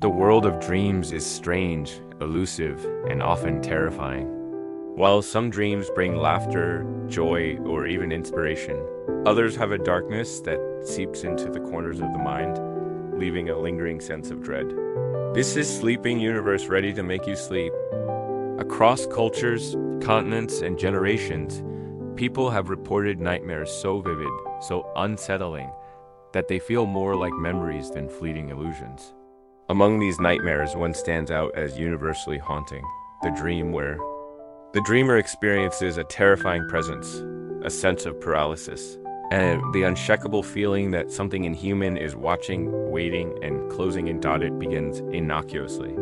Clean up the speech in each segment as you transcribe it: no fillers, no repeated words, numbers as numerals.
The world of dreams is strange, elusive, and often terrifying. While some dreams bring laughter, joy, or even inspiration, others have a darkness that seeps into the corners of the mind, leaving a lingering sense of dread. This is Sleeping Universe, ready to make you sleep. Across cultures, continents, and generations, people have reported nightmares so vivid, so unsettling, that they feel more like memories than fleeting illusions. Among these nightmares, one stands out as universally haunting: the dream where the dreamer experiences a terrifying presence, a sense of paralysis, and the unshakable feeling that something inhuman is watching, waiting, and closing in on it begins innocuously.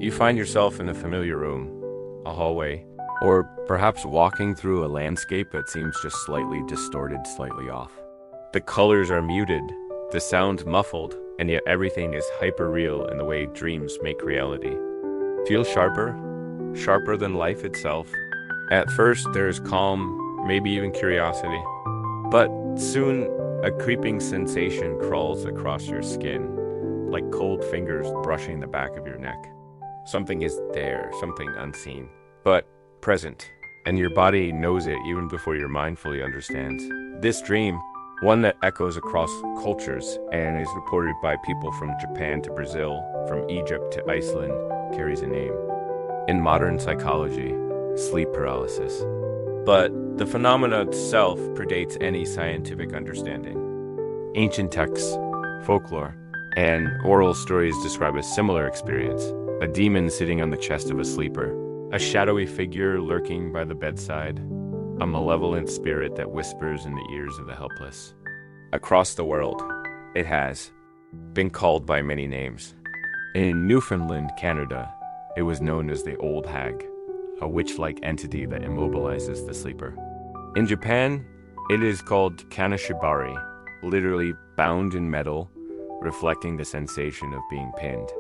You find yourself in a familiar room, a hallway, or perhaps walking through a landscape that seems just slightly distorted, slightly off. The colors are muted, the sounds muffled, and yet everything is hyper-real in the way dreams make reality. Feel sharper than life itself. At first, there's calm, maybe even curiosity. But soon, a creeping sensation crawls across your skin, like cold fingers brushing the back of your neck. Something is there, something unseen, but present, and your body knows it even before your mind fully understands. This dream, one that echoes across cultures and is reported by people from Japan to Brazil, from Egypt to Iceland, carries a name. In modern psychology, sleep paralysis. But the phenomena itself predates any scientific understanding. Ancient texts, folklore, and oral stories describe a similar experience: a demon sitting on the chest of a sleeper, a shadowy figure lurking by the bedside, a malevolent spirit that whispers in the ears of the helpless. Across the world, it has been called by many names. In Newfoundland, Canada, it was known as the Old Hag, a witch-like entity that immobilizes the sleeper. In Japan, it is called kanashibari, literally bound in metal, reflecting the sensation of being pinned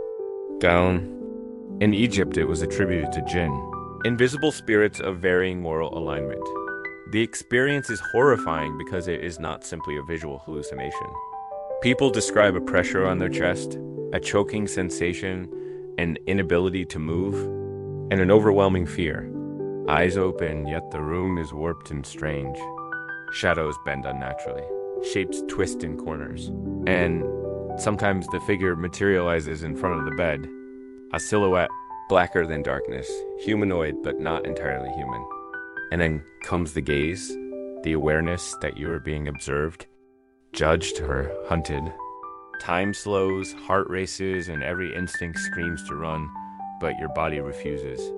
down. In Egypt, it was attributed to jinn, invisible spirits of varying moral alignment. The experience is horrifying because it is not simply a visual hallucination. People describe a pressure on their chest, a choking sensation, an inability to move, and an overwhelming fear. Eyes open, yet the room is warped and strange. Shadows bend unnaturally. Shapes twist in corners. And sometimes the figure materializes in front of the bed. A silhouette, blacker than darkness, humanoid but not entirely human. And then comes the gaze, the awareness that you are being observed, judged or hunted. Time slows, heart races, and every instinct screams to run, but your body refuses.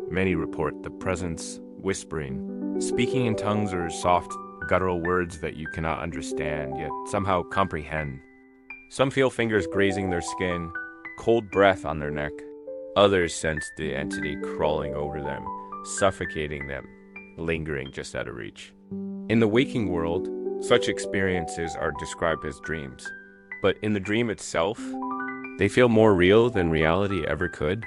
Many report the presence, whispering, speaking in tongues or soft, guttural words that you cannot understand, yet somehow comprehend. Some feel fingers grazing their skin, cold breath on their neck. Others sense the entity crawling over them, suffocating them, lingering just out of reach. In the waking world, such experiences are described as dreams. But in the dream itself, they feel more real than reality ever could.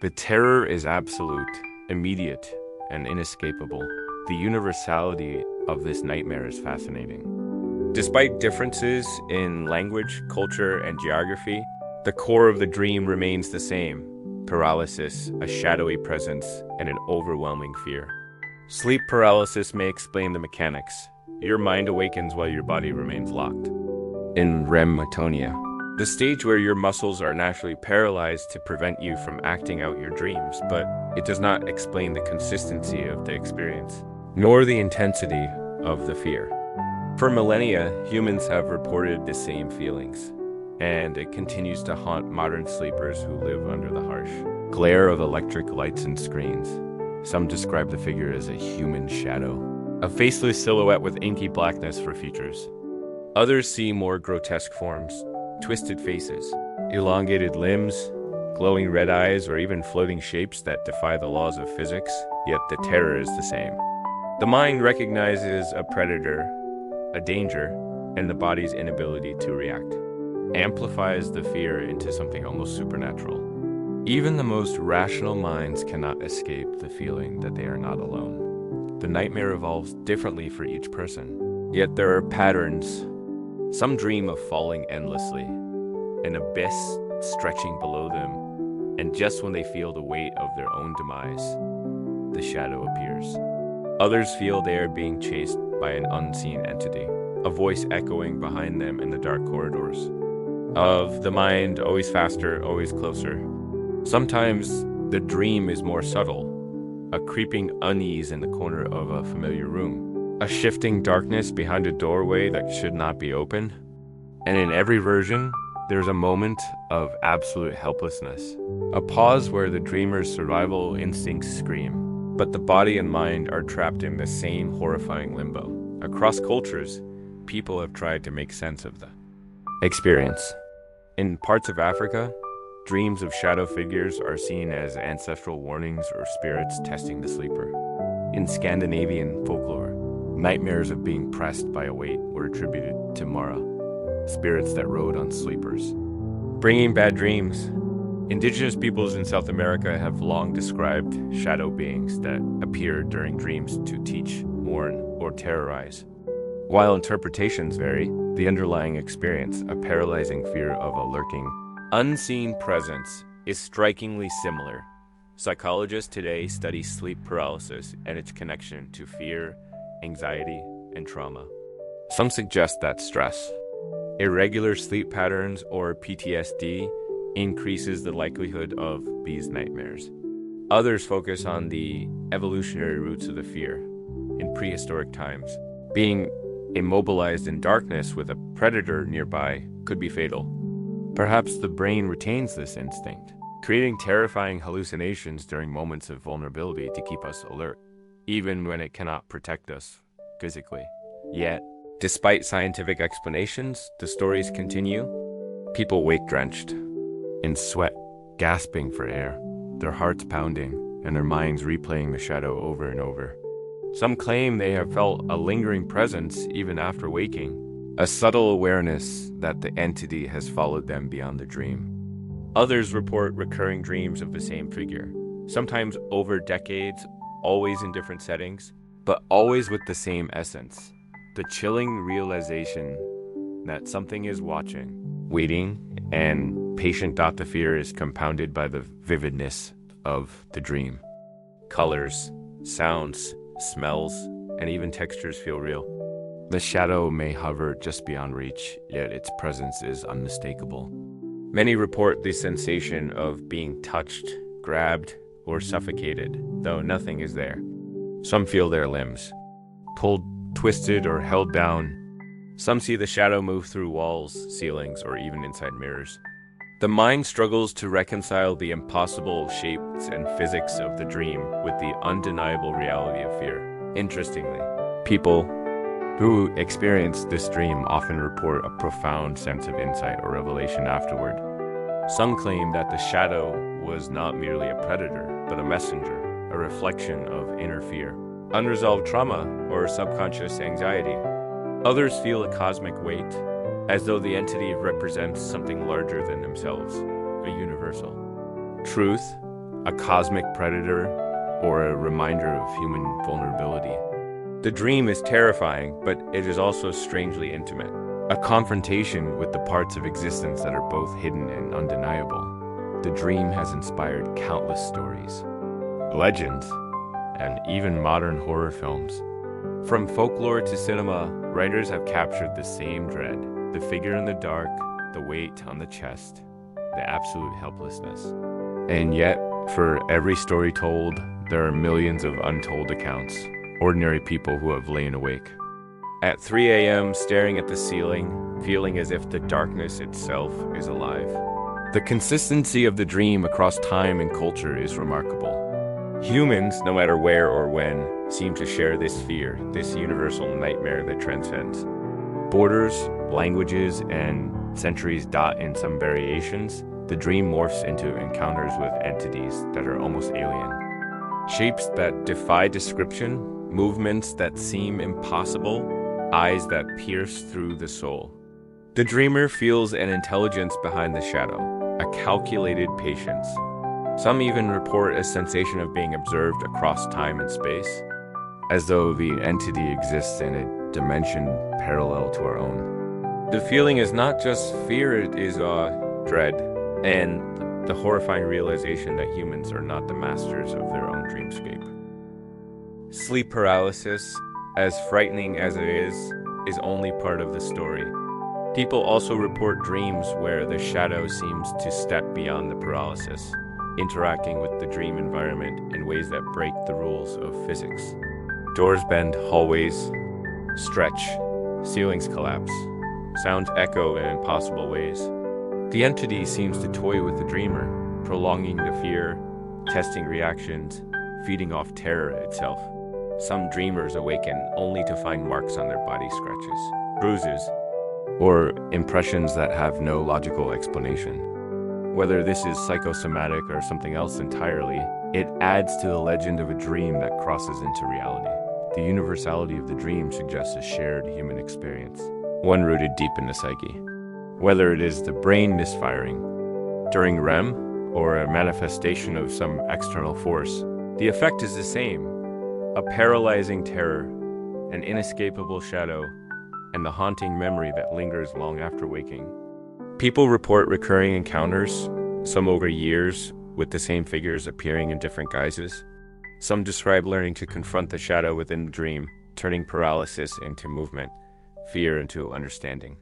The terror is absolute, immediate, and inescapable. The universality of this nightmare is fascinating. Despite differences in language, culture, and geography, the core of the dream remains the same: paralysis, a shadowy presence, and an overwhelming fear. Sleep paralysis may explain the mechanics. Your mind awakens while your body remains locked. In REM matonia, the stage where your muscles are naturally paralyzed to prevent you from acting out your dreams, but it does not explain the consistency of the experience, nor the intensity of the fear. For millennia, humans have reported the same feelings, and it continues to haunt modern sleepers who live under the harsh glare of electric lights and screens. Some describe the figure as a human shadow, a faceless silhouette with inky blackness for features. Others see more grotesque forms, twisted faces, elongated limbs, glowing red eyes, or even floating shapes that defy the laws of physics, yet the terror is the same. The mind recognizes a predator, a danger, and the body's inability to react amplifies the fear into something almost supernatural. Even the most rational minds cannot escape the feeling that they are not alone. The nightmare evolves differently for each person, yet there are patterns. Some dream of falling endlessly, an abyss stretching below them, and just when they feel the weight of their own demise, the shadow appears. Others feel they are being chased by an unseen entity, a voice echoing behind them in the dark corridors. Of the mind, always faster, always closer. Sometimes the dream is more subtle, a creeping unease in the corner of a familiar room, a shifting darkness behind a doorway that should not be open. And in every version, there's a moment of absolute helplessness, a pause where the dreamer's survival instincts scream, but the body and mind are trapped in the same horrifying limbo. Across cultures, people have tried to make sense of the experience. In parts of Africa, dreams of shadow figures are seen as ancestral warnings or spirits testing the sleeper. In Scandinavian folklore, nightmares of being pressed by a weight were attributed to Mara, spirits that rode on sleepers, bringing bad dreams. Indigenous peoples in South America have long described shadow beings that appear during dreams to teach, warn, or terrorize. While interpretations vary, the underlying experience, a paralyzing fear of a lurking, unseen presence, is strikingly similar. Psychologists today study sleep paralysis and its connection to fear, anxiety, and trauma. Some suggest that stress, irregular sleep patterns, or PTSD increases the likelihood of these nightmares. Others focus on the evolutionary roots of the fear. In prehistoric times, being immobilized in darkness with a predator nearby could be fatal. Perhaps the brain retains this instinct, creating terrifying hallucinations during moments of vulnerability to keep us alert, even when it cannot protect us physically. Yet, despite scientific explanations, the stories continue. People wake drenched in sweat, gasping for air, their hearts pounding, and their minds replaying the shadow over and over. Some claim they have felt a lingering presence even after waking, a subtle awareness that the entity has followed them beyond the dream. Others report recurring dreams of the same figure, sometimes over decades, always in different settings, but always with the same essence, the chilling realization that something is watching, waiting, and patient. The fear is compounded by the vividness of the dream. Colors, sounds, smells, and even textures feel real. The shadow may hover just beyond reach, yet its presence is unmistakable. Many report the sensation of being touched, grabbed, or suffocated, though nothing is there. Some feel their limbs pulled, twisted, or held down. Some see the shadow move through walls, ceilings, or even inside mirrors. The mind struggles to reconcile the impossible shapes and physics of the dream with the undeniable reality of fear. Interestingly, people who experience this dream often report a profound sense of insight or revelation afterward. Some claim that the shadow was not merely a predator, but a messenger, a reflection of inner fear, unresolved trauma, or subconscious anxiety. Others feel a cosmic weight, as though the entity represents something larger than themselves, a universal truth, a cosmic predator, or a reminder of human vulnerability. The dream is terrifying, but it is also strangely intimate, a confrontation with the parts of existence that are both hidden and undeniable. The dream has inspired countless stories, legends, and even modern horror films. From folklore to cinema, writers have captured the same dread. The figure in the dark, the weight on the chest, the absolute helplessness. And yet, for every story told, there are millions of untold accounts, ordinary people who have lain awake. At 3 a.m., staring at the ceiling, feeling as if the darkness itself is alive. The consistency of the dream across time and culture is remarkable. Humans, no matter where or when, seem to share this fear, this universal nightmare that transcends borders, languages, and centuries. In some variations, the dream morphs into encounters with entities that are almost alien. Shapes that defy description, movements that seem impossible, eyes that pierce through the soul. The dreamer feels an intelligence behind the shadow, a calculated patience. Some even report a sensation of being observed across time and space, as though the entity exists in a dimension parallel to our own. The feeling is not just fear, it is dread, and the horrifying realization that humans are not the masters of their own dreamscape. Sleep paralysis, as frightening as it is only part of the story. People also report dreams where the shadow seems to step beyond the paralysis, interacting with the dream environment in ways that break the rules of physics. Doors bend, hallways stretch, ceilings collapse, sounds echo in impossible ways. The entity seems to toy with the dreamer, prolonging the fear, testing reactions, feeding off terror itself. Some dreamers awaken only to find marks on their body, scratches, bruises, or impressions that have no logical explanation. Whether this is psychosomatic or something else entirely, it adds to the legend of a dream that crosses into reality. The universality of the dream suggests a shared human experience, one rooted deep in the psyche. Whether it is the brain misfiring during REM or a manifestation of some external force, the effect is the same: a paralyzing terror, an inescapable shadow, and the haunting memory that lingers long after waking. People report recurring encounters, some over years, with the same figures appearing in different guises. Some describe learning to confront the shadow within the dream, turning paralysis into movement, fear into understanding.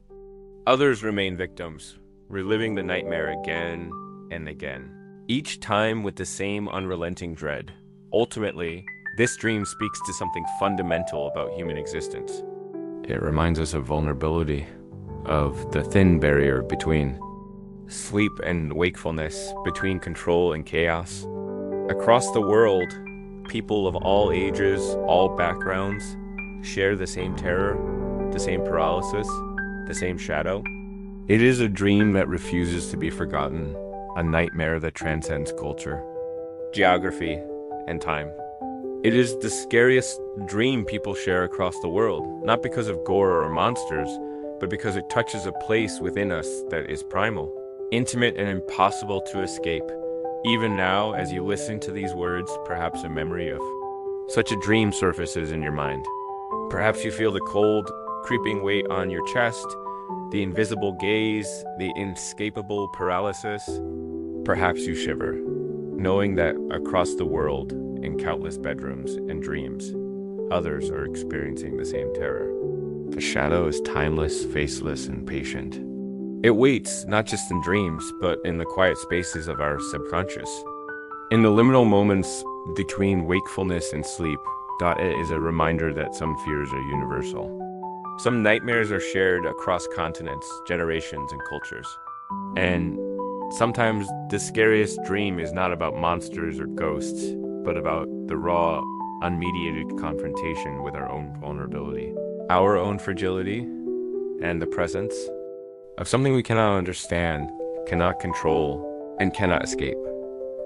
Others remain victims, reliving the nightmare again and again, each time with the same unrelenting dread. Ultimately, this dream speaks to something fundamental about human existence. It reminds us of vulnerability, of the thin barrier between sleep and wakefulness, between control and chaos. Across the world, people of all ages, all backgrounds, share the same terror, the same paralysis, the same shadow. It is a dream that refuses to be forgotten, a nightmare that transcends culture, geography, and time. It is the scariest dream people share across the world, not because of gore or monsters, but because it touches a place within us that is primal, intimate and impossible to escape. Even now, as you listen to these words, perhaps a memory of such a dream surfaces in your mind. Perhaps you feel the cold, creeping weight on your chest, the invisible gaze, the inescapable paralysis. Perhaps you shiver, knowing that across the world, in countless bedrooms and dreams, others are experiencing the same terror. The shadow is timeless, faceless, and patient. It waits not just in dreams, but in the quiet spaces of our subconscious. In the liminal moments between wakefulness and sleep, it is a reminder that some fears are universal. Some nightmares are shared across continents, generations, and cultures. And sometimes the scariest dream is not about monsters or ghosts, but about the raw, unmediated confrontation with our own vulnerability, our own fragility, and the presence of something we cannot understand, cannot control, and cannot escape.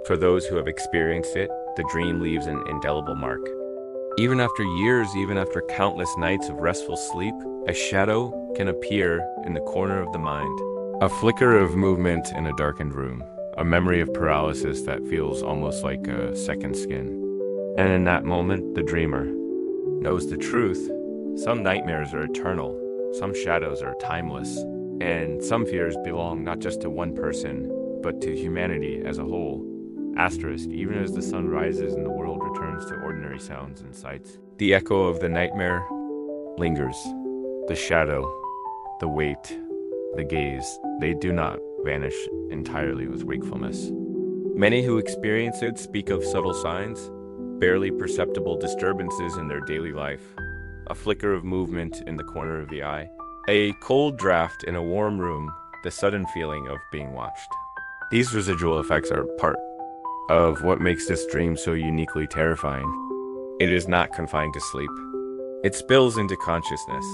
For those who have experienced it, the dream leaves an indelible mark. Even after years, even after countless nights of restful sleep, a shadow can appear in the corner of the mind. A flicker of movement in a darkened room, a memory of paralysis that feels almost like a second skin. And in that moment, the dreamer knows the truth. Some nightmares are eternal, some shadows are timeless, and some fears belong not just to one person, but to humanity as a whole. Asterisk, even as the sun rises and the world returns to ordinary sounds and sights, the echo of the nightmare lingers. The shadow, the weight, the gaze, they do not vanish entirely with wakefulness. Many who experience it speak of subtle signs, barely perceptible disturbances in their daily life, a flicker of movement in the corner of the eye, a cold draft in a warm room, the sudden feeling of being watched. These residual effects are part of what makes this dream so uniquely terrifying. It is not confined to sleep. It spills into consciousness,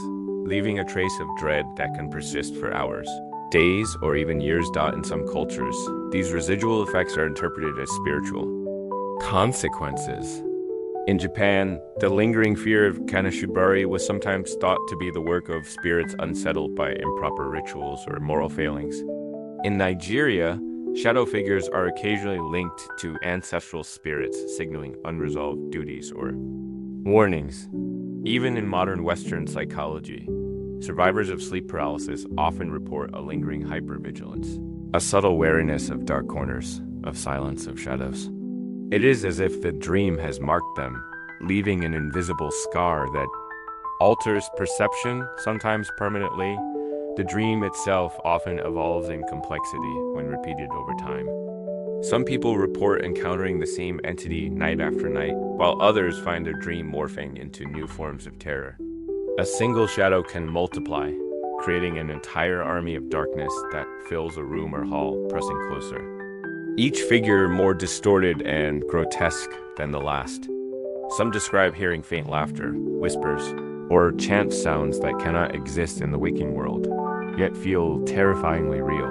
leaving a trace of dread that can persist for hours, days, or even years. In some cultures, these residual effects are interpreted as spiritual consequences. In Japan, the lingering fear of kanashibari was sometimes thought to be the work of spirits unsettled by improper rituals or moral failings. In Nigeria, shadow figures are occasionally linked to ancestral spirits, signaling unresolved duties or warnings. Even in modern Western psychology, survivors of sleep paralysis often report a lingering hypervigilance, a subtle wariness of dark corners, of silence, of shadows. It is as if the dream has marked them, leaving an invisible scar that alters perception, sometimes permanently. The dream itself often evolves in complexity when repeated over time. Some people report encountering the same entity night after night, while others find their dream morphing into new forms of terror. A single shadow can multiply, creating an entire army of darkness that fills a room or hall, pressing closer. Each figure more distorted and grotesque than the last. Some describe hearing faint laughter, whispers, or chant sounds that cannot exist in the waking world, yet feel terrifyingly real.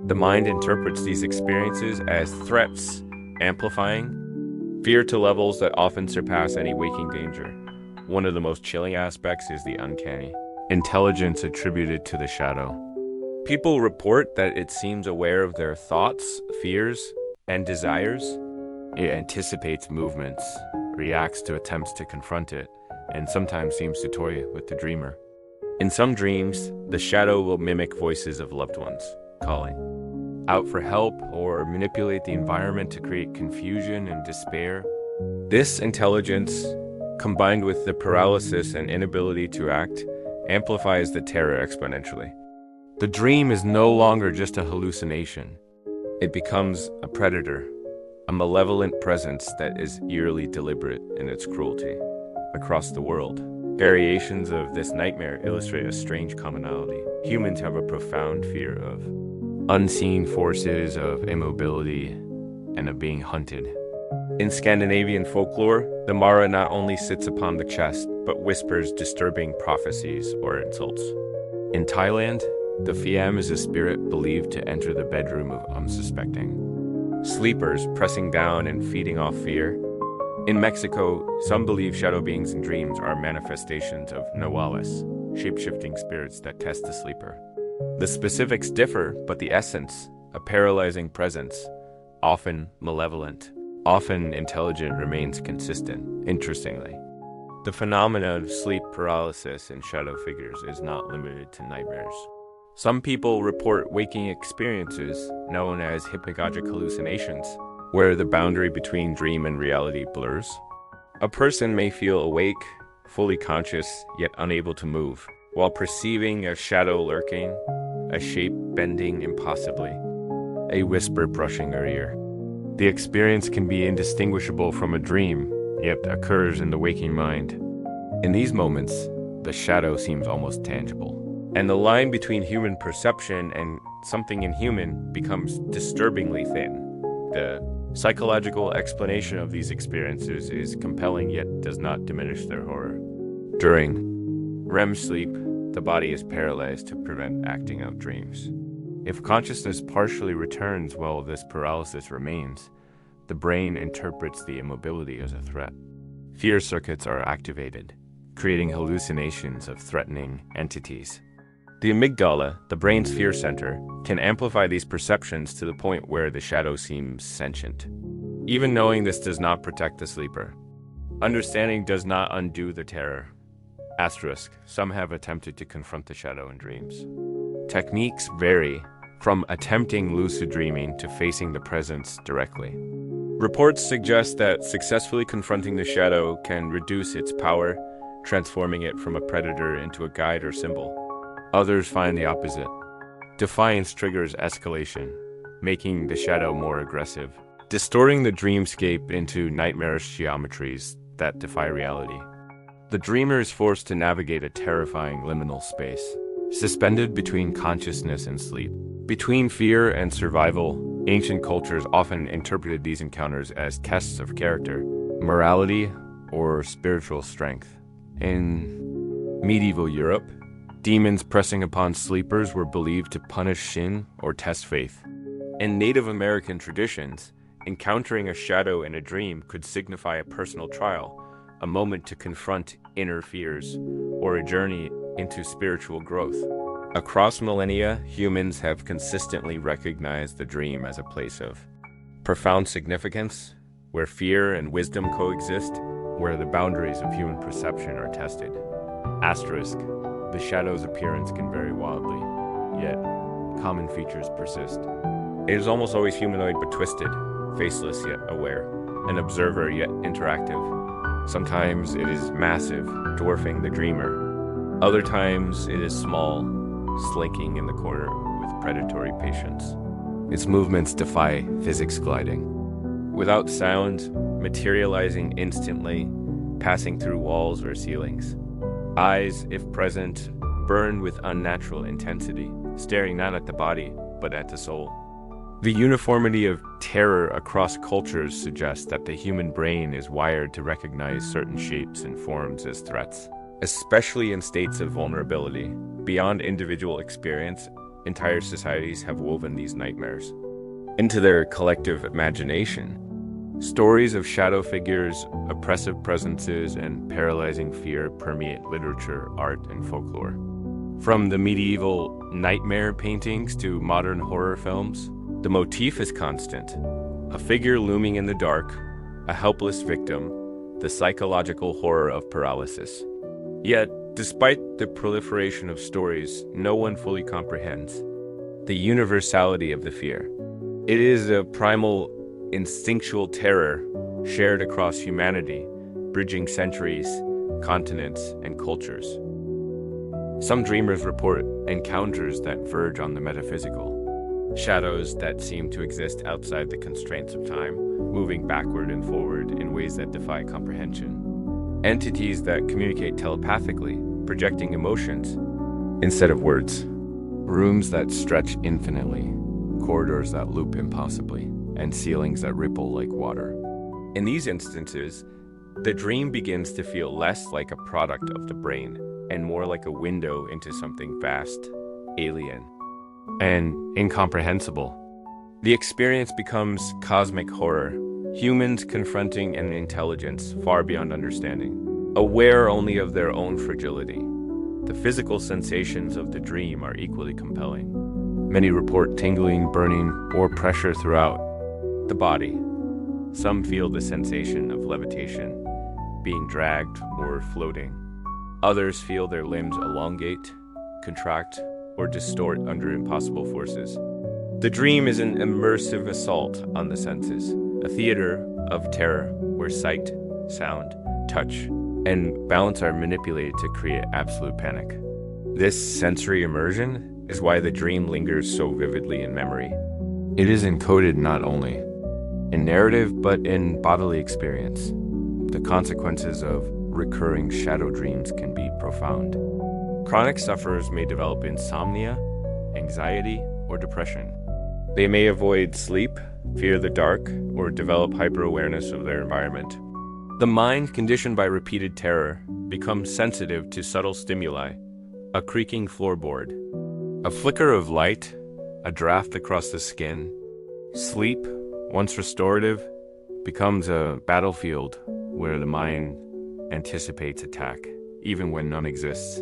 The mind interprets these experiences as threats, amplifying fear to levels that often surpass any waking danger. One of the most chilling aspects is the uncanny intelligence attributed to the shadow. People report that it seems aware of their thoughts, fears, and desires. It anticipates movements, reacts to attempts to confront it, and sometimes seems to toy with the dreamer. In some dreams, the shadow will mimic voices of loved ones, calling out for help or manipulate the environment to create confusion and despair. This intelligence, combined with the paralysis and inability to act, amplifies the terror exponentially. The dream is no longer just a hallucination. It becomes a predator, a malevolent presence that is eerily deliberate in its cruelty. Across the world, variations of this nightmare illustrate a strange commonality. Humans have a profound fear of unseen forces, of immobility, and of being hunted. In Scandinavian folklore, the Mara not only sits upon the chest, but whispers disturbing prophecies or insults. In Thailand, the Fiam is a spirit believed to enter the bedroom of unsuspecting sleepers, pressing down and feeding off fear. In Mexico, some believe shadow beings in dreams are manifestations of nahuales, shape-shifting spirits that test the sleeper. The specifics differ, but the essence, a paralyzing presence, often malevolent, often intelligent, remains consistent. Interestingly, the phenomena of sleep paralysis in shadow figures is not limited to nightmares. Some people report waking experiences known as hypnagogic hallucinations, where the boundary between dream and reality blurs. A person may feel awake, fully conscious, yet unable to move, while perceiving a shadow lurking, a shape bending impossibly, a whisper brushing her ear. The experience can be indistinguishable from a dream, yet occurs in the waking mind. In these moments, the shadow seems almost tangible, and the line between human perception and something inhuman becomes disturbingly thin. The psychological explanation of these experiences is compelling yet does not diminish their horror. During REM sleep, the body is paralyzed to prevent acting out dreams. If consciousness partially returns while this paralysis remains, the brain interprets the immobility as a threat. Fear circuits are activated, creating hallucinations of threatening entities. The amygdala, the brain's fear center, can amplify these perceptions to the point where the shadow seems sentient. Even knowing this does not protect the sleeper. Understanding does not undo the terror. Asterisk, some have attempted to confront the shadow in dreams. Techniques vary, from attempting lucid dreaming to facing the presence directly. Reports suggest that successfully confronting the shadow can reduce its power, transforming it from a predator into a guide or symbol. Others find the opposite. Defiance triggers escalation, making the shadow more aggressive, distorting the dreamscape into nightmarish geometries that defy reality. The dreamer is forced to navigate a terrifying liminal space, suspended between consciousness and sleep. Between fear and survival, ancient cultures often interpreted these encounters as tests of character, morality, or spiritual strength. In medieval Europe, demons pressing upon sleepers were believed to punish sin or test faith. In Native American traditions, encountering a shadow in a dream could signify a personal trial, a moment to confront inner fears, or a journey into spiritual growth. Across millennia, humans have consistently recognized the dream as a place of profound significance, where fear and wisdom coexist, where the boundaries of human perception are tested. Asterisk, the shadow's appearance can vary wildly, yet common features persist. It is almost always humanoid but twisted, faceless yet aware, an observer yet interactive. Sometimes it is massive, dwarfing the dreamer. Other times it is small, slinking in the corner with predatory patience. Its movements defy physics gliding. Without sound, materializing instantly, passing through walls or ceilings. Eyes, if present, burn with unnatural intensity, staring not at the body, but at the soul. The uniformity of terror across cultures suggests that the human brain is wired to recognize certain shapes and forms as threats, especially in states of vulnerability. Beyond individual experience, entire societies have woven these nightmares into their collective imagination. Stories of shadow figures, oppressive presences, and paralyzing fear permeate literature, art, and folklore. From the medieval nightmare paintings to modern horror films, the motif is constant. A figure looming in the dark, a helpless victim, the psychological horror of paralysis. Yet, despite the proliferation of stories, no one fully comprehends the universality of the fear. It is a primal, instinctual terror shared across humanity, bridging centuries, continents, and cultures. Some dreamers report encounters that verge on the metaphysical, shadows that seem to exist outside the constraints of time, moving backward and forward in ways that defy comprehension. Entities that communicate telepathically, projecting emotions instead of words. Rooms that stretch infinitely, corridors that loop impossibly, and ceilings that ripple like water. In these instances, the dream begins to feel less like a product of the brain and more like a window into something vast, alien, and incomprehensible. The experience becomes cosmic horror, humans confronting an intelligence far beyond understanding, aware only of their own fragility. The physical sensations of the dream are equally compelling. Many report tingling, burning, or pressure throughout the body. Some feel the sensation of levitation, being dragged or floating. Others feel their limbs elongate, contract, or distort under impossible forces. The dream is an immersive assault on the senses, a theater of terror where sight, sound, touch, and balance are manipulated to create absolute panic. This sensory immersion is why the dream lingers so vividly in memory. It is encoded not only in narrative but in bodily experience. The consequences of recurring shadow dreams can be profound. Chronic sufferers may develop insomnia, anxiety, or depression. They may avoid sleep, fear the dark, or develop hyper-awareness of their environment. The mind, conditioned by repeated terror, becomes sensitive to subtle stimuli, a creaking floorboard, a flicker of light, a draft across the skin. Sleep, once restorative, becomes a battlefield where the mind anticipates attack, even when none exists.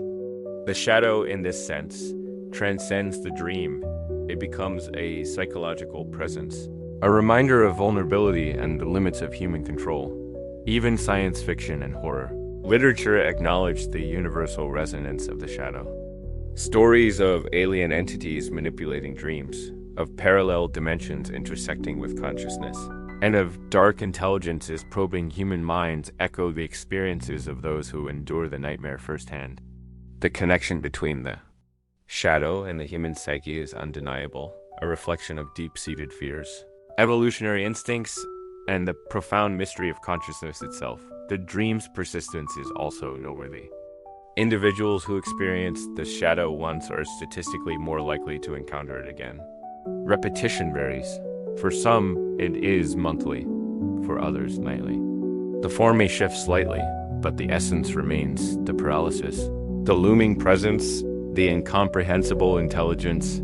The shadow, in this sense, transcends the dream. It becomes a psychological presence, a reminder of vulnerability and the limits of human control. Even science fiction and horror literature acknowledge the universal resonance of the shadow. Stories of alien entities manipulating dreams, of parallel dimensions intersecting with consciousness, and of dark intelligences probing human minds echo the experiences of those who endure the nightmare firsthand. The connection between the shadow and the human psyche is undeniable, a reflection of deep-seated fears, evolutionary instincts, and the profound mystery of consciousness itself. The dream's persistence is also noteworthy. Individuals who experience the shadow once are statistically more likely to encounter it again. Repetition varies. For some, it is monthly, for others, nightly. The form may shift slightly, but the essence remains the paralysis. The looming presence, the incomprehensible intelligence.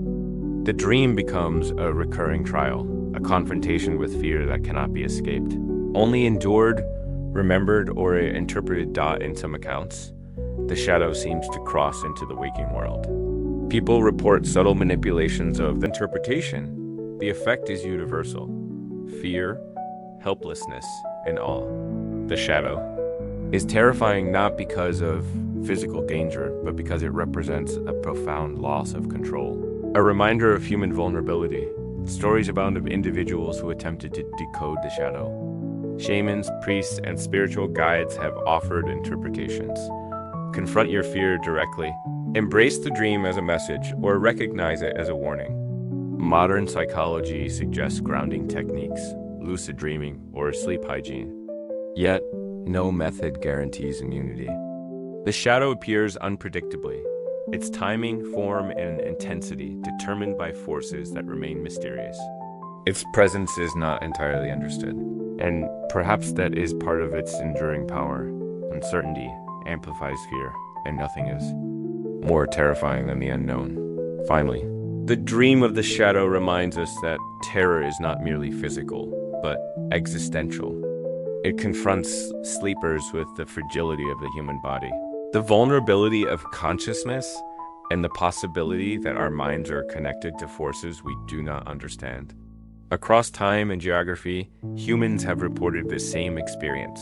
The dream becomes a recurring trial, a confrontation with fear that cannot be escaped. Only endured, remembered, or interpreted in some accounts, the shadow seems to cross into the waking world. People report subtle manipulations of the interpretation. The effect is universal. Fear, helplessness, and awe. The shadow is terrifying not because of physical danger, but because it represents a profound loss of control. A reminder of human vulnerability, Stories abound of individuals who attempted to decode the shadow. Shamans, priests, and spiritual guides have offered interpretations. Confront your fear directly. Embrace the dream as a message or recognize it as a warning. Modern psychology suggests grounding techniques, lucid dreaming, or sleep hygiene. Yet, no method guarantees immunity. The shadow appears unpredictably, its timing, form, and intensity determined by forces that remain mysterious. Its presence is not entirely understood, and perhaps that is part of its enduring power. Uncertainty amplifies fear, and nothing is more terrifying than the unknown. Finally, the dream of the shadow reminds us that terror is not merely physical, but existential. It confronts sleepers with the fragility of the human body, the vulnerability of consciousness, and the possibility that our minds are connected to forces we do not understand. Across time and geography, humans have reported the same experience,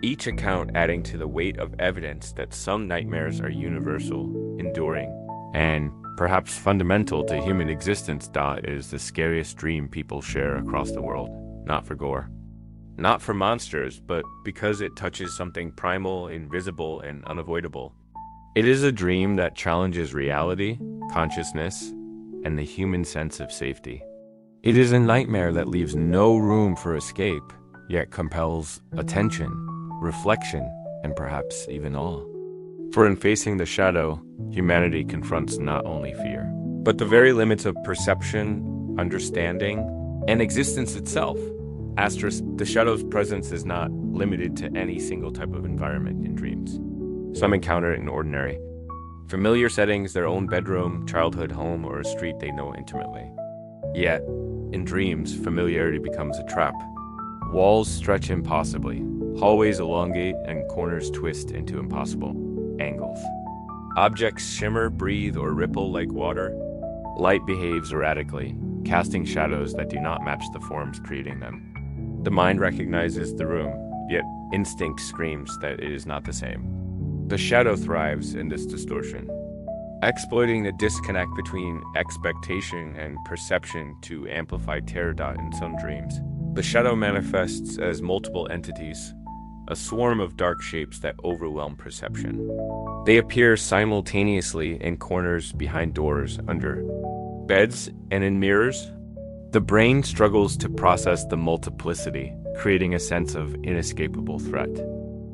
each account adding to the weight of evidence that some nightmares are universal, enduring, and perhaps fundamental to human existence. Is the scariest dream people share across the world, not for gore, not for monsters, but because it touches something primal, invisible, and unavoidable. It is a dream that challenges reality, consciousness, and the human sense of safety. It is a nightmare that leaves no room for escape, yet compels attention, reflection, and perhaps even awe. For in facing the shadow, humanity confronts not only fear, but the very limits of perception, understanding, and existence itself. Asterisk, the shadow's presence is not limited to any single type of environment in dreams. Some encounter it in ordinary, familiar settings, their own bedroom, childhood home, or a street they know intimately. Yet, in dreams, familiarity becomes a trap. Walls stretch impossibly, hallways elongate, and corners twist into impossible angles. Objects shimmer, breathe, or ripple like water. Light behaves erratically, casting shadows that do not match the forms creating them. The mind recognizes the room, yet instinct screams that it is not the same. The shadow thrives in this distortion, exploiting the disconnect between expectation and perception to amplify terror. In some dreams, the shadow manifests as multiple entities, a swarm of dark shapes that overwhelm perception. They appear simultaneously in corners, behind doors, under beds, and in mirrors. The brain struggles to process the multiplicity, creating a sense of inescapable threat.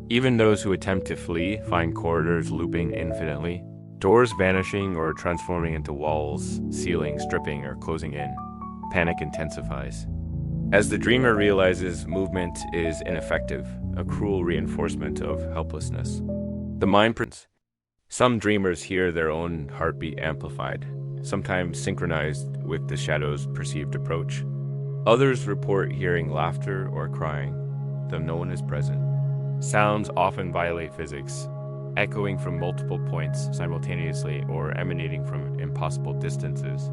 Even those who attempt to flee find corridors looping infinitely, doors vanishing or transforming into walls, ceilings dripping or closing in. Panic intensifies. As the dreamer realizes movement is ineffective, a cruel reinforcement of helplessness. The mind prints. Some dreamers hear their own heartbeat amplified, sometimes synchronized with the shadow's perceived approach. Others report hearing laughter or crying, though no one is present. Sounds often violate physics, echoing from multiple points simultaneously or emanating from impossible distances.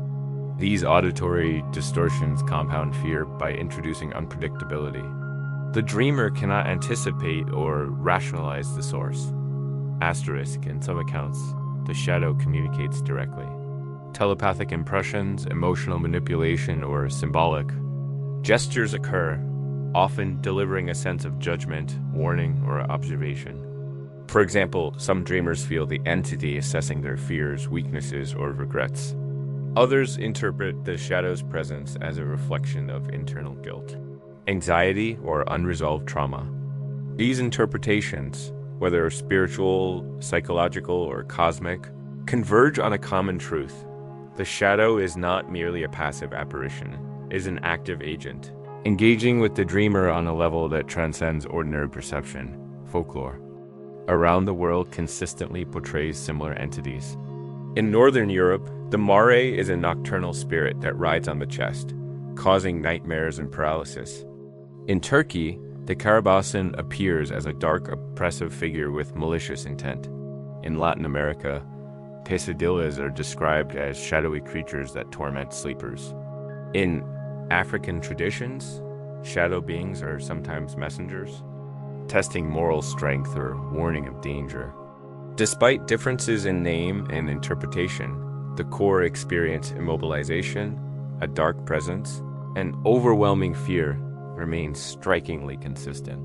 These auditory distortions compound fear by introducing unpredictability. The dreamer cannot anticipate or rationalize the source. Asterisk, in some accounts, the shadow communicates directly. Telepathic impressions, emotional manipulation, or symbolic gestures occur, often delivering a sense of judgment, warning, or observation. For example, some dreamers feel the entity assessing their fears, weaknesses, or regrets. Others interpret the shadow's presence as a reflection of internal guilt, anxiety, or unresolved trauma. These interpretations, whether spiritual, psychological, or cosmic, converge on a common truth. The shadow is not merely a passive apparition, it is an active agent, engaging with the dreamer on a level that transcends ordinary perception. Folklore around the world consistently portrays similar entities. In Northern Europe, the mare is a nocturnal spirit that rides on the chest, causing nightmares and paralysis. In Turkey, the Karabasan appears as a dark, oppressive figure with malicious intent. In Latin America, pesadillas are described as shadowy creatures that torment sleepers. In African traditions, shadow beings are sometimes messengers, testing moral strength or warning of danger. Despite differences in name and interpretation, the core experience immobilization, a dark presence, and overwhelming fear remains strikingly consistent.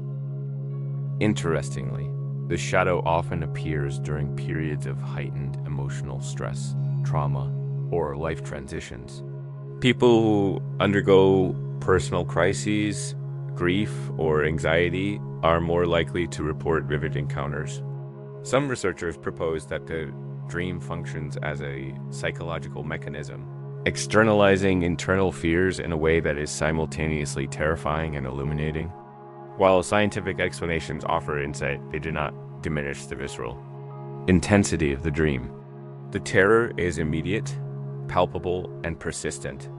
Interestingly, the shadow often appears during periods of heightened emotional stress, trauma, or life transitions. People who undergo personal crises, grief, or anxiety are more likely to report vivid encounters. Some researchers propose that the dream functions as a psychological mechanism, externalizing internal fears in a way that is simultaneously terrifying and illuminating. While scientific explanations offer insight, they do not diminish the visceral intensity of the dream. The terror is immediate, palpable, and persistent.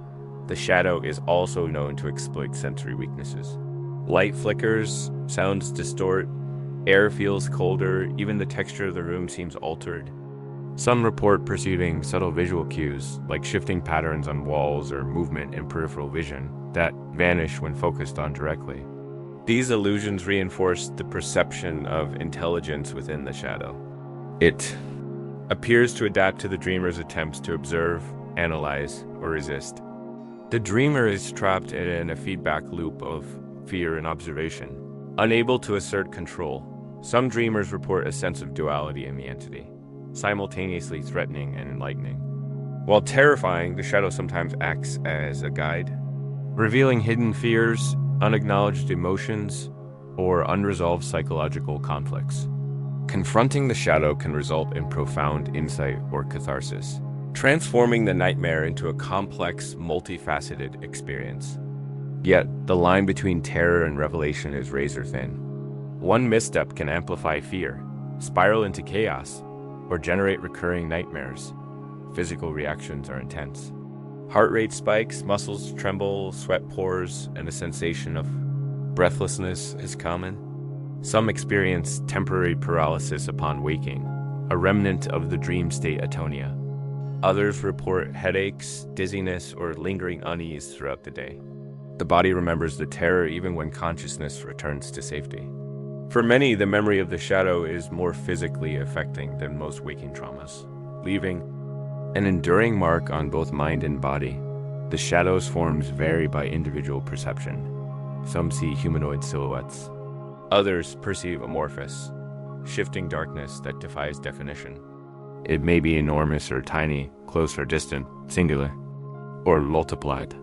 The shadow is also known to exploit sensory weaknesses. Light flickers, sounds distort, air feels colder, even the texture of the room seems altered. Some report perceiving subtle visual cues, like shifting patterns on walls or movement in peripheral vision, that vanish when focused on directly. These illusions reinforce the perception of intelligence within the shadow. It appears to adapt to the dreamer's attempts to observe, analyze, or resist. The dreamer is trapped in a feedback loop of fear and observation, unable to assert control. Some dreamers report a sense of duality in the entity, simultaneously threatening and enlightening. While terrifying, the shadow sometimes acts as a guide, revealing hidden fears, unacknowledged emotions, or unresolved psychological conflicts. Confronting the shadow can result in profound insight or catharsis, transforming the nightmare into a complex, multifaceted experience. Yet, the line between terror and revelation is razor thin. One misstep can amplify fear, spiral into chaos, or generate recurring nightmares. Physical reactions are intense. Heart rate spikes, muscles tremble, sweat pours, and a sensation of breathlessness is common. Some experience temporary paralysis upon waking, a remnant of the dream state atonia. Others report headaches, dizziness, or lingering unease throughout the day. The body remembers the terror even when consciousness returns to safety. For many, the memory of the shadow is more physically affecting than most waking traumas, leaving an enduring mark on both mind and body. The shadow's forms vary by individual perception. Some see humanoid silhouettes. Others perceive amorphous, shifting darkness that defies definition. It may be enormous or tiny, close or distant, singular, or multiplied.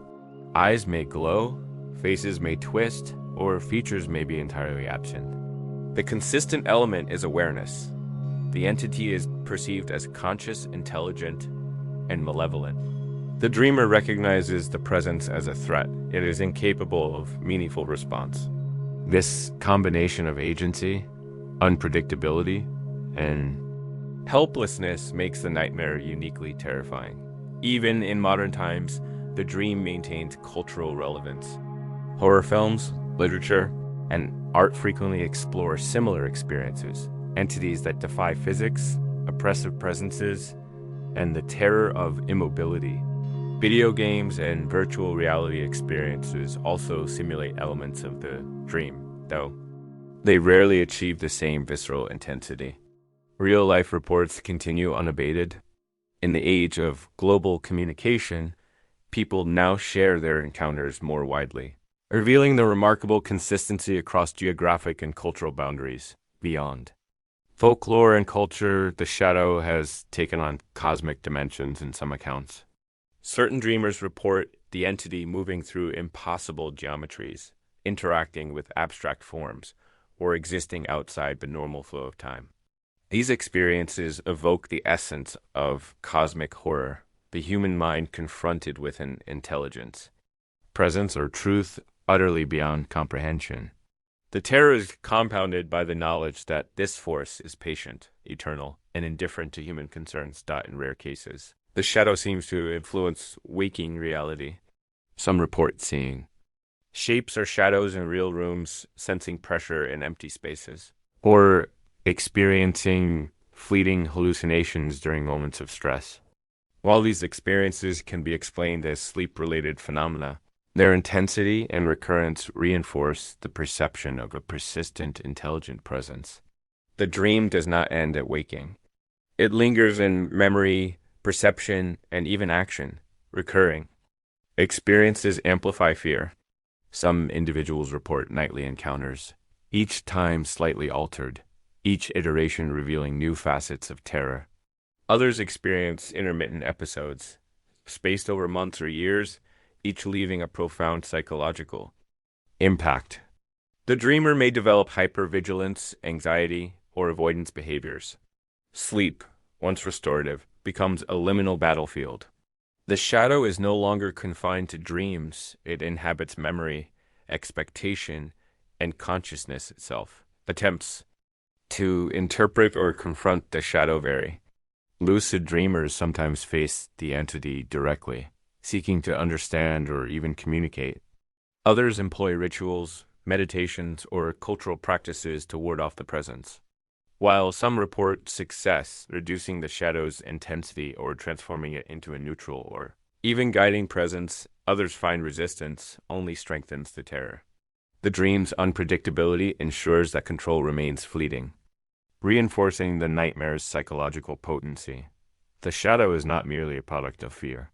Eyes may glow, faces may twist, or features may be entirely absent. The consistent element is awareness. The entity is perceived as conscious, intelligent, and malevolent. The dreamer recognizes the presence as a threat. It is incapable of meaningful response. This combination of agency, unpredictability, and helplessness makes the nightmare uniquely terrifying. Even in modern times, the dream maintains cultural relevance. Horror films, literature, and art frequently explore similar experiences, entities that defy physics, oppressive presences, and the terror of immobility. Video games and virtual reality experiences also simulate elements of the dream, though they rarely achieve the same visceral intensity. Real-life reports continue unabated. In the age of global communication, people now share their encounters more widely, revealing the remarkable consistency across geographic and cultural boundaries beyond. Folklore and culture, the shadow has taken on cosmic dimensions in some accounts. Certain dreamers report the entity moving through impossible geometries, interacting with abstract forms, or existing outside the normal flow of time. These experiences evoke the essence of cosmic horror, the human mind confronted with an intelligence, presence, or truth utterly beyond comprehension. The terror is compounded by the knowledge that this force is patient, eternal, and indifferent to human concerns. In rare cases, the shadow seems to influence waking reality. Some report seeing shapes or shadows in real rooms, sensing pressure in empty spaces, or experiencing fleeting hallucinations during moments of stress. While these experiences can be explained as sleep-related phenomena, their intensity and recurrence reinforce the perception of a persistent, intelligent presence. The dream does not end at waking. It lingers in memory, perception, and even action, recurring, Experiences amplify fear. Some individuals report nightly encounters, each time slightly altered, each iteration revealing new facets of terror. Others experience intermittent episodes, spaced over months or years, each leaving a profound psychological impact. The dreamer may develop hypervigilance, anxiety, or avoidance behaviors. Sleep, once restorative, becomes a liminal battlefield. The shadow is no longer confined to dreams, it inhabits memory, expectation, and consciousness itself. Attempts to interpret or confront the shadow vary. Lucid dreamers sometimes face the entity directly, seeking to understand or even communicate. Others employ rituals, meditations, or cultural practices to ward off the presence. While some report success, reducing the shadow's intensity or transforming it into a neutral or even guiding presence, others find resistance only strengthens the terror. The dream's unpredictability ensures that control remains fleeting, reinforcing the nightmare's psychological potency. The shadow is not merely a product of fear.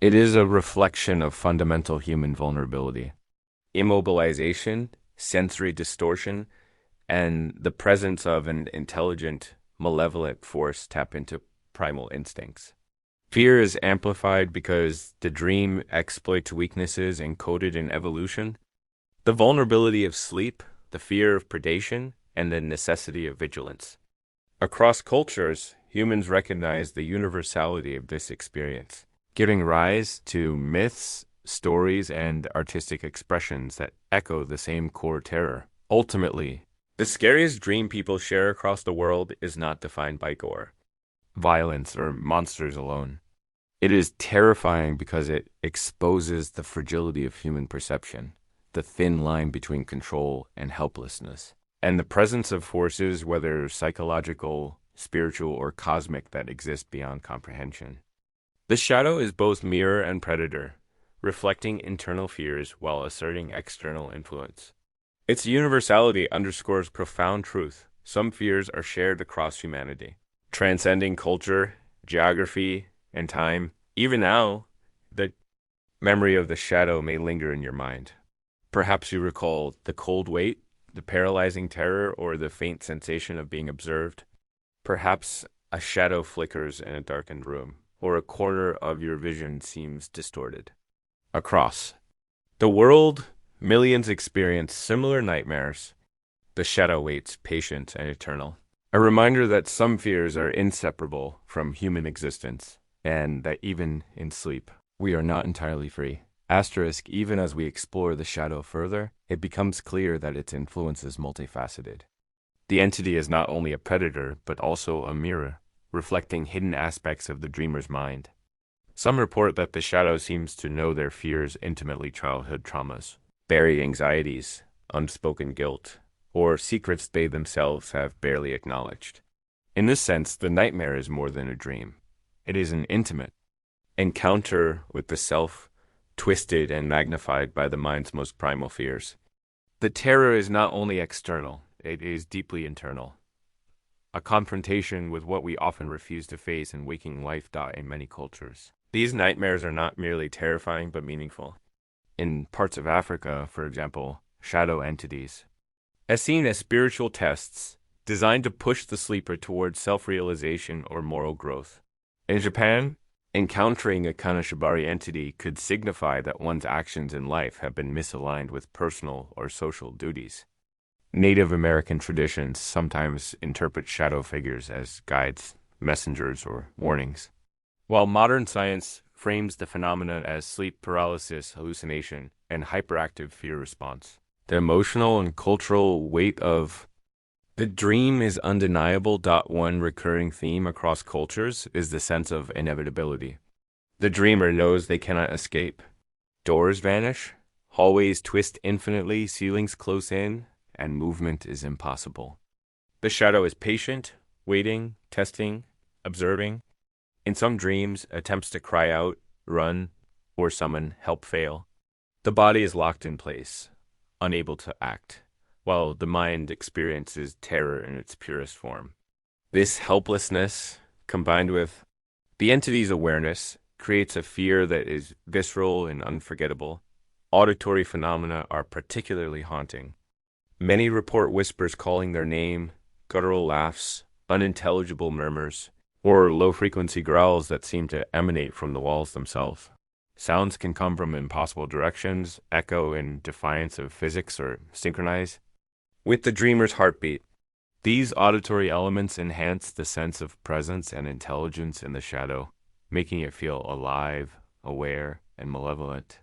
It is a reflection of fundamental human vulnerability. Immobilization, sensory distortion, and the presence of an intelligent, malevolent force tap into primal instincts. Fear is amplified because the dream exploits weaknesses encoded in evolution, the vulnerability of sleep, the fear of predation, and the necessity of vigilance. Across cultures, humans recognize the universality of this experience, giving rise to myths, stories, and artistic expressions that echo the same core terror. Ultimately, the scariest dream people share across the world is not defined by gore, violence, or monsters alone. It is terrifying because it exposes the fragility of human perception, the thin line between control and helplessness, and the presence of forces, whether psychological, spiritual, or cosmic, that exist beyond comprehension. The shadow is both mirror and predator, reflecting internal fears while asserting external influence. Its universality underscores profound truth. Some fears are shared across humanity, transcending culture, geography, and time. Even now, the memory of the shadow may linger in your mind. Perhaps you recall the cold weight, the paralyzing terror, or the faint sensation of being observed. Perhaps a shadow flickers in a darkened room, or a corner of your vision seems distorted. Across the world, millions experience similar nightmares. The shadow waits, patient and eternal. A reminder that some fears are inseparable from human existence, and that even in sleep, we are not entirely free. Asterisk, even as we explore the shadow further, it becomes clear that its influence is multifaceted. The entity is not only a predator, but also a mirror, reflecting hidden aspects of the dreamer's mind. Some report that the shadow seems to know their fears intimately, childhood traumas, buried anxieties, unspoken guilt, or secrets they themselves have barely acknowledged. In this sense, the nightmare is more than a dream. It is an intimate encounter with the self, twisted and magnified by the mind's most primal fears. The terror is not only external, it is deeply internal. A confrontation with what we often refuse to face in waking life in many cultures. These nightmares are not merely terrifying but meaningful. In parts of Africa, for example, shadow entities, as seen as spiritual tests designed to push the sleeper towards self-realization or moral growth. In Japan, encountering a kanashibari entity could signify that one's actions in life have been misaligned with personal or social duties. Native American traditions sometimes interpret shadow figures as guides, messengers, or warnings, while modern science frames the phenomena as sleep paralysis, hallucination, and hyperactive fear response. The emotional and cultural weight of the dream is undeniable. One recurring theme across cultures is the sense of inevitability. The dreamer knows they cannot escape. Doors vanish, hallways twist infinitely, ceilings close in, and movement is impossible. The shadow is patient, waiting, testing, observing. In some dreams, attempts to cry out, run, or summon help fail. The body is locked in place, unable to act, while the mind experiences terror in its purest form. This helplessness, combined with the entity's awareness, creates a fear that is visceral and unforgettable. Auditory phenomena are particularly haunting. Many report whispers calling their name, guttural laughs, unintelligible murmurs, or low-frequency growls that seem to emanate from the walls themselves. Sounds can come from impossible directions, echo in defiance of physics, or synchronize with the dreamer's heartbeat. These auditory elements enhance the sense of presence and intelligence in the shadow, making it feel alive, aware, and malevolent.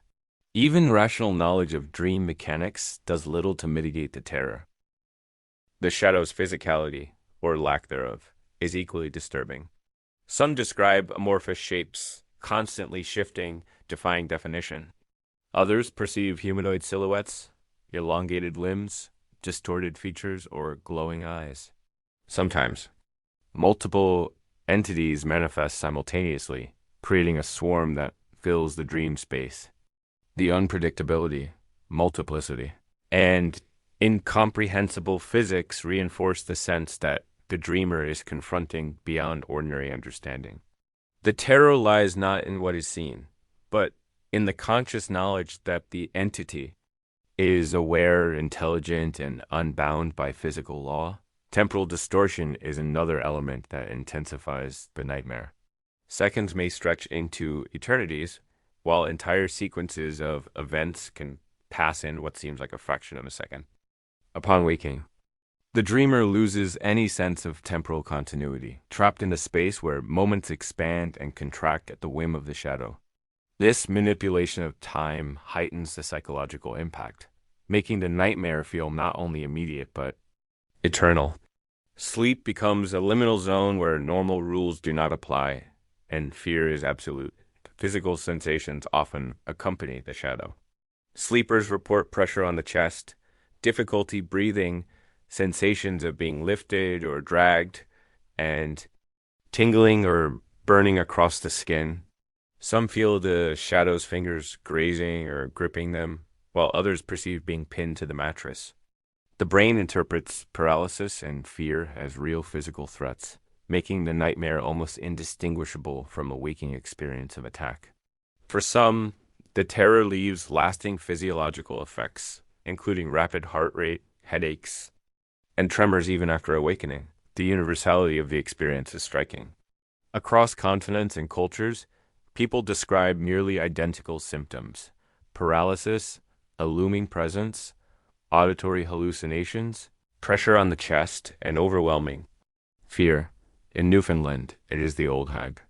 Even rational knowledge of dream mechanics does little to mitigate the terror. The shadow's physicality, or lack thereof, is equally disturbing. Some describe amorphous shapes, constantly shifting, defying definition. Others perceive humanoid silhouettes, elongated limbs, distorted features, or glowing eyes. Sometimes, multiple entities manifest simultaneously, creating a swarm that fills the dream space. The unpredictability, multiplicity, and incomprehensible physics reinforce the sense that the dreamer is confronting beyond ordinary understanding. The terror lies not in what is seen, but in the conscious knowledge that the entity is aware, intelligent, and unbound by physical law. Temporal distortion is another element that intensifies the nightmare. Seconds may stretch into eternities, while entire sequences of events can pass in what seems like a fraction of a second. Upon waking, the dreamer loses any sense of temporal continuity, trapped in a space where moments expand and contract at the whim of the shadow. This manipulation of time heightens the psychological impact, making the nightmare feel not only immediate but eternal. Sleep becomes a liminal zone where normal rules do not apply, and fear is absolute. Physical sensations often accompany the shadow. Sleepers report pressure on the chest, difficulty breathing, sensations of being lifted or dragged, and tingling or burning across the skin. Some feel the shadow's fingers grazing or gripping them, while others perceive being pinned to the mattress. The brain interprets paralysis and fear as real physical threats, making the nightmare almost indistinguishable from a waking experience of attack. For some, the terror leaves lasting physiological effects, including rapid heart rate, headaches, and tremors even after awakening. The universality of the experience is striking. Across continents and cultures, people describe nearly identical symptoms: paralysis, a looming presence, auditory hallucinations, pressure on the chest, and overwhelming fear. In Newfoundland, it is the old hag.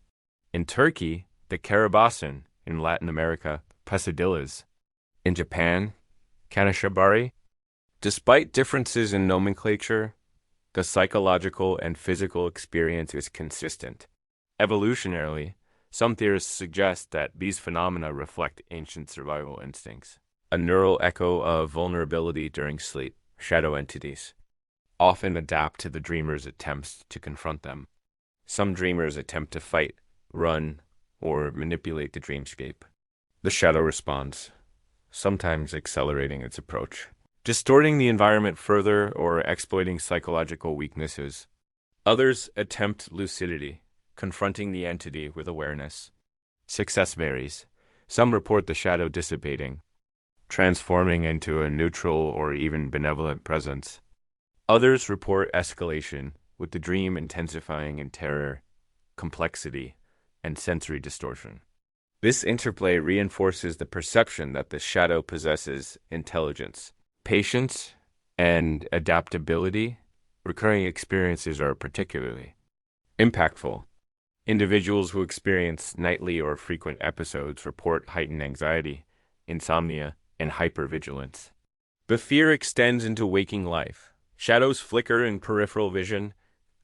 In Turkey, the karabasan. In Latin America, pesadillas. In Japan, kanashabari. Despite differences in nomenclature, the psychological and physical experience is consistent. Evolutionarily, some theorists suggest that these phenomena reflect ancient survival instincts. A neural echo of vulnerability during sleep. Shadow entities often adapt to the dreamer's attempts to confront them. Some dreamers attempt to fight, run, or manipulate the dreamscape. The shadow responds, sometimes accelerating its approach, distorting the environment further or exploiting psychological weaknesses. Others attempt lucidity, confronting the entity with awareness. Success varies. Some report the shadow dissipating, transforming into a neutral or even benevolent presence. Others report escalation, with the dream intensifying in terror, complexity, and sensory distortion. This interplay reinforces the perception that the shadow possesses intelligence, patience, and adaptability. Recurring experiences are particularly impactful. Individuals who experience nightly or frequent episodes report heightened anxiety, insomnia, and hypervigilance. The fear extends into waking life. Shadows flicker in peripheral vision,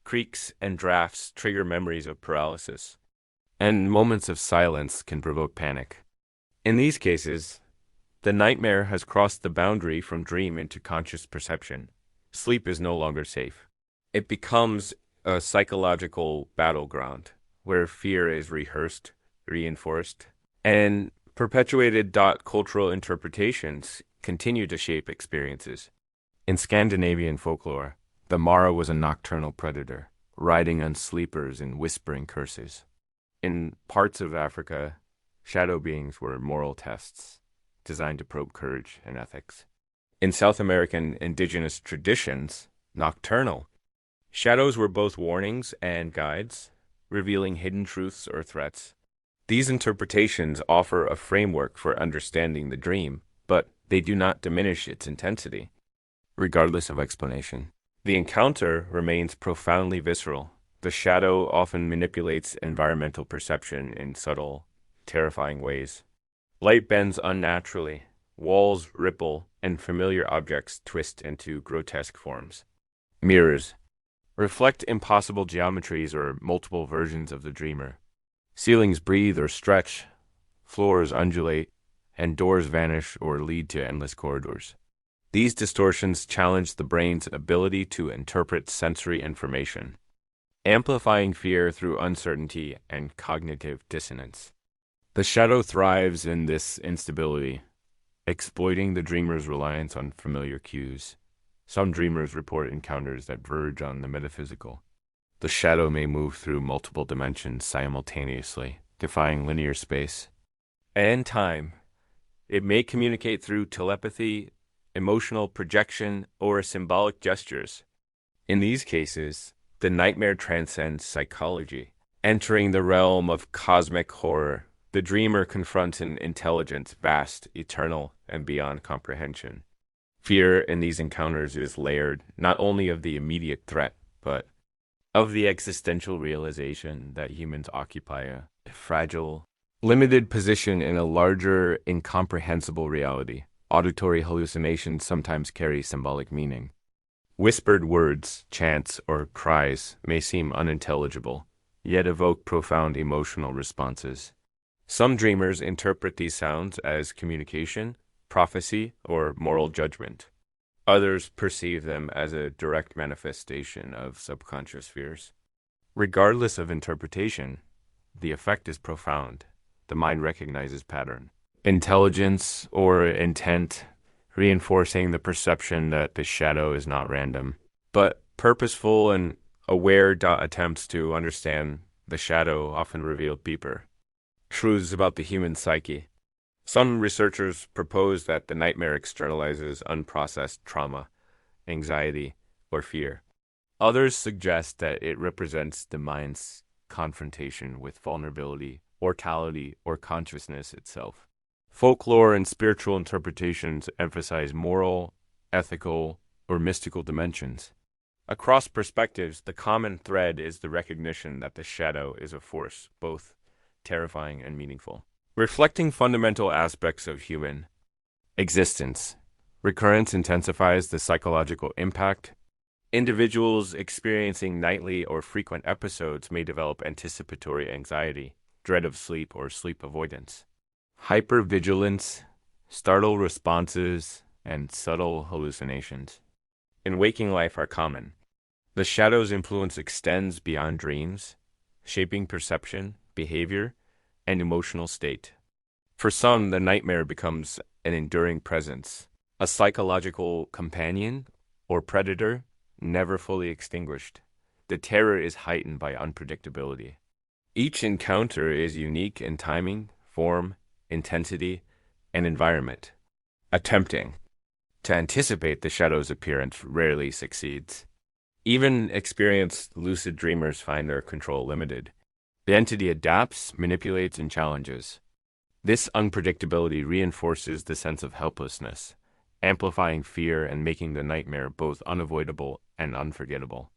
creaks and drafts trigger memories of paralysis, and moments of silence can provoke panic. In these cases, the nightmare has crossed the boundary from dream into conscious perception. Sleep is no longer safe. It becomes a psychological battleground where fear is rehearsed, reinforced, and perpetuated cultural interpretations continue to shape experiences. In Scandinavian folklore, the Mara was a nocturnal predator, riding on sleepers and whispering curses. In parts of Africa, shadow beings were moral tests designed to probe courage and ethics. In South American indigenous traditions, nocturnal, shadows were both warnings and guides, revealing hidden truths or threats. These interpretations offer a framework for understanding the dream, but they do not diminish its intensity, regardless of explanation. The encounter remains profoundly visceral. The shadow often manipulates environmental perception in subtle, terrifying ways. Light bends unnaturally, walls ripple, and familiar objects twist into grotesque forms. Mirrors reflect impossible geometries or multiple versions of the dreamer. Ceilings breathe or stretch, floors undulate, and doors vanish or lead to endless corridors. These distortions challenge the brain's ability to interpret sensory information, amplifying fear through uncertainty and cognitive dissonance. The shadow thrives in this instability, exploiting the dreamer's reliance on familiar cues. Some dreamers report encounters that verge on the metaphysical. The shadow may move through multiple dimensions simultaneously, defying linear space and time. It may communicate through telepathy, emotional projection, or symbolic gestures. In these cases, the nightmare transcends psychology. Entering the realm of cosmic horror, the dreamer confronts an intelligence vast, eternal, and beyond comprehension. Fear in these encounters is layered not only of the immediate threat, but of the existential realization that humans occupy a fragile, limited position in a larger, incomprehensible reality. Auditory hallucinations sometimes carry symbolic meaning. Whispered words, chants, or cries may seem unintelligible, yet evoke profound emotional responses. Some dreamers interpret these sounds as communication, prophecy, or moral judgment. Others perceive them as a direct manifestation of subconscious fears. Regardless of interpretation, the effect is profound. The mind recognizes pattern, intelligence, or intent, reinforcing the perception that the shadow is not random, but purposeful. And aware attempts to understand the shadow often reveal deeper truths about the human psyche. Some researchers propose that the nightmare externalizes unprocessed trauma, anxiety, or fear. Others suggest that it represents the mind's confrontation with vulnerability, mortality, or consciousness itself. Folklore and spiritual interpretations emphasize moral, ethical, or mystical dimensions. Across perspectives, the common thread is the recognition that the shadow is a force, both terrifying and meaningful. Reflecting fundamental aspects of human existence, recurrence intensifies the psychological impact. Individuals experiencing nightly or frequent episodes may develop anticipatory anxiety, dread of sleep, or sleep avoidance. Hypervigilance, startle responses, and subtle hallucinations in waking life are common. The shadow's influence extends beyond dreams, shaping perception, behavior, and emotional state. For some, the nightmare becomes an enduring presence, a psychological companion or predator never fully extinguished. The terror is heightened by unpredictability. Each encounter is unique in timing, form, intensity, and environment. Attempting to anticipate the shadow's appearance rarely succeeds. Even experienced lucid dreamers find their control limited. The entity adapts, manipulates, and challenges. This unpredictability reinforces the sense of helplessness, amplifying fear and making the nightmare both unavoidable and unforgettable.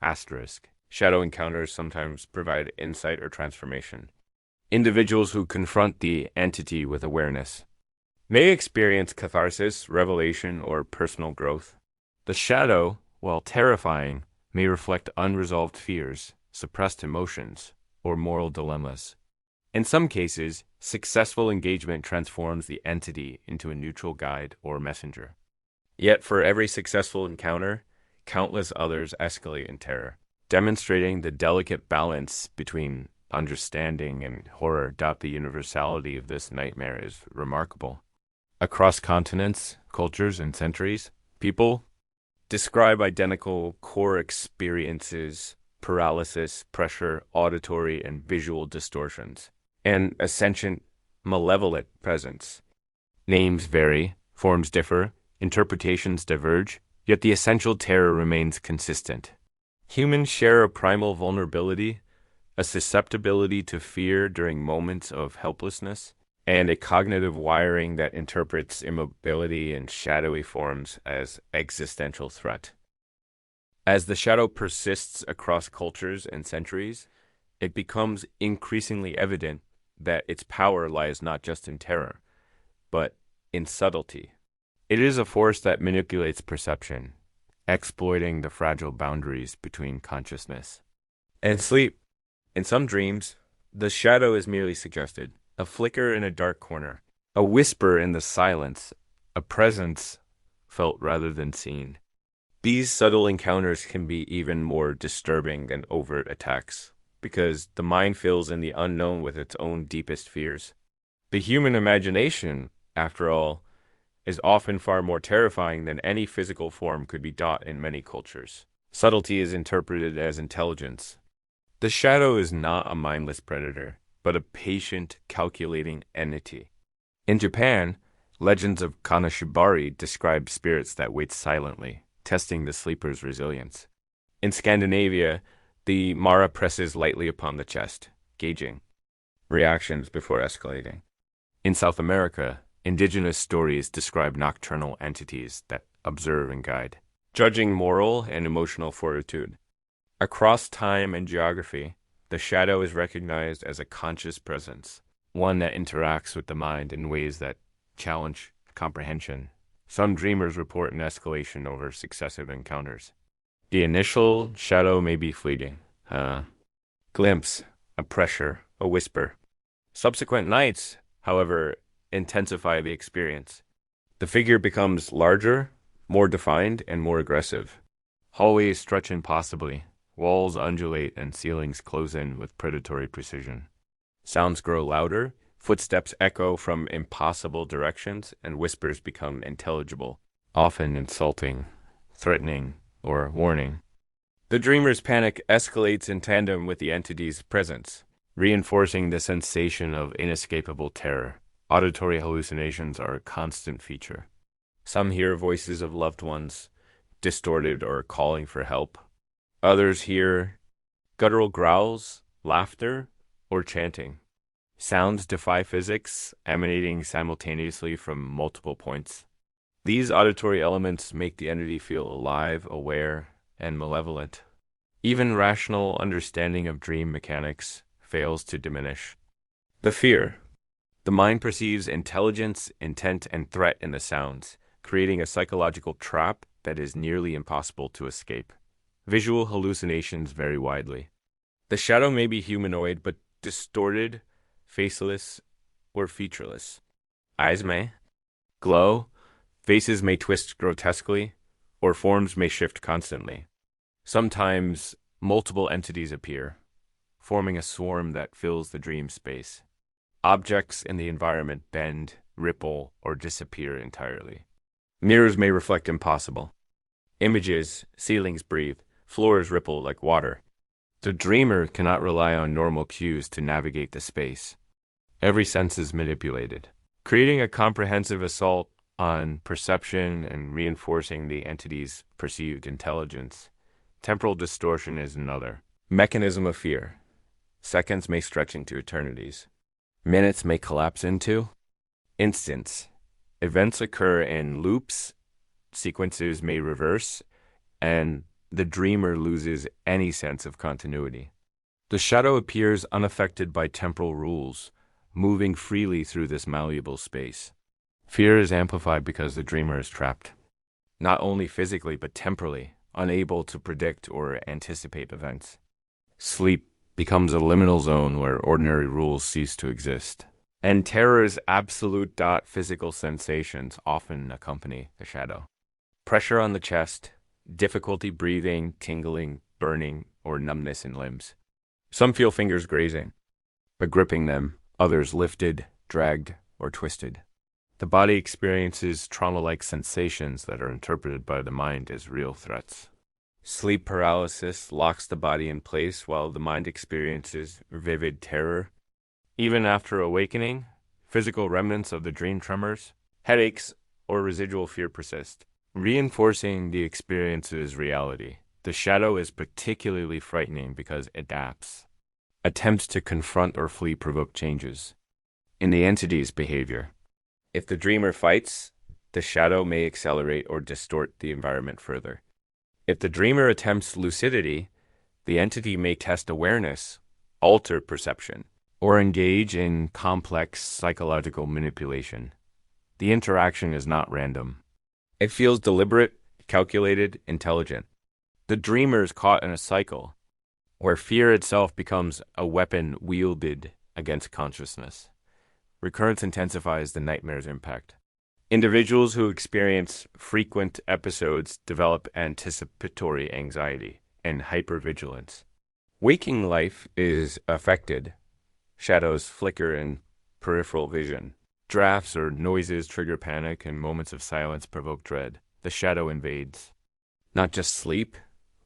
Asterisk. Shadow encounters sometimes provide insight or transformation. Individuals who confront the entity with awareness may experience catharsis, revelation, or personal growth. The shadow, while terrifying, may reflect unresolved fears, suppressed emotions, or moral dilemmas. In some cases, successful engagement transforms the entity into a neutral guide or messenger. Yet for every successful encounter, countless others escalate in terror, demonstrating the delicate balance between understanding and horror. The universality of this nightmare is remarkable. Across continents, cultures, and centuries, people describe identical core experiences paralysis, pressure, auditory and visual distortions, and a sentient, malevolent presence. Names vary, forms differ, interpretations diverge, yet the essential terror remains consistent. Humans share a primal vulnerability, a susceptibility to fear during moments of helplessness, and a cognitive wiring that interprets immobility and shadowy forms as existential threat. As the shadow persists across cultures and centuries, it becomes increasingly evident that its power lies not just in terror, but in subtlety. It is a force that manipulates perception, exploiting the fragile boundaries between consciousness and sleep. In some dreams, the shadow is merely suggested, a flicker in a dark corner, a whisper in the silence, a presence felt rather than seen. These subtle encounters can be even more disturbing than overt attacks, because the mind fills in the unknown with its own deepest fears. The human imagination, after all, is often far more terrifying than any physical form could be taught in many cultures. Subtlety is interpreted as intelligence. The shadow is not a mindless predator, but a patient, calculating entity. In Japan, legends of Kanashibari describe spirits that wait silently, testing the sleeper's resilience. In Scandinavia, the Mara presses lightly upon the chest, gauging reactions before escalating. In South America, indigenous stories describe nocturnal entities that observe and guide, judging moral and emotional fortitude. Across time and geography, the shadow is recognized as a conscious presence, one that interacts with the mind in ways that challenge comprehension. Some dreamers report an escalation over successive encounters. The initial shadow may be fleeting. A glimpse, a pressure, a whisper. Subsequent nights, however, intensify the experience. The figure becomes larger, more defined, and more aggressive. Hallways stretch impossibly. Walls undulate and ceilings close in with predatory precision. Sounds grow louder, footsteps echo from impossible directions, and whispers become intelligible, often insulting, threatening, or warning. The dreamer's panic escalates in tandem with the entity's presence, reinforcing the sensation of inescapable terror. Auditory hallucinations are a constant feature. Some hear voices of loved ones, distorted or calling for help. Others hear guttural growls, laughter, or chanting. Sounds defy physics, emanating simultaneously from multiple points. These auditory elements make the entity feel alive, aware, and malevolent. Even rational understanding of dream mechanics fails to diminish. The fear. The mind perceives intelligence, intent, and threat in the sounds, creating a psychological trap that is nearly impossible to escape. Visual hallucinations vary widely. The shadow may be humanoid, but distorted, faceless, or featureless. Eyes may glow, faces may twist grotesquely, or forms may shift constantly. Sometimes multiple entities appear, forming a swarm that fills the dream space. Objects in the environment bend, ripple, or disappear entirely. Mirrors may reflect impossible. Images, ceilings breathe, floors ripple like water. The dreamer cannot rely on normal cues to navigate the space. Every sense is manipulated, creating a comprehensive assault on perception and reinforcing the entity's perceived intelligence. Temporal distortion is another. Mechanism of fear. Seconds may stretch into eternities. Minutes may collapse into instants. Events occur in loops, sequences may reverse, and the dreamer loses any sense of continuity. The shadow appears unaffected by temporal rules, moving freely through this malleable space. Fear is amplified because the dreamer is trapped, not only physically but temporally, unable to predict or anticipate events. Sleep becomes a liminal zone where ordinary rules cease to exist. And terror's absolute physical sensations often accompany the shadow. Pressure on the chest, difficulty breathing, tingling, burning, or numbness in limbs. Some feel fingers grazing, but gripping them, others lifted, dragged, or twisted. The body experiences trauma-like sensations that are interpreted by the mind as real threats. Sleep paralysis locks the body in place while the mind experiences vivid terror. Even after awakening, physical remnants of the dream tremors, headaches, or residual fear persist, reinforcing the experience's reality. The shadow is particularly frightening because it adapts. Attempts to confront or flee provoke changes in the entity's behavior. If the dreamer fights, the shadow may accelerate or distort the environment further. If the dreamer attempts lucidity, the entity may test awareness, alter perception, or engage in complex psychological manipulation. The interaction is not random. It feels deliberate, calculated, intelligent. The dreamer is caught in a cycle where fear itself becomes a weapon wielded against consciousness. Recurrence intensifies the nightmare's impact. Individuals who experience frequent episodes develop anticipatory anxiety and hypervigilance. Waking life is affected. Shadows flicker in peripheral vision. Drafts or noises trigger panic, and moments of silence provoke dread. The shadow invades not just sleep,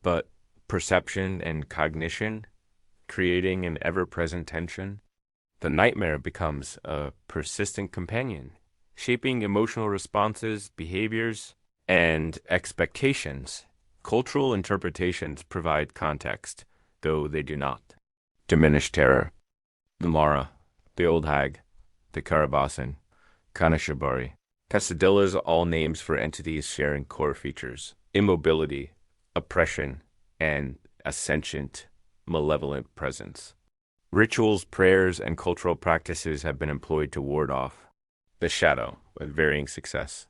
but perception and cognition, creating an ever-present tension. The nightmare becomes a persistent companion, shaping emotional responses, behaviors, and expectations. Cultural interpretations provide context, though they do not diminish terror. The Mara, the Old Hag, the Karabasan, Kanashabari, Pesadillas, all names for entities sharing core features: immobility, oppression, and a sentient, malevolent presence. Rituals, prayers, and cultural practices have been employed to ward off the shadow with varying success.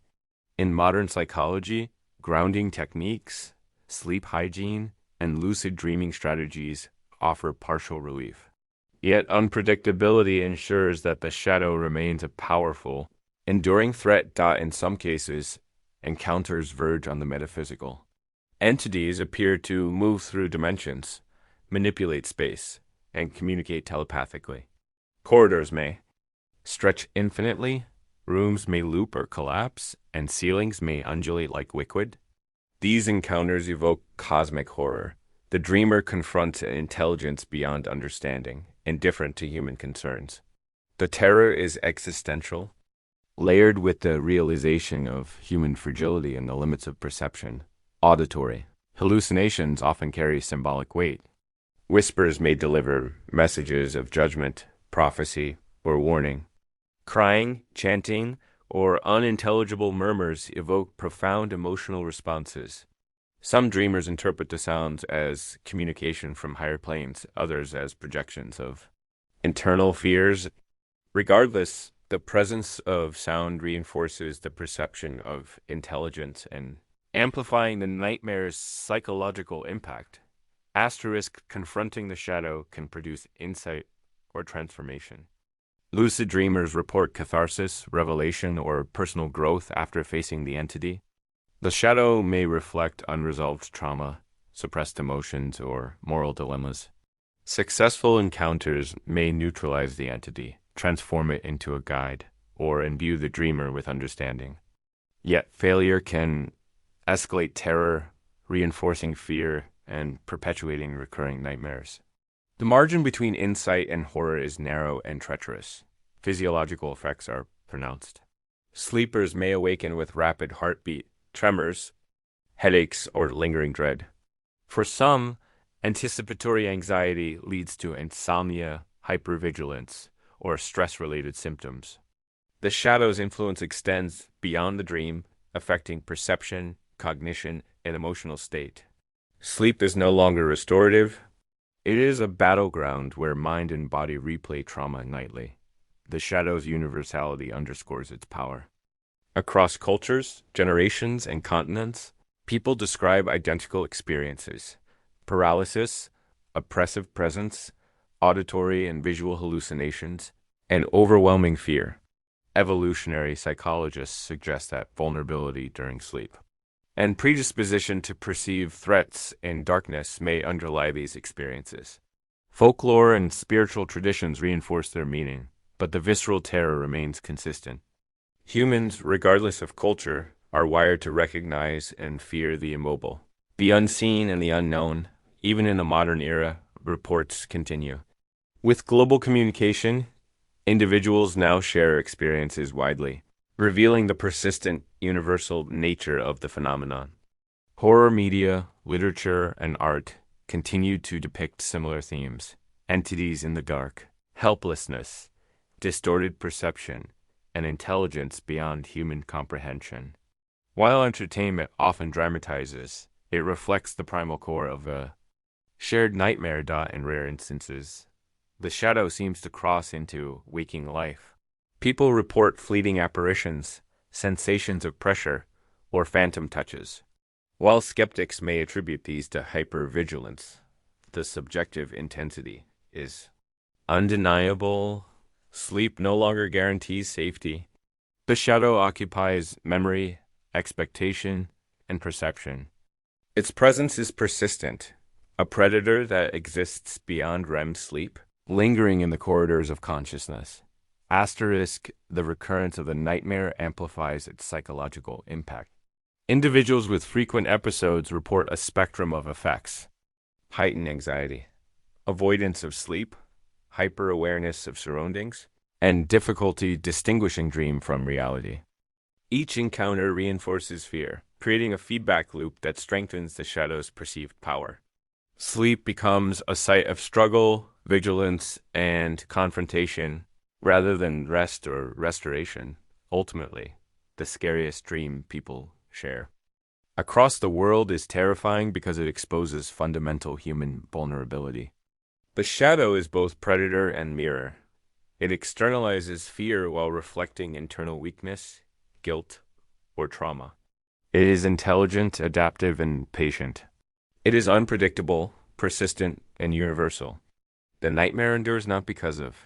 In modern psychology, grounding techniques, sleep hygiene, and lucid dreaming strategies offer partial relief. Yet unpredictability ensures that the shadow remains a powerful, enduring threat. In some cases, encounters verge on the metaphysical. Entities appear to move through dimensions, manipulate space, and communicate telepathically. Corridors may stretch infinitely, rooms may loop or collapse, and ceilings may undulate like liquid. These encounters evoke cosmic horror. The dreamer confronts an intelligence beyond understanding, indifferent to human concerns. The terror is existential, layered with the realization of human fragility and the limits of perception. Auditory. Hallucinations often carry symbolic weight. Whispers may deliver messages of judgment, prophecy, or warning. Crying, chanting, or unintelligible murmurs evoke profound emotional responses. Some dreamers interpret the sounds as communication from higher planes, others as projections of internal fears. Regardless, the presence of sound reinforces the perception of intelligence and amplifying the nightmare's psychological impact. Asterisk, confronting the shadow can produce insight or transformation. Lucid dreamers report catharsis, revelation, or personal growth after facing the entity. The shadow may reflect unresolved trauma, suppressed emotions, or moral dilemmas. Successful encounters may neutralize the entity, transform it into a guide, or imbue the dreamer with understanding. Yet failure can escalate terror, reinforcing fear, and perpetuating recurring nightmares. The margin between insight and horror is narrow and treacherous. Physiological effects are pronounced. Sleepers may awaken with rapid heartbeat, tremors, headaches, or lingering dread. For some, anticipatory anxiety leads to insomnia, hypervigilance, or stress-related symptoms. The shadow's influence extends beyond the dream, affecting perception, cognition, and emotional state. Sleep is no longer restorative. It is a battleground where mind and body replay trauma nightly. The shadow's universality underscores its power. Across cultures, generations, and continents, people describe identical experiences: paralysis, oppressive presence, auditory and visual hallucinations, and overwhelming fear. Evolutionary psychologists suggest that vulnerability during sleep and predisposition to perceive threats in darkness may underlie these experiences. Folklore and spiritual traditions reinforce their meaning, but the visceral terror remains consistent. Humans, regardless of culture, are wired to recognize and fear the immobile. The unseen and the unknown, even in the modern era, reports continue. With global communication, individuals now share experiences widely, revealing the persistent, universal nature of the phenomenon. Horror media, literature, and art continue to depict similar themes: entities in the dark, helplessness, distorted perception, and intelligence beyond human comprehension. While entertainment often dramatizes, it reflects the primal core of a shared nightmare. In rare instances, the shadow seems to cross into waking life. People report fleeting apparitions, sensations of pressure, or phantom touches. While skeptics may attribute these to hypervigilance, the subjective intensity is undeniable. Sleep no longer guarantees safety. The shadow occupies memory, expectation, and perception. Its presence is persistent, a predator that exists beyond REM sleep, lingering in the corridors of consciousness. Asterisk, the recurrence of the nightmare amplifies its psychological impact. Individuals with frequent episodes report a spectrum of effects: heightened anxiety, avoidance of sleep, hyper-awareness of surroundings, and difficulty distinguishing dream from reality. Each encounter reinforces fear, creating a feedback loop that strengthens the shadow's perceived power. Sleep becomes a site of struggle, vigilance, and confrontation, rather than rest or restoration. Ultimately, the scariest dream people share. Across the world is terrifying because it exposes fundamental human vulnerability. The shadow is both predator and mirror. It externalizes fear while reflecting internal weakness, guilt, or trauma. It is intelligent, adaptive, and patient. It is unpredictable, persistent, and universal. The nightmare endures not because of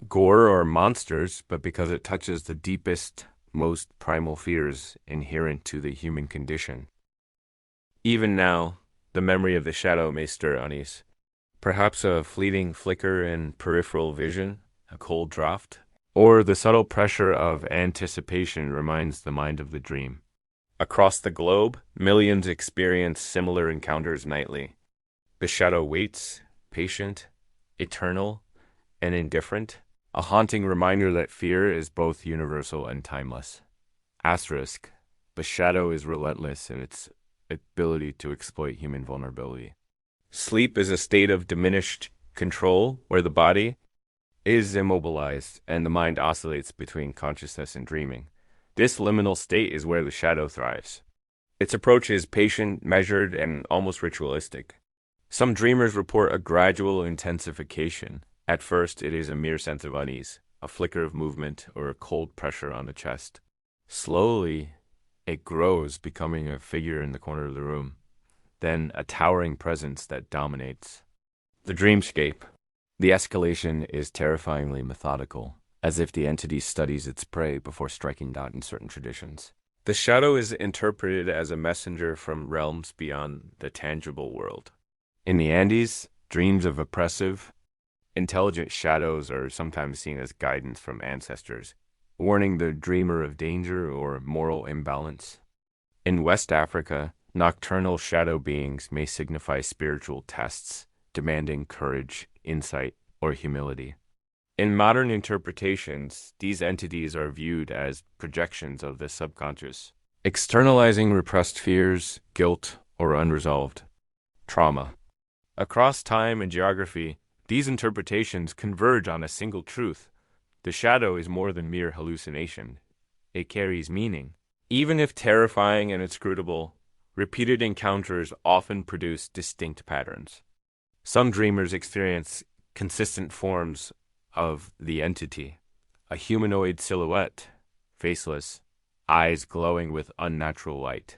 gore or monsters, but because it touches the deepest, most primal fears inherent to the human condition. Even now, the memory of the shadow may stir unease. Perhaps a fleeting flicker in peripheral vision, a cold draught, or the subtle pressure of anticipation reminds the mind of the dream. Across the globe, millions experience similar encounters nightly. The shadow waits, patient, eternal, and indifferent, a haunting reminder that fear is both universal and timeless. Asterisk, the shadow is relentless in its ability to exploit human vulnerability. Sleep is a state of diminished control where the body is immobilized and the mind oscillates between consciousness and dreaming. This liminal state is where the shadow thrives. Its approach is patient, measured, and almost ritualistic. Some dreamers report a gradual intensification. At first, it is a mere sense of unease, a flicker of movement, or a cold pressure on the chest. Slowly, it grows, becoming a figure in the corner of the room, then a towering presence that dominates. The dreamscape. The escalation is terrifyingly methodical, as if the entity studies its prey before striking out in certain traditions. The shadow is interpreted as a messenger from realms beyond the tangible world. In the Andes, dreams of oppressive, intelligent shadows are sometimes seen as guidance from ancestors, warning the dreamer of danger or moral imbalance. In West Africa, nocturnal shadow beings may signify spiritual tests, demanding courage, insight, or humility. In modern interpretations, these entities are viewed as projections of the subconscious, externalizing repressed fears, guilt, or unresolved trauma. Across time and geography, these interpretations converge on a single truth. The shadow is more than mere hallucination. It carries meaning. Even if terrifying and inscrutable, repeated encounters often produce distinct patterns. Some dreamers experience consistent forms of the entity: a humanoid silhouette, faceless, eyes glowing with unnatural light.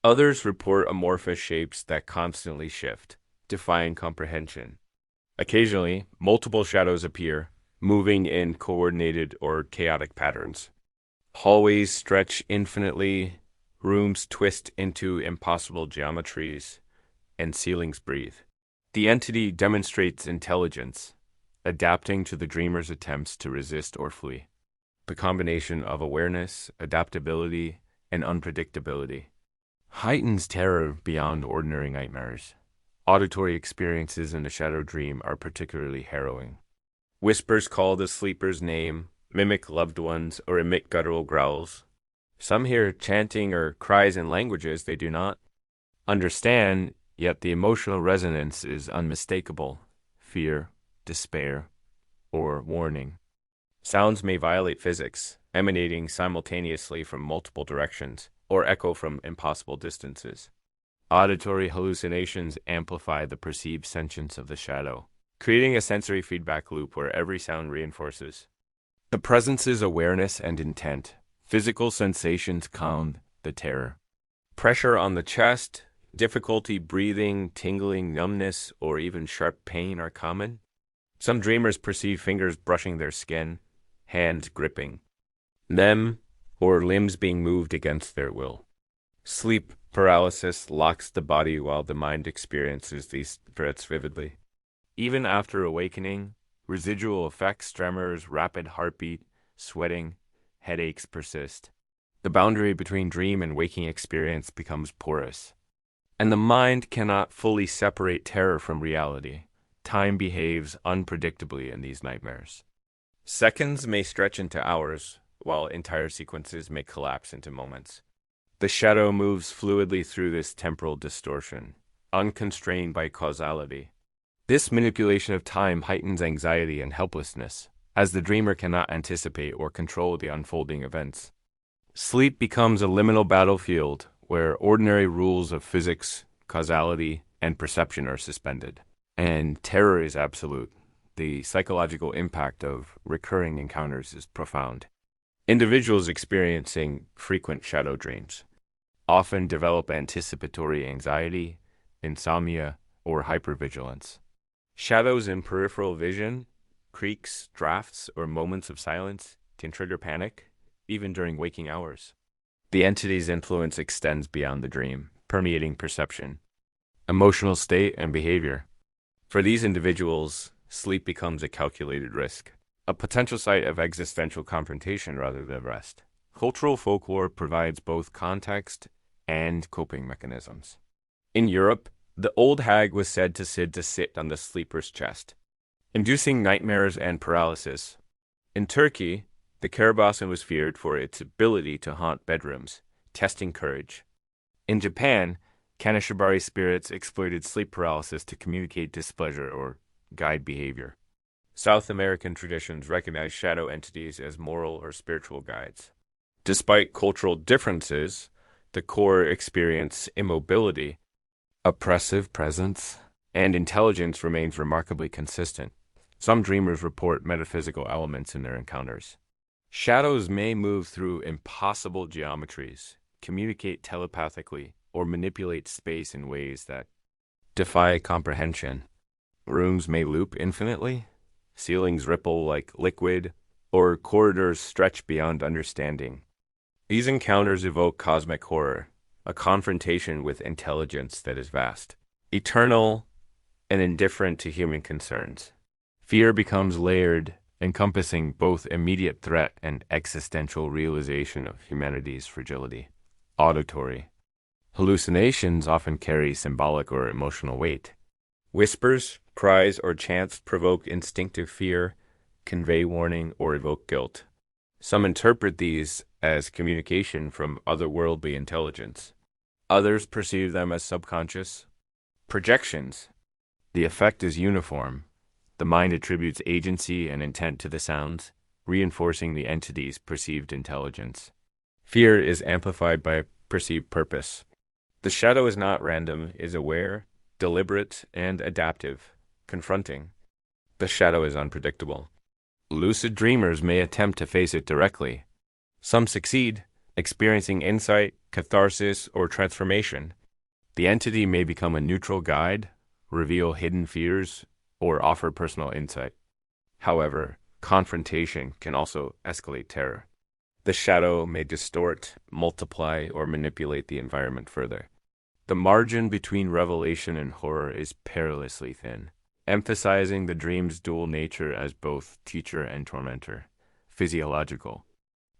Others report amorphous shapes that constantly shift, defying comprehension. Occasionally, multiple shadows appear, moving in coordinated or chaotic patterns. Hallways stretch infinitely, rooms twist into impossible geometries, and ceilings breathe. The entity demonstrates intelligence, adapting to the dreamer's attempts to resist or flee. The combination of awareness, adaptability, and unpredictability heightens terror beyond ordinary nightmares. Auditory experiences in a shadow dream are particularly harrowing. Whispers call the sleeper's name, mimic loved ones, or emit guttural growls. Some hear chanting or cries in languages they do not understand, yet the emotional resonance is unmistakable: fear, despair, or warning. Sounds may violate physics, emanating simultaneously from multiple directions, or echo from impossible distances. Auditory hallucinations amplify the perceived sentience of the shadow, creating a sensory feedback loop where every sound reinforces the presence's awareness and intent. Physical sensations calm the terror. Pressure on the chest, difficulty breathing, tingling, numbness, or even sharp pain are common. Some dreamers perceive fingers brushing their skin, hands gripping them, or limbs being moved against their will. Sleep paralysis locks the body while the mind experiences these threats vividly. Even after awakening, residual effects, tremors, rapid heartbeat, sweating, headaches persist. The boundary between dream and waking experience becomes porous, and the mind cannot fully separate terror from reality. Time behaves unpredictably in these nightmares. Seconds may stretch into hours, while entire sequences may collapse into moments. The shadow moves fluidly through this temporal distortion, unconstrained by causality. This manipulation of time heightens anxiety and helplessness, as the dreamer cannot anticipate or control the unfolding events. Sleep becomes a liminal battlefield where ordinary rules of physics, causality, and perception are suspended, and terror is absolute. The psychological impact of recurring encounters is profound. Individuals experiencing frequent shadow dreams often develop anticipatory anxiety, insomnia, or hypervigilance. Shadows in peripheral vision, creaks, drafts, or moments of silence can trigger panic, even during waking hours. The entity's influence extends beyond the dream, permeating perception, emotional state, and behavior. For these individuals, sleep becomes a calculated risk, a potential site of existential confrontation rather than rest. Cultural folklore provides both context and coping mechanisms. In Europe, the old hag was said to sit on the sleeper's chest, inducing nightmares and paralysis. In Turkey, the Karabasan was feared for its ability to haunt bedrooms, testing courage. In Japan, Kaneshibari spirits exploited sleep paralysis to communicate displeasure or guide behavior. South American traditions recognize shadow entities as moral or spiritual guides. Despite cultural differences, the core experience immobility, oppressive presence, and intelligence remains remarkably consistent. Some dreamers report metaphysical elements in their encounters. Shadows may move through impossible geometries, communicate telepathically, or manipulate space in ways that defy comprehension. Rooms may loop infinitely, ceilings ripple like liquid, or corridors stretch beyond understanding. These encounters evoke cosmic horror, a confrontation with intelligence that is vast, eternal, and indifferent to human concerns. Fear becomes layered, encompassing both immediate threat and existential realization of humanity's fragility. Auditory hallucinations often carry symbolic or emotional weight. Whispers, cries, or chants provoke instinctive fear, convey warning, or evoke guilt. Some interpret these as communication from otherworldly intelligence. Others perceive them as subconscious projections. The effect is uniform. The mind attributes agency and intent to the sounds, reinforcing the entity's perceived intelligence. Fear is amplified by perceived purpose. The shadow is not random, is aware, deliberate, and adaptive, confronting. The shadow is unpredictable. Lucid dreamers may attempt to face it directly. Some succeed, experiencing insight, catharsis, or transformation. The entity may become a neutral guide, reveal hidden fears, or offer personal insight. However, confrontation can also escalate terror. The shadow may distort, multiply, or manipulate the environment further. The margin between revelation and horror is perilously thin, emphasizing the dream's dual nature as both teacher and tormentor. Physiological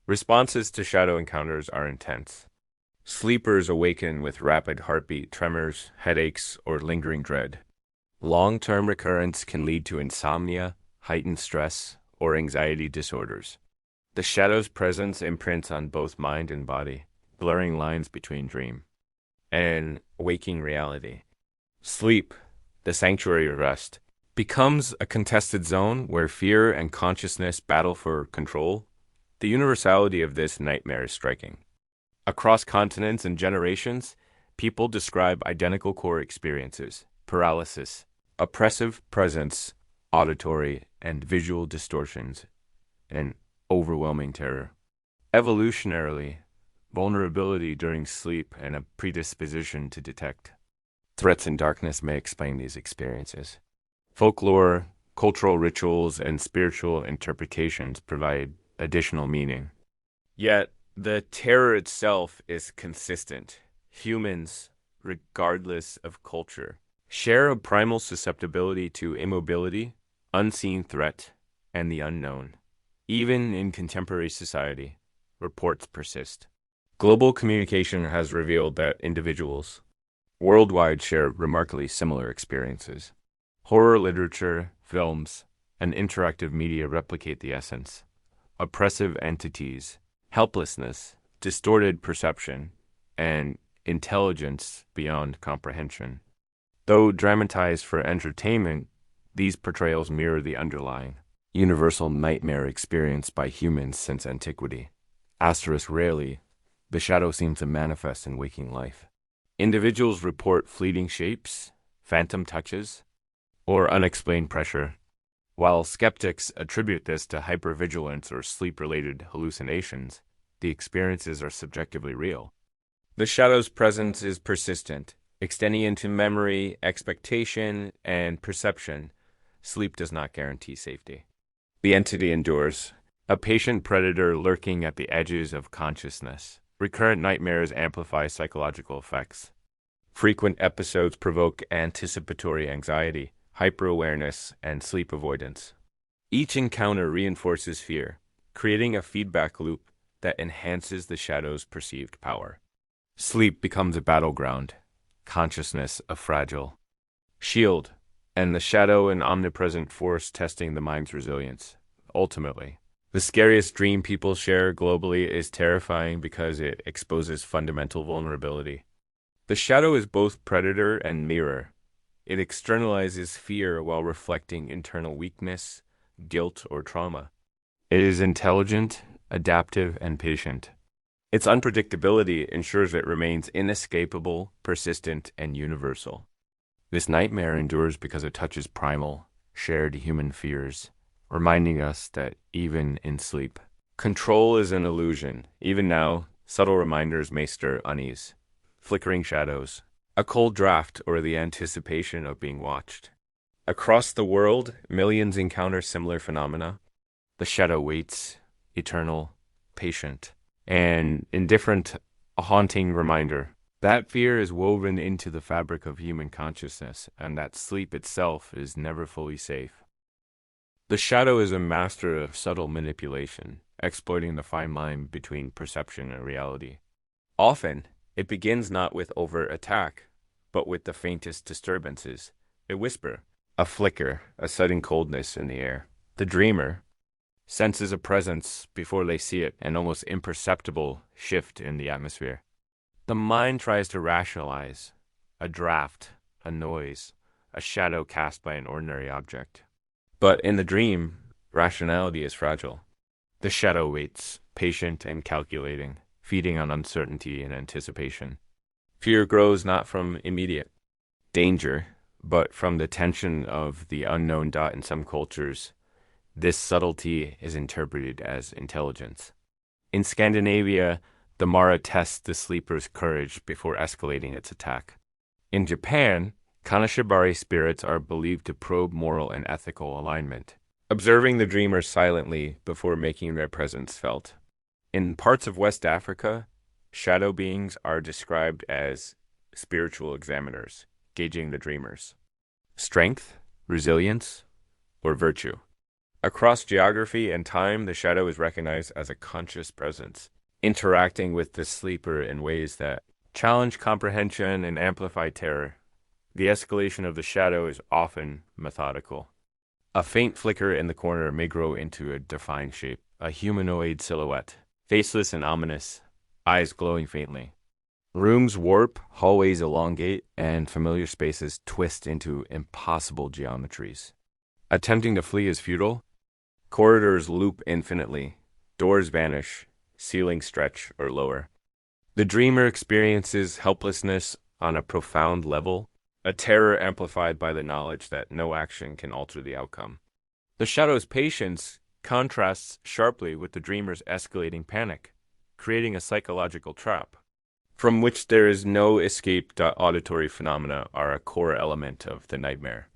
responses to shadow encounters are intense. Sleepers awaken with rapid heartbeat, tremors, headaches, or lingering dread. Long-term recurrence can lead to insomnia, heightened stress, or anxiety disorders. The shadow's presence imprints on both mind and body, blurring lines between dream and waking reality. Sleep, the sanctuary of rest, becomes a contested zone where fear and consciousness battle for control. The universality of this nightmare is striking. Across continents and generations, people describe identical core experiences: paralysis, oppressive presence, auditory and visual distortions, and overwhelming terror. Evolutionarily, vulnerability during sleep and a predisposition to detect threats in darkness may explain these experiences. Folklore, cultural rituals, and spiritual interpretations provide additional meaning. Yet, the terror itself is consistent. Humans, regardless of culture, share a primal susceptibility to immobility, unseen threat, and the unknown. Even in contemporary society, reports persist. Global communication has revealed that individuals worldwide share remarkably similar experiences. Horror literature, films, and interactive media replicate the essence. Oppressive entities, helplessness, distorted perception, and intelligence beyond comprehension. Though dramatized for entertainment, these portrayals mirror the underlying, universal nightmare experienced by humans since antiquity. Rarely, the shadow seems to manifest in waking life. Individuals report fleeting shapes, phantom touches, or unexplained pressure, while skeptics attribute this to hypervigilance or sleep-related hallucinations. The experiences are subjectively real. The shadow's presence is persistent, extending into memory, expectation, and perception. Sleep does not guarantee safety. The entity endures, a patient predator lurking at the edges of consciousness. Recurrent nightmares amplify psychological effects. Frequent episodes provoke anticipatory anxiety, hyperawareness, and sleep avoidance. Each encounter reinforces fear, creating a feedback loop that enhances the shadow's perceived power. Sleep becomes a battleground, consciousness a fragile shield, and the shadow an omnipresent force testing the mind's resilience. Ultimately, the scariest dream people share globally is terrifying because it exposes fundamental vulnerability. The shadow is both predator and mirror. It externalizes fear while reflecting internal weakness, guilt, or trauma. It is intelligent, adaptive, and patient. Its unpredictability ensures it remains inescapable, persistent, and universal. This nightmare endures because it touches primal, shared human fears, reminding us that even in sleep, control is an illusion. Even now, subtle reminders may stir unease. Flickering shadows, a cold draft, or the anticipation of being watched. Across the world, millions encounter similar phenomena. The shadow waits, eternal, patient, and indifferent, a haunting reminder. That fear is woven into the fabric of human consciousness, and that sleep itself is never fully safe. The shadow is a master of subtle manipulation, exploiting the fine line between perception and reality. Often, it begins not with overt attack, but with the faintest disturbances, a whisper, a flicker, a sudden coldness in the air. The dreamer senses a presence before they see it, an almost imperceptible shift in the atmosphere. The mind tries to rationalize a draft, a noise, a shadow cast by an ordinary object. But in the dream, rationality is fragile. The shadow waits, patient and calculating, feeding on uncertainty and anticipation. Fear grows not from immediate danger, but from the tension of the unknown. In some cultures, this subtlety is interpreted as intelligence. In Scandinavia, the Mara tests the sleeper's courage before escalating its attack. In Japan, Kanashibari spirits are believed to probe moral and ethical alignment, observing the dreamer silently before making their presence felt. In parts of West Africa, shadow beings are described as spiritual examiners, gauging the dreamer's strength, resilience, or virtue. Across geography and time, the shadow is recognized as a conscious presence, interacting with the sleeper in ways that challenge comprehension and amplify terror. The escalation of the shadow is often methodical. A faint flicker in the corner may grow into a defined shape, a humanoid silhouette, faceless and ominous, eyes glowing faintly. Rooms warp, hallways elongate, and familiar spaces twist into impossible geometries. Attempting to flee is futile. Corridors loop infinitely. Doors vanish. Ceilings stretch or lower. The dreamer experiences helplessness on a profound level, a terror amplified by the knowledge that no action can alter the outcome. The shadow's patience contrasts sharply with the dreamer's escalating panic, creating a psychological trap, from which there is no escape. Auditory phenomena are a core element of the nightmare.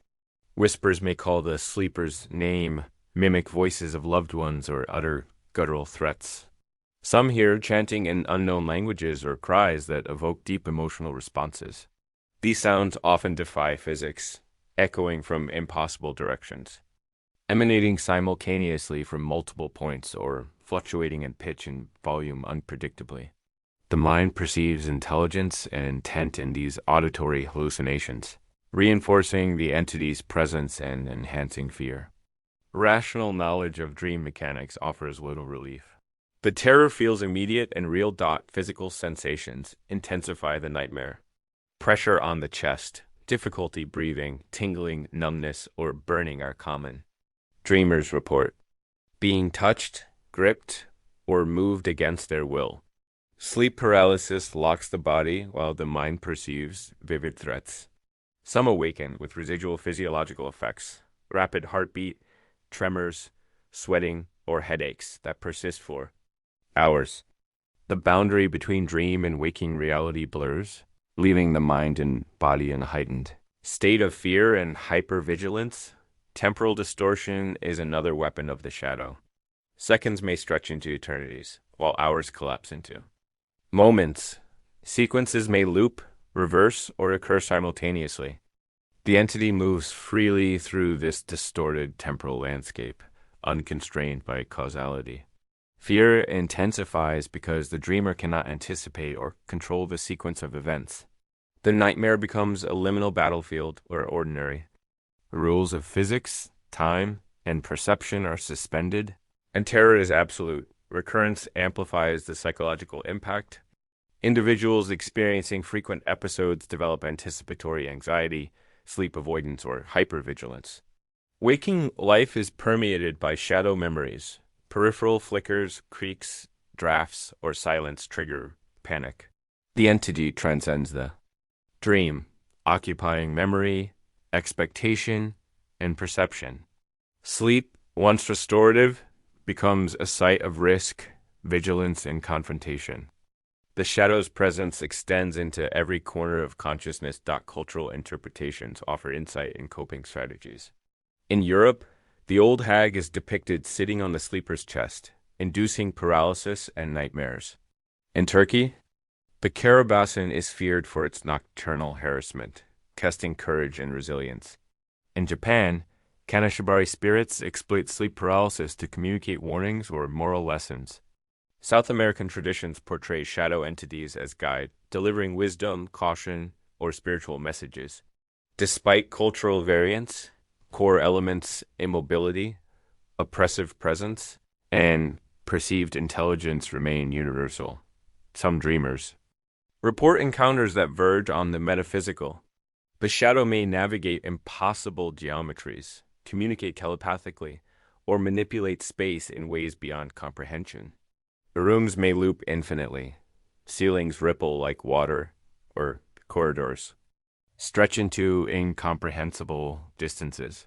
Whispers may call the sleeper's name, mimic voices of loved ones, or utter guttural threats. Some hear chanting in unknown languages or cries that evoke deep emotional responses. These sounds often defy physics, echoing from impossible directions, emanating simultaneously from multiple points or fluctuating in pitch and volume unpredictably. The mind perceives intelligence and intent in these auditory hallucinations, reinforcing the entity's presence and enhancing fear. Rational knowledge of dream mechanics offers little relief. The terror feels immediate and real. Physical sensations intensify the nightmare. Pressure on the chest, difficulty breathing, tingling, numbness, or burning are common. Dreamers report being touched, gripped, or moved against their will. Sleep paralysis locks the body while the mind perceives vivid threats. Some awaken with residual physiological effects, rapid heartbeat, tremors, sweating, or headaches that persist for hours. The boundary between dream and waking reality blurs, leaving the mind and body in a heightened state of fear and hypervigilance. Temporal distortion is another weapon of the shadow. Seconds may stretch into eternities, while hours collapse into moments. Sequences may loop, reverse, or occur simultaneously. The entity moves freely through this distorted temporal landscape, unconstrained by causality. Fear intensifies because the dreamer cannot anticipate or control the sequence of events. The nightmare becomes a liminal battlefield where ordinary rules of physics, time, and perception are suspended, and terror is absolute. Recurrence amplifies the psychological impact. Individuals experiencing frequent episodes develop anticipatory anxiety, sleep avoidance, or hypervigilance. Waking life is permeated by shadow memories. Peripheral flickers, creaks, drafts, or silence trigger panic. The entity transcends the dream, occupying memory, expectation, and perception. Sleep, once restorative, becomes a site of risk, vigilance, and confrontation. The shadow's presence extends into every corner of consciousness. Cultural interpretations offer insight and coping strategies. In Europe, the old hag is depicted sitting on the sleeper's chest, inducing paralysis and nightmares. In Turkey, the Karabasan is feared for its nocturnal harassment, testing courage and resilience. In Japan, Kanashibari spirits exploit sleep paralysis to communicate warnings or moral lessons. South American traditions portray shadow entities as guide, delivering wisdom, caution, or spiritual messages. Despite cultural variance, core elements, immobility, oppressive presence, and perceived intelligence remain universal. Some dreamers report encounters that verge on the metaphysical. The shadow may navigate impossible geometries, communicate telepathically, or manipulate space in ways beyond comprehension. The rooms may loop infinitely. Ceilings ripple like water, or corridors stretch into incomprehensible distances.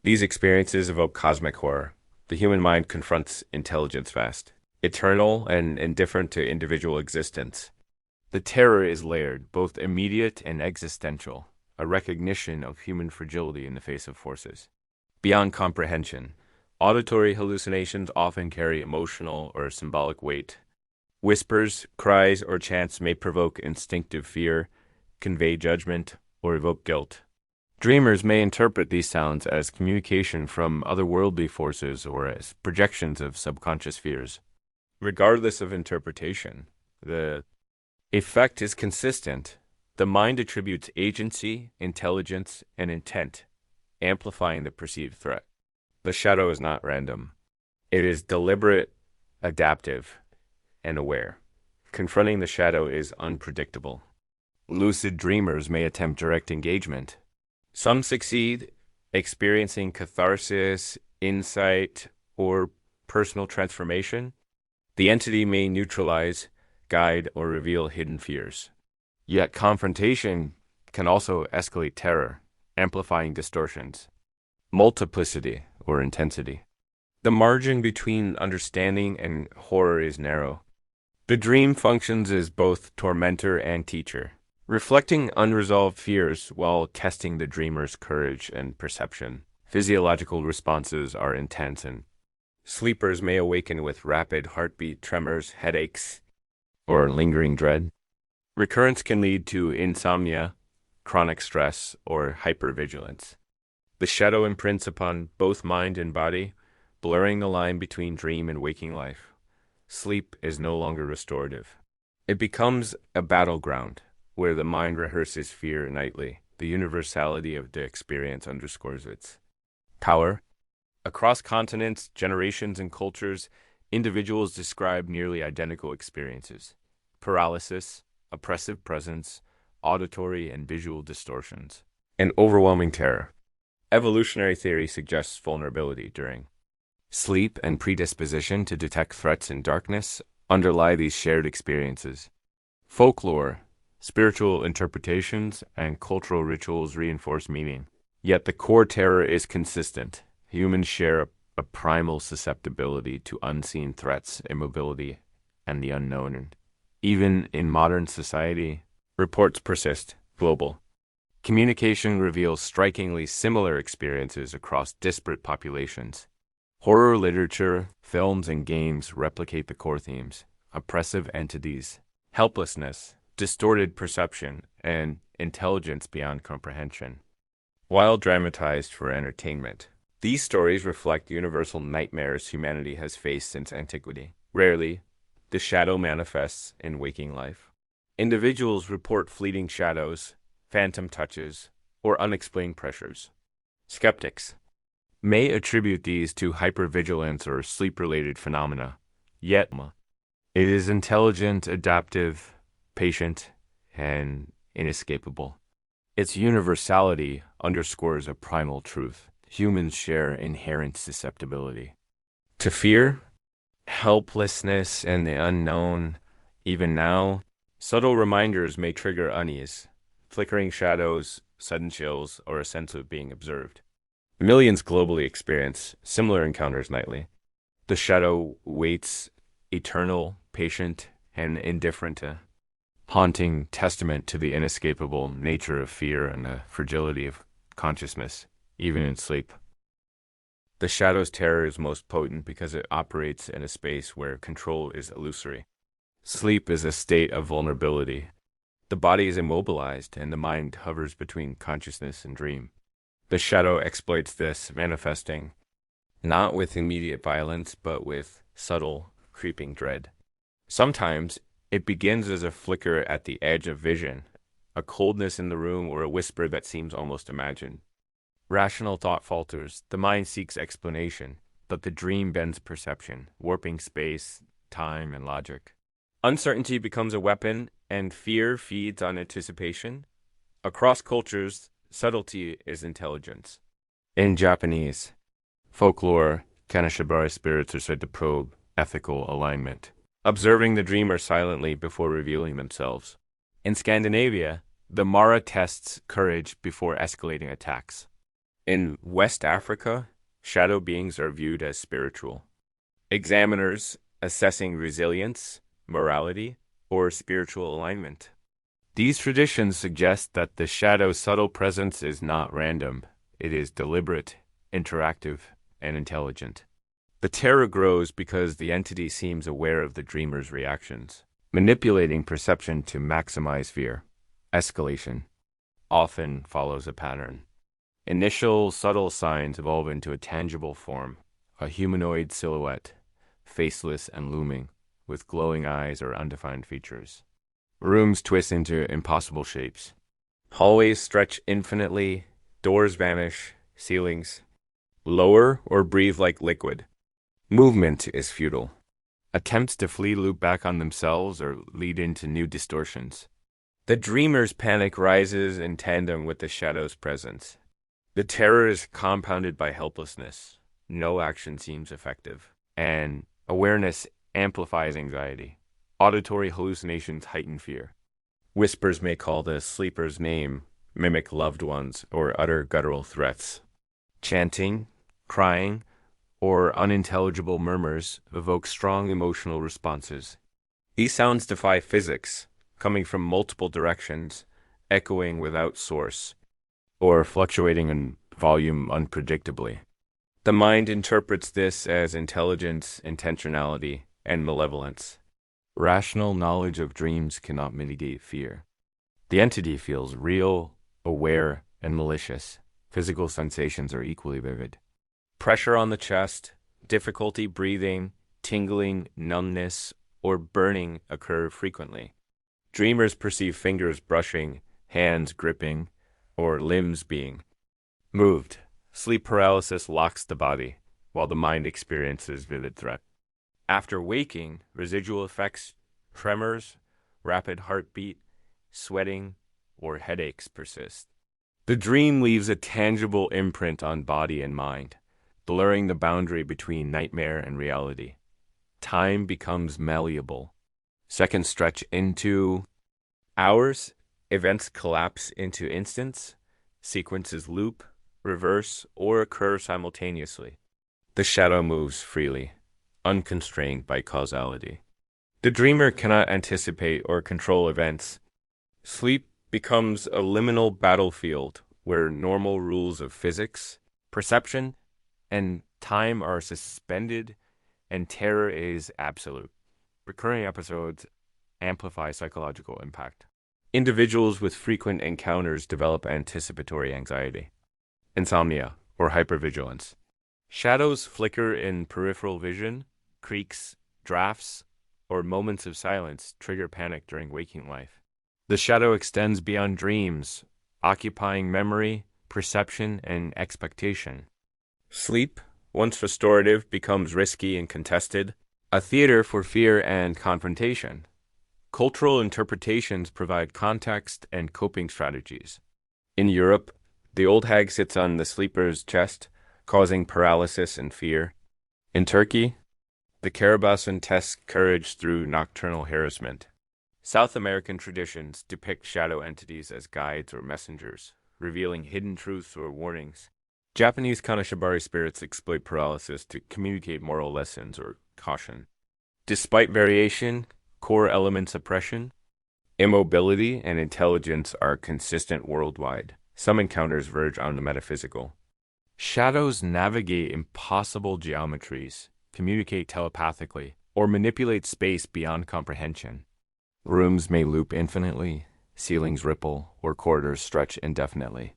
These experiences evoke cosmic horror. The human mind confronts intelligence vast, eternal, and indifferent to individual existence. The terror is layered, both immediate and existential, a recognition of human fragility in the face of forces beyond comprehension. Auditory hallucinations often carry emotional or symbolic weight. Whispers, cries, or chants may provoke instinctive fear, convey judgment, or evoke guilt. Dreamers may interpret these sounds as communication from otherworldly forces or as projections of subconscious fears. Regardless of interpretation, the effect is consistent. The mind attributes agency, intelligence, and intent, amplifying the perceived threat. The shadow is not random. It is deliberate, adaptive, and aware. Confronting the shadow is unpredictable. Lucid dreamers may attempt direct engagement. Some succeed, experiencing catharsis, insight, or personal transformation. The entity may neutralize, guide, or reveal hidden fears. Yet confrontation can also escalate terror, amplifying distortions. Multiplicity, or intensity. The margin between understanding and horror is narrow. The dream functions as both tormentor and teacher, reflecting unresolved fears while testing the dreamer's courage and perception. Physiological responses are intense, and sleepers may awaken with rapid heartbeat, tremors, headaches, or lingering dread. Recurrence can lead to insomnia, chronic stress, or hypervigilance. The shadow imprints upon both mind and body, blurring the line between dream and waking life. Sleep is no longer restorative. It becomes a battleground where the mind rehearses fear nightly. The universality of the experience underscores its power. Across continents, generations, and cultures, individuals describe nearly identical experiences: paralysis, oppressive presence, auditory and visual distortions, and overwhelming terror. Evolutionary theory suggests vulnerability during sleep and predisposition to detect threats in darkness underlie these shared experiences. Folklore, spiritual interpretations, and cultural rituals reinforce meaning. Yet the core terror is consistent. Humans share a primal susceptibility to unseen threats, immobility, and the unknown. And even in modern society, reports persist, global. Communication reveals strikingly similar experiences across disparate populations. Horror literature, films, and games replicate the core themes: oppressive entities, helplessness, distorted perception, and intelligence beyond comprehension. While dramatized for entertainment, these stories reflect universal nightmares humanity has faced since antiquity. Rarely, the shadow manifests in waking life. Individuals report fleeting shadows, phantom touches, or unexplained pressures. Skeptics may attribute these to hypervigilance or sleep-related phenomena, yet it is intelligent, adaptive, patient, and inescapable. Its universality underscores a primal truth: humans share inherent susceptibility to fear, helplessness, and the unknown. Even now, subtle reminders may trigger unease: flickering shadows, sudden chills, or a sense of being observed. Millions globally experience similar encounters nightly. The shadow waits, eternal, patient, and indifferent, a haunting testament to the inescapable nature of fear and the fragility of consciousness, even in sleep. The shadow's terror is most potent because it operates in a space where control is illusory. Sleep is a state of vulnerability. The body is immobilized, and the mind hovers between consciousness and dream. The shadow exploits this, manifesting not with immediate violence, but with subtle, creeping dread. Sometimes it begins as a flicker at the edge of vision, a coldness in the room, or a whisper that seems almost imagined. Rational thought falters. The mind seeks explanation, but the dream bends perception, warping space, time, and logic. Uncertainty becomes a weapon, and fear feeds on anticipation. Across cultures, subtlety is intelligence. In Japanese folklore, kanashibari spirits are said to probe ethical alignment, observing the dreamer silently before revealing themselves. In Scandinavia, the Mara tests courage before escalating attacks. In West Africa, shadow beings are viewed as spiritual examiners, assessing resilience, morality, or spiritual alignment. These traditions suggest that the shadow's subtle presence is not random. It is deliberate, interactive, and intelligent. The terror grows because the entity seems aware of the dreamer's reactions, manipulating perception to maximize fear. Escalation often follows a pattern. Initial subtle signs evolve into a tangible form, a humanoid silhouette, faceless and looming. with glowing eyes or undefined features. Rooms twist into impossible shapes. Hallways stretch infinitely, doors vanish, ceilings lower or breathe like liquid. Movement is futile. Attempts to flee loop back on themselves or lead into new distortions. The dreamer's panic rises in tandem with the shadow's presence. The terror is compounded by helplessness. No action seems effective. And awareness amplifies anxiety. Auditory hallucinations heighten fear. Whispers may call the sleeper's name, mimic loved ones, or utter guttural threats. Chanting, crying, or unintelligible murmurs evoke strong emotional responses. These sounds defy physics, coming from multiple directions, echoing without source, or fluctuating in volume unpredictably. The mind interprets this as intelligence, intentionality, and malevolence. Rational knowledge of dreams cannot mitigate fear. The entity feels real, aware, and malicious. Physical sensations are equally vivid. Pressure on the chest, difficulty breathing, tingling, numbness, or burning occur frequently. Dreamers perceive fingers brushing, hands gripping, or limbs being moved. Sleep paralysis locks the body, while the mind experiences vivid threat. After waking, residual effects, tremors, rapid heartbeat, sweating, or headaches persist. The dream leaves a tangible imprint on body and mind, blurring the boundary between nightmare and reality. Time becomes malleable. Seconds stretch into hours, events collapse into instants, sequences loop, reverse, or occur simultaneously. The shadow moves freely, unconstrained by causality. The dreamer cannot anticipate or control events. Sleep becomes a liminal battlefield where normal rules of physics, perception, and time are suspended and terror is absolute. Recurring episodes amplify psychological impact. Individuals with frequent encounters develop anticipatory anxiety, insomnia, or hypervigilance. Shadows flicker in peripheral vision, creaks, drafts, or moments of silence trigger panic during waking life. The shadow extends beyond dreams, occupying memory, perception, and expectation. Sleep, once restorative, becomes risky and contested, a theater for fear and confrontation. Cultural interpretations provide context and coping strategies. In Europe, the old hag sits on the sleeper's chest, causing paralysis and fear. In Turkey, the Karabasan tests courage through nocturnal harassment. South American traditions depict shadow entities as guides or messengers, revealing hidden truths or warnings. Japanese Kanashibari spirits exploit paralysis to communicate moral lessons or caution. Despite variation, core element suppression, immobility, and intelligence are consistent worldwide. Some encounters verge on the metaphysical. Shadows navigate impossible geometries, communicate telepathically, or manipulate space beyond comprehension. Rooms may loop infinitely, ceilings ripple, or corridors stretch indefinitely.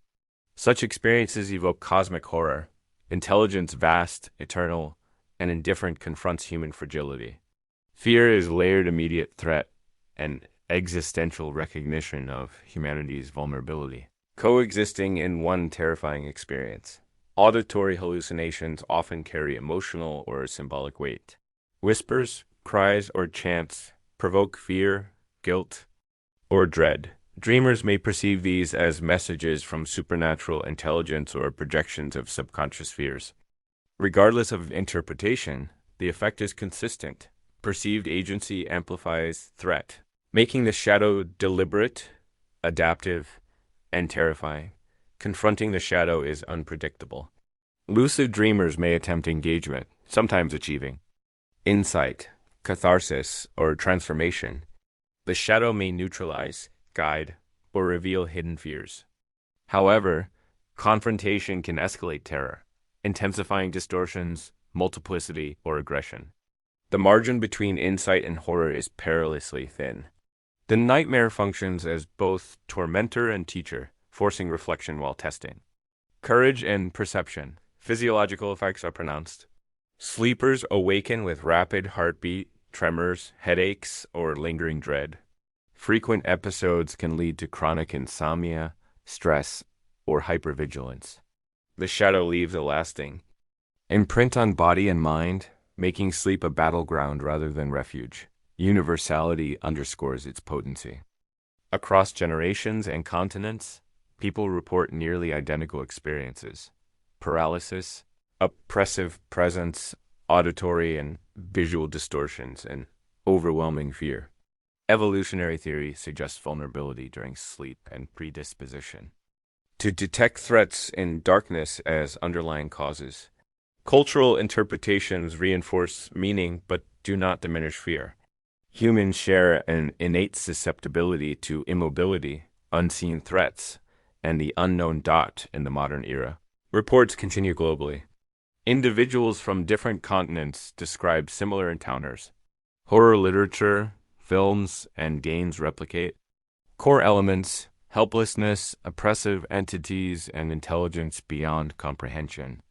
Such experiences evoke cosmic horror. Intelligence vast, eternal, and indifferent confronts human fragility. Fear is layered immediate threat and existential recognition of humanity's vulnerability, coexisting in one terrifying experience. Auditory hallucinations often carry emotional or symbolic weight. Whispers, cries, or chants provoke fear, guilt, or dread. Dreamers may perceive these as messages from supernatural intelligence or projections of subconscious fears. Regardless of interpretation, the effect is consistent. Perceived agency amplifies threat, making the shadow deliberate, adaptive, and terrifying. Confronting the shadow is unpredictable. Lucid dreamers may attempt engagement, sometimes achieving insight, catharsis, or transformation. The shadow may neutralize, guide, or reveal hidden fears. However, confrontation can escalate terror, intensifying distortions, multiplicity, or aggression. The margin between insight and horror is perilously thin. The nightmare functions as both tormentor and teacher, forcing reflection while testing. Courage and perception. Physiological effects are pronounced. Sleepers awaken with rapid heartbeat, tremors, headaches, or lingering dread. Frequent episodes can lead to chronic insomnia, stress, or hypervigilance. The shadow leaves a lasting imprint on body and mind, making sleep a battleground rather than refuge. Universality underscores its potency. Across generations and continents, people report nearly identical experiences: paralysis, oppressive presence, auditory and visual distortions, and overwhelming fear. Evolutionary theory suggests vulnerability during sleep and predisposition to detect threats in darkness as underlying causes. Cultural interpretations reinforce meaning but do not diminish fear. Humans share an innate susceptibility to immobility, unseen threats, and the unknown dot in the modern era. Reports continue globally. Individuals from different continents describe similar encounters. Horror literature, films, and games replicate core elements: helplessness, oppressive entities, and intelligence beyond comprehension.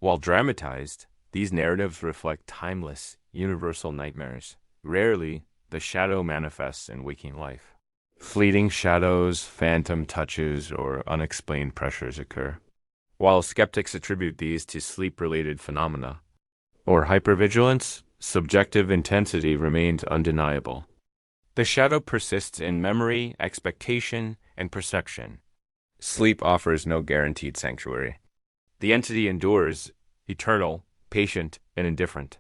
While dramatized, these narratives reflect timeless, universal nightmares. Rarely, the shadow manifests in waking life. Fleeting shadows, phantom touches, or unexplained pressures occur. While skeptics attribute these to sleep-related phenomena or hypervigilance, subjective intensity remains undeniable. The shadow persists in memory, expectation, and perception. Sleep offers no guaranteed sanctuary. The entity endures, eternal, patient, and indifferent.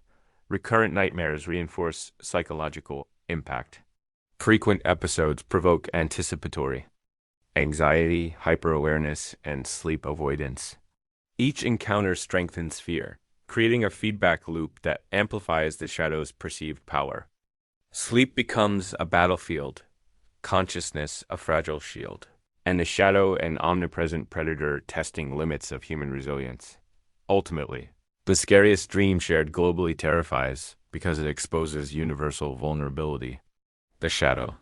Recurrent nightmares reinforce psychological impact. Frequent episodes provoke anticipatory anxiety, hyperawareness, and sleep avoidance. Each encounter strengthens fear, creating a feedback loop that amplifies the shadow's perceived power. Sleep becomes a battlefield, consciousness a fragile shield, and the shadow an omnipresent predator testing limits of human resilience. Ultimately, the scariest dream shared globally terrifies because it exposes universal vulnerability. The shadow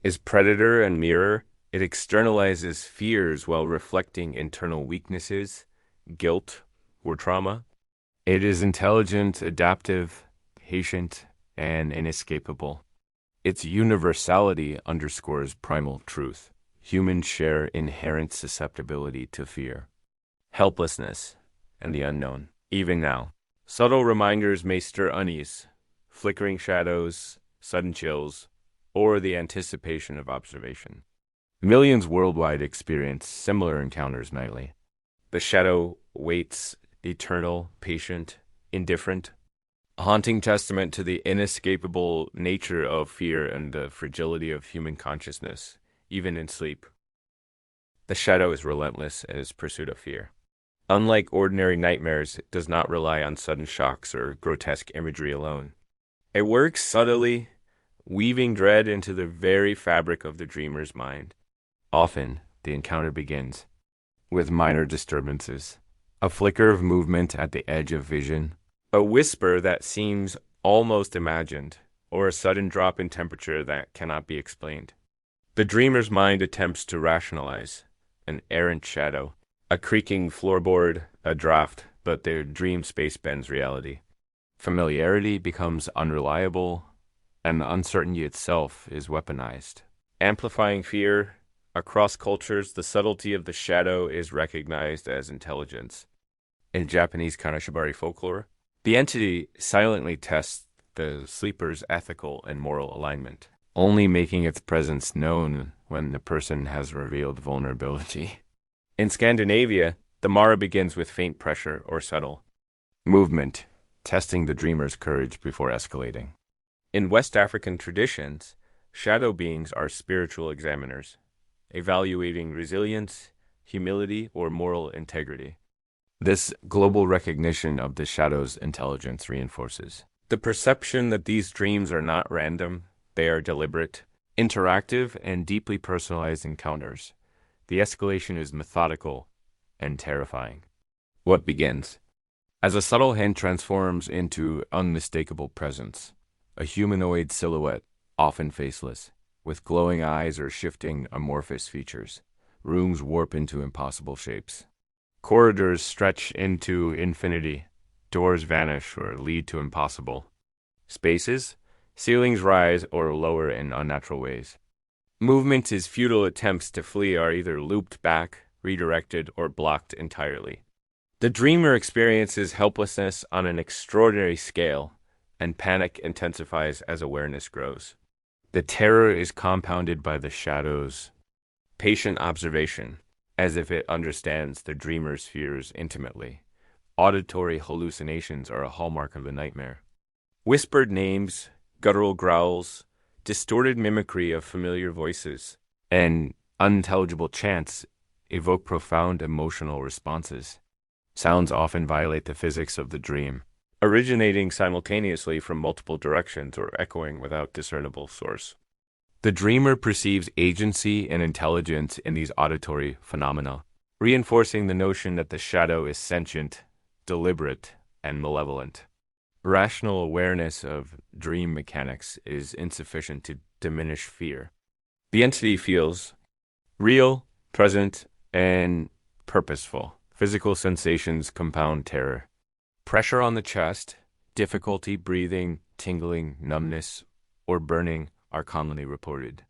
is predator and mirror. It externalizes fears while reflecting internal weaknesses, guilt, or trauma. It is intelligent, adaptive, patient, and inescapable. Its universality underscores primal truth. Humans share inherent susceptibility to fear, helplessness, and the unknown. Even now, subtle reminders may stir unease: flickering shadows, sudden chills, or the anticipation of observation. Millions worldwide experience similar encounters nightly. The shadow waits, eternal, patient, indifferent, a haunting testament to the inescapable nature of fear and the fragility of human consciousness, even in sleep. The shadow is relentless in its pursuit of fear. Unlike ordinary nightmares, it does not rely on sudden shocks or grotesque imagery alone. It works subtly, weaving dread into the very fabric of the dreamer's mind. Often, the encounter begins with minor disturbances: a flicker of movement at the edge of vision, a whisper that seems almost imagined, or a sudden drop in temperature that cannot be explained. The dreamer's mind attempts to rationalize an errant shadow, a creaking floorboard, a draft, but their dream space bends reality. Familiarity becomes unreliable, and the uncertainty itself is weaponized, amplifying fear. Across cultures, the subtlety of the shadow is recognized as intelligence. In Japanese Kanashibari folklore, the entity silently tests the sleeper's ethical and moral alignment, only making its presence known when the person has revealed vulnerability. In Scandinavia, the Mara begins with faint pressure or subtle movement, testing the dreamer's courage before escalating. In West African traditions, shadow beings are spiritual examiners, evaluating resilience, humility, or moral integrity. This global recognition of the shadow's intelligence reinforces the perception that these dreams are not random, they are deliberate, interactive, and deeply personalized encounters. The escalation is methodical and terrifying. What begins as a subtle hint transforms into unmistakable presence: a humanoid silhouette, often faceless, with glowing eyes or shifting amorphous features. Rooms warp into impossible shapes. Corridors stretch into infinity. Doors vanish or lead to impossible spaces. Ceilings rise or lower in unnatural ways. Movement is futile attempts to flee are either looped back, redirected, or blocked entirely. The dreamer experiences helplessness on an extraordinary scale, and panic intensifies as awareness grows. The terror is compounded by the shadow's patient observation, as if it understands the dreamer's fears intimately. Auditory hallucinations are a hallmark of the nightmare. Whispered names, guttural growls, distorted mimicry of familiar voices, and unintelligible chants evoke profound emotional responses. Sounds often violate the physics of the dream, originating simultaneously from multiple directions or echoing without discernible source. The dreamer perceives agency and intelligence in these auditory phenomena, reinforcing the notion that the shadow is sentient, deliberate, and malevolent. Rational awareness of dream mechanics is insufficient to diminish fear. The entity feels real, present, and purposeful. Physical sensations compound terror. Pressure on the chest, difficulty breathing, tingling, numbness, or burning are commonly reported.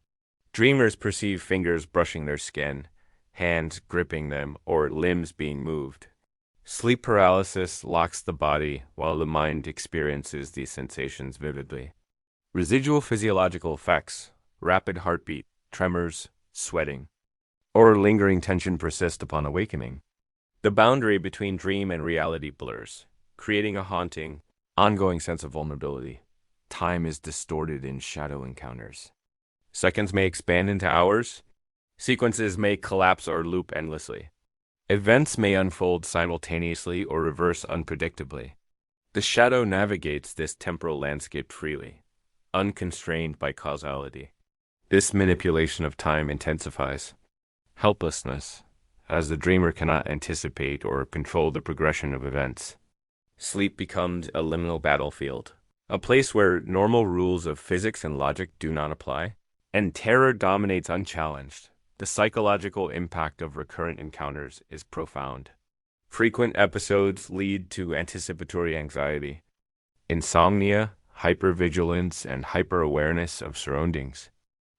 Dreamers perceive fingers brushing their skin, hands gripping them, or limbs being moved. Sleep paralysis locks the body while the mind experiences these sensations vividly. Residual physiological effects, rapid heartbeat, tremors, sweating, or lingering tension persist upon awakening. The boundary between dream and reality blurs, creating a haunting, ongoing sense of vulnerability. Time is distorted in shadow encounters. Seconds may expand into hours. Sequences may collapse or loop endlessly. Events may unfold simultaneously or reverse unpredictably. The shadow navigates this temporal landscape freely, unconstrained by causality. This manipulation of time intensifies helplessness, as the dreamer cannot anticipate or control the progression of events. Sleep becomes a liminal battlefield, a place where normal rules of physics and logic do not apply, and terror dominates unchallenged. The psychological impact of recurrent encounters is profound. Frequent episodes lead to anticipatory anxiety, insomnia, hypervigilance, and hyperawareness of surroundings.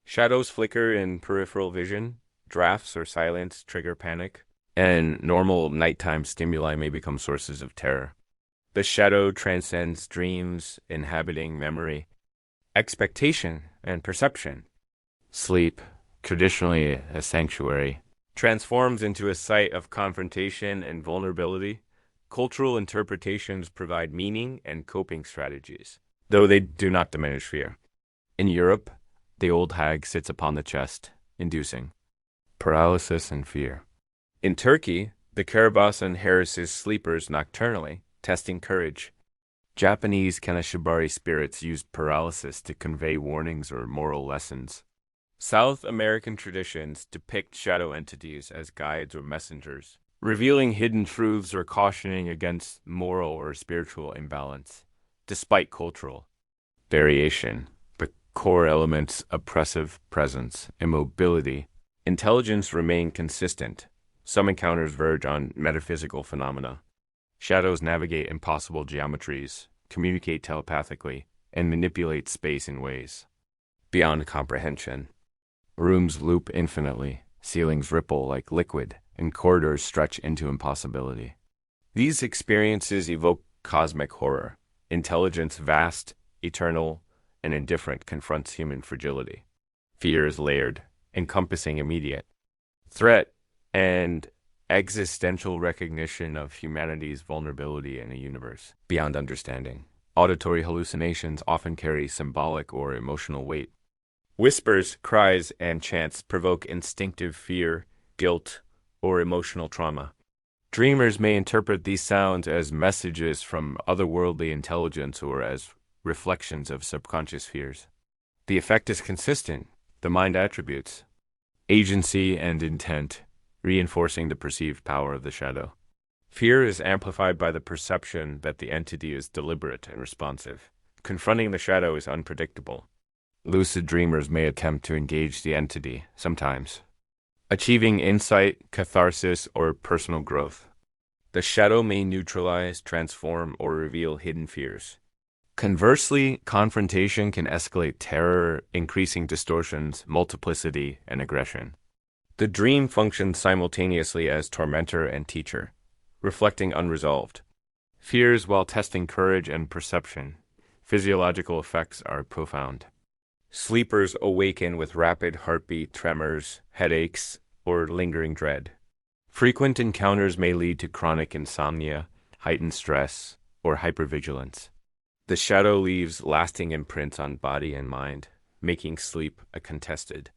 Shadows flicker in peripheral vision, drafts or silence trigger panic, and normal nighttime stimuli may become sources of terror. The shadow transcends dreams, inhabiting memory, expectation, and perception. Sleep, traditionally a sanctuary, transforms into a site of confrontation and vulnerability. Cultural interpretations provide meaning and coping strategies, though they do not diminish fear. In Europe, the old hag sits upon the chest, inducing paralysis and fear. In Turkey, the Karabasan harasses sleepers nocturnally, testing courage. Japanese Kanashibari spirits use paralysis to convey warnings or moral lessons. South American traditions depict shadow entities as guides or messengers, revealing hidden truths or cautioning against moral or spiritual imbalance. Despite cultural variation, the core elements, oppressive presence, immobility, intelligence remain consistent. Some encounters verge on metaphysical phenomena. Shadows navigate impossible geometries, communicate telepathically, and manipulate space in ways beyond comprehension. Rooms loop infinitely, ceilings ripple like liquid, and corridors stretch into impossibility. These experiences evoke cosmic horror. Intelligence vast, eternal, and indifferent confronts human fragility. Fear is layered, encompassing immediate threat and existential recognition of humanity's vulnerability in a universe beyond understanding. Auditory hallucinations often carry symbolic or emotional weight. Whispers, cries, and chants provoke instinctive fear, guilt, or emotional trauma. Dreamers may interpret these sounds as messages from otherworldly intelligence or as reflections of subconscious fears. The effect is consistent. The mind attributes agency and intent, reinforcing the perceived power of the shadow. Fear is amplified by the perception that the entity is deliberate and responsive. Confronting the shadow is unpredictable. Lucid dreamers may attempt to engage the entity, sometimes, achieving insight, catharsis, or personal growth. The shadow may neutralize, transform, or reveal hidden fears. Conversely, confrontation can escalate terror, increasing distortions, multiplicity, and aggression. The dream functions simultaneously as tormentor and teacher, reflecting unresolved fears while testing courage and perception. Physiological effects are profound. Sleepers awaken with rapid heartbeat, tremors, headaches, or lingering dread. Frequent encounters may lead to chronic insomnia, heightened stress, or hypervigilance. The shadow leaves lasting imprints on body and mind, making sleep a contested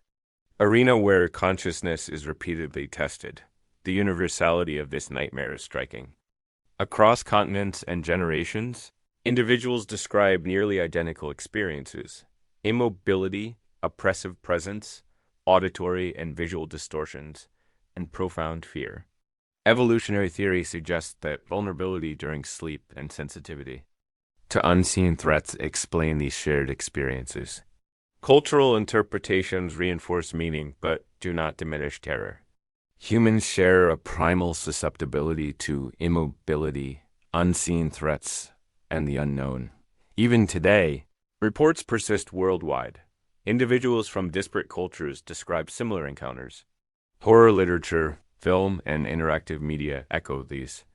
arena where consciousness is repeatedly tested. The universality of this nightmare is striking. Across continents and generations, individuals describe nearly identical experiences: immobility, oppressive presence, auditory and visual distortions, and profound fear. Evolutionary theory suggests that vulnerability during sleep and sensitivity to unseen threats explain these shared experiences. Cultural interpretations reinforce meaning but do not diminish terror. Humans share a primal susceptibility to immobility, unseen threats, and the unknown. Even today, reports persist worldwide. Individuals from disparate cultures describe similar encounters. Horror literature, film, and interactive media echo these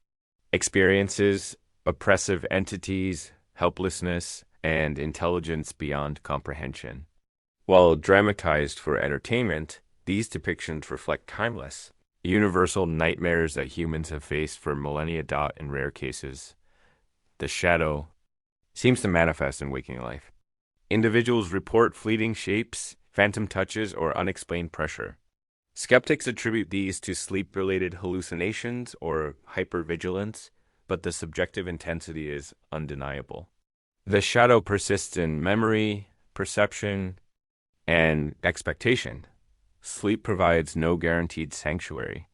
experiences: oppressive entities, helplessness, and intelligence beyond comprehension. While dramatized for entertainment, these depictions reflect timeless, universal nightmares that humans have faced for millennia. In rare cases, the shadow seems to manifest in waking life. Individuals report fleeting shapes, phantom touches, or unexplained pressure. Skeptics attribute these to sleep-related hallucinations or hypervigilance, but the subjective intensity is undeniable. The shadow persists in memory, perception, and expectation. Sleep provides no guaranteed sanctuary.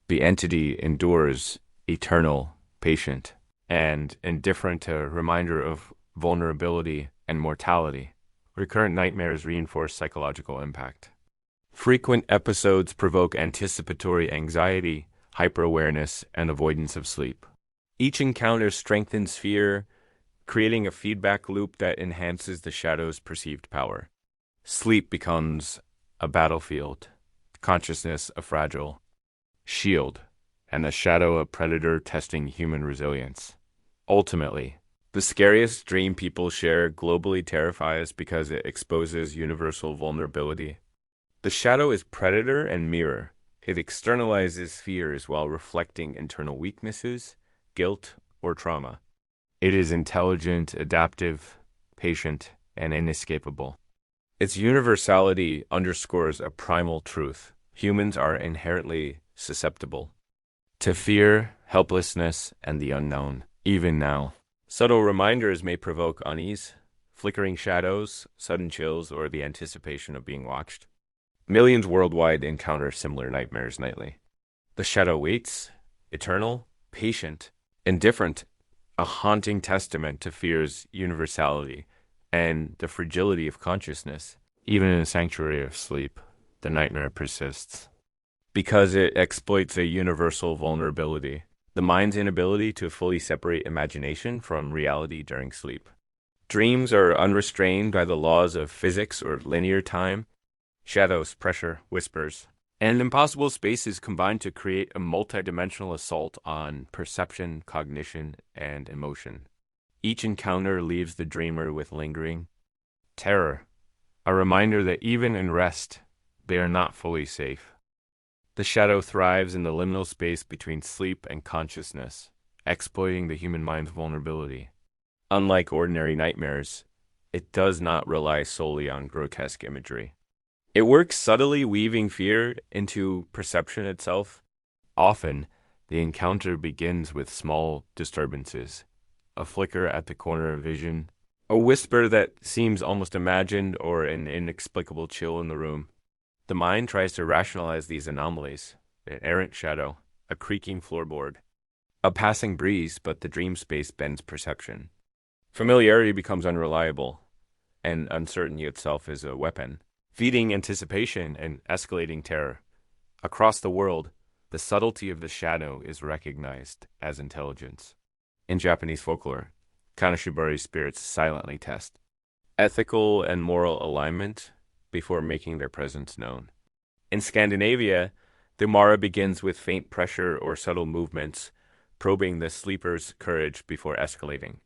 The entity endures, eternal, patient, and indifferent, a reminder of vulnerability and mortality. Recurrent nightmares reinforce psychological impact. Frequent episodes provoke anticipatory anxiety, hyperawareness, and avoidance of sleep. Each encounter strengthens fear, creating a feedback loop that enhances the shadow's perceived power. Sleep becomes a battlefield, consciousness a fragile shield, and the shadow a predator testing human resilience. Ultimately, the scariest dream people share globally terrifies because it exposes universal vulnerability. The shadow is predator and mirror. It externalizes fears while reflecting internal weaknesses, guilt, or trauma. It is intelligent, adaptive, patient, and inescapable. Its universality underscores a primal truth: humans are inherently susceptible to fear, helplessness, and the unknown, even now. Subtle reminders may provoke unease, flickering shadows, sudden chills, or the anticipation of being watched. Millions worldwide encounter similar nightmares nightly. The shadow waits, eternal, patient, indifferent, a haunting testament to fear's universality and the fragility of consciousness. Even in a sanctuary of sleep, the nightmare persists because it exploits a universal vulnerability: the mind's inability to fully separate imagination from reality during sleep. Dreams are unrestrained by the laws of physics or linear time. Shadows, pressure, whispers, and impossible spaces combine to create a multidimensional assault on perception, cognition, and emotion. Each encounter leaves the dreamer with lingering terror, a reminder that even in rest, they are not fully safe. The shadow thrives in the liminal space between sleep and consciousness, exploiting the human mind's vulnerability. Unlike ordinary nightmares, it does not rely solely on grotesque imagery. It works subtly, weaving fear into perception itself. Often, the encounter begins with small disturbances: a flicker at the corner of vision, a whisper that seems almost imagined, or an inexplicable chill in the room. The mind tries to rationalize these anomalies: an errant shadow, a creaking floorboard, a passing breeze, but the dream space bends perception. Familiarity becomes unreliable, and uncertainty itself is a weapon, feeding anticipation and escalating terror. Across the world, the subtlety of the shadow is recognized as intelligence. In Japanese folklore, Kanashibari spirits silently test ethical and moral alignment before making their presence known. In Scandinavia, the Mara begins with faint pressure or subtle movements, probing the sleeper's courage before escalating.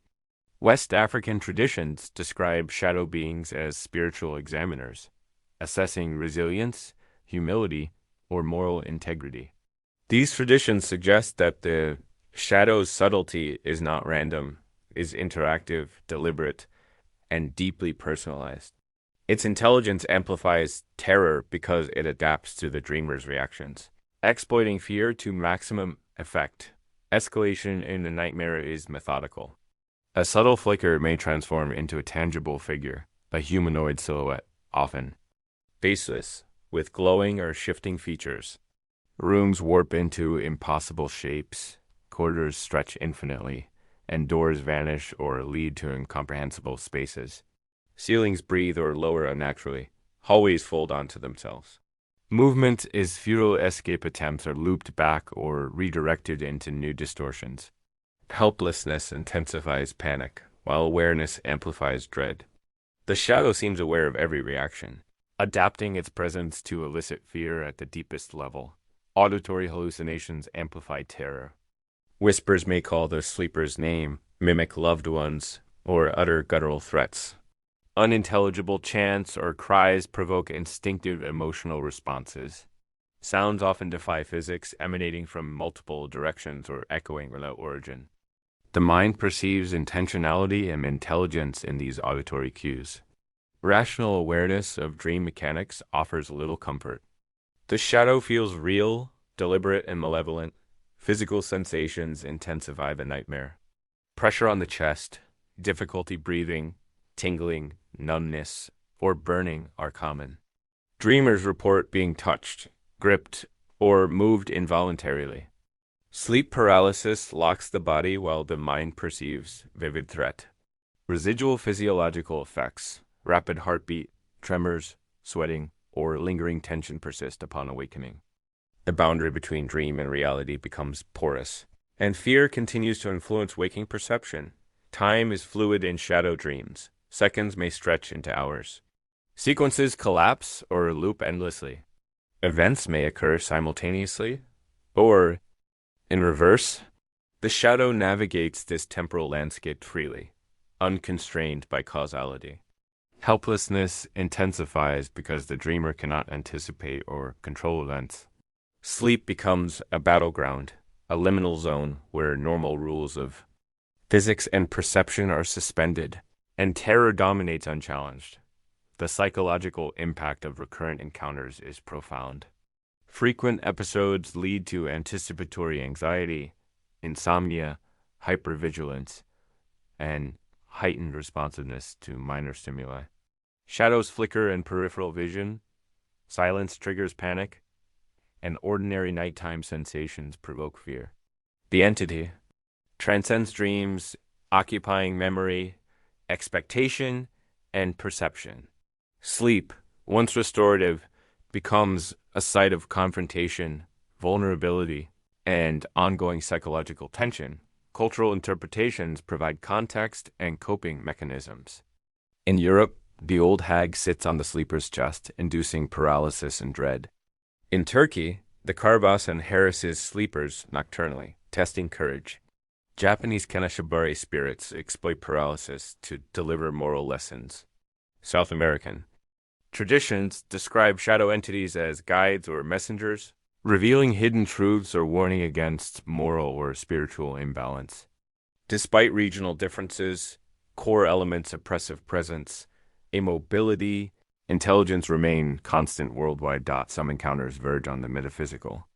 West African traditions describe shadow beings as spiritual examiners, assessing resilience, humility, or moral integrity. These traditions suggest that the shadow's subtlety is not random, is interactive, deliberate, and deeply personalized. Its intelligence amplifies terror because it adapts to the dreamer's reactions, exploiting fear to maximum effect. Escalation in the nightmare is methodical. A subtle flicker may transform into a tangible figure, a humanoid silhouette, often faceless, with glowing or shifting features. Rooms warp into impossible shapes, corridors stretch infinitely, and doors vanish or lead to incomprehensible spaces. Ceilings breathe or lower unnaturally. Hallways fold onto themselves. Movement is futile escape attempts are looped back or redirected into new distortions. Helplessness intensifies panic, while awareness amplifies dread. The shadow seems aware of every reaction, adapting its presence to elicit fear at the deepest level. Auditory hallucinations amplify terror. Whispers may call the sleeper's name, mimic loved ones, or utter guttural threats. Unintelligible chants or cries provoke instinctive emotional responses. Sounds often defy physics, emanating from multiple directions or echoing without origin. The mind perceives intentionality and intelligence in these auditory cues. Rational awareness of dream mechanics offers little comfort. The shadow feels real, deliberate, and malevolent. Physical sensations intensify the nightmare. Pressure on the chest, difficulty breathing, tingling, numbness, or burning are common. Dreamers report being touched, gripped, or moved involuntarily. Sleep paralysis locks the body while the mind perceives vivid threat. Residual physiological effects, rapid heartbeat, tremors, sweating, or lingering tension persist upon awakening. The boundary between dream and reality becomes porous, and fear continues to influence waking perception. Time is fluid in shadow dreams. Seconds may stretch into hours. Sequences collapse or loop endlessly. Events may occur simultaneously, or, in reverse, the shadow navigates this temporal landscape freely, unconstrained by causality. Helplessness intensifies because the dreamer cannot anticipate or control events. Sleep becomes a battleground, a liminal zone where normal rules of physics and perception are suspended, and terror dominates unchallenged. The psychological impact of recurrent encounters is profound. Frequent episodes lead to anticipatory anxiety, insomnia, hypervigilance, and heightened responsiveness to minor stimuli. Shadows flicker in peripheral vision, silence triggers panic, and ordinary nighttime sensations provoke fear. The entity transcends dreams, occupying memory, expectation, and perception. Sleep, once restorative, becomes a site of confrontation, vulnerability, and ongoing psychological tension. Cultural interpretations provide context and coping mechanisms. In Europe, the old hag sits on the sleeper's chest, inducing paralysis and dread. In Turkey, the Karbas harasses sleepers nocturnally, testing courage. Japanese Kanashibari spirits exploit paralysis to deliver moral lessons. South American traditions describe shadow entities as guides or messengers, revealing hidden truths or warning against moral or spiritual imbalance. Despite regional differences, core elements of oppressive presence, immobility, intelligence remain constant worldwide. Some encounters verge on the metaphysical.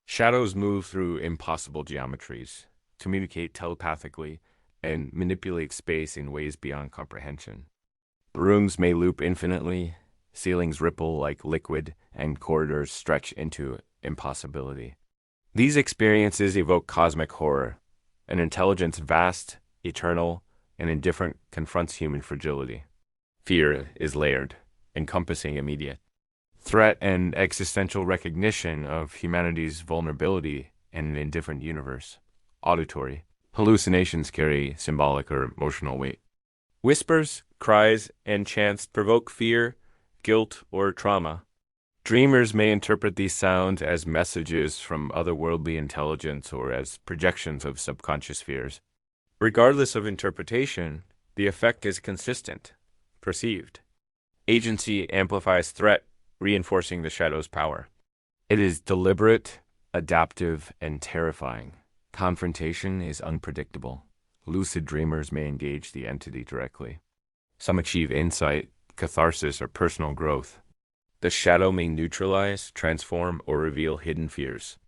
Shadows move through impossible geometries, communicate telepathically, and manipulate space in ways beyond comprehension. Rooms may loop infinitely, ceilings ripple like liquid, and corridors stretch into impossibility. These experiences evoke cosmic horror. An intelligence vast, eternal, and indifferent confronts human fragility. Fear is layered, encompassing immediate threat and existential recognition of humanity's vulnerability in an indifferent universe. Auditory Hallucinations carry symbolic or emotional weight. Whispers, cries, and chants provoke fear, guilt, or trauma. Dreamers may interpret these sounds as messages from otherworldly intelligence or as projections of subconscious fears. Regardless of interpretation, the effect is consistent, perceived. Agency amplifies threat, reinforcing the shadow's power. It is deliberate, adaptive, and terrifying. Confrontation is unpredictable. Lucid dreamers may engage the entity directly. Some achieve insight, catharsis, or personal growth. The shadow may neutralize, transform, or reveal hidden fears.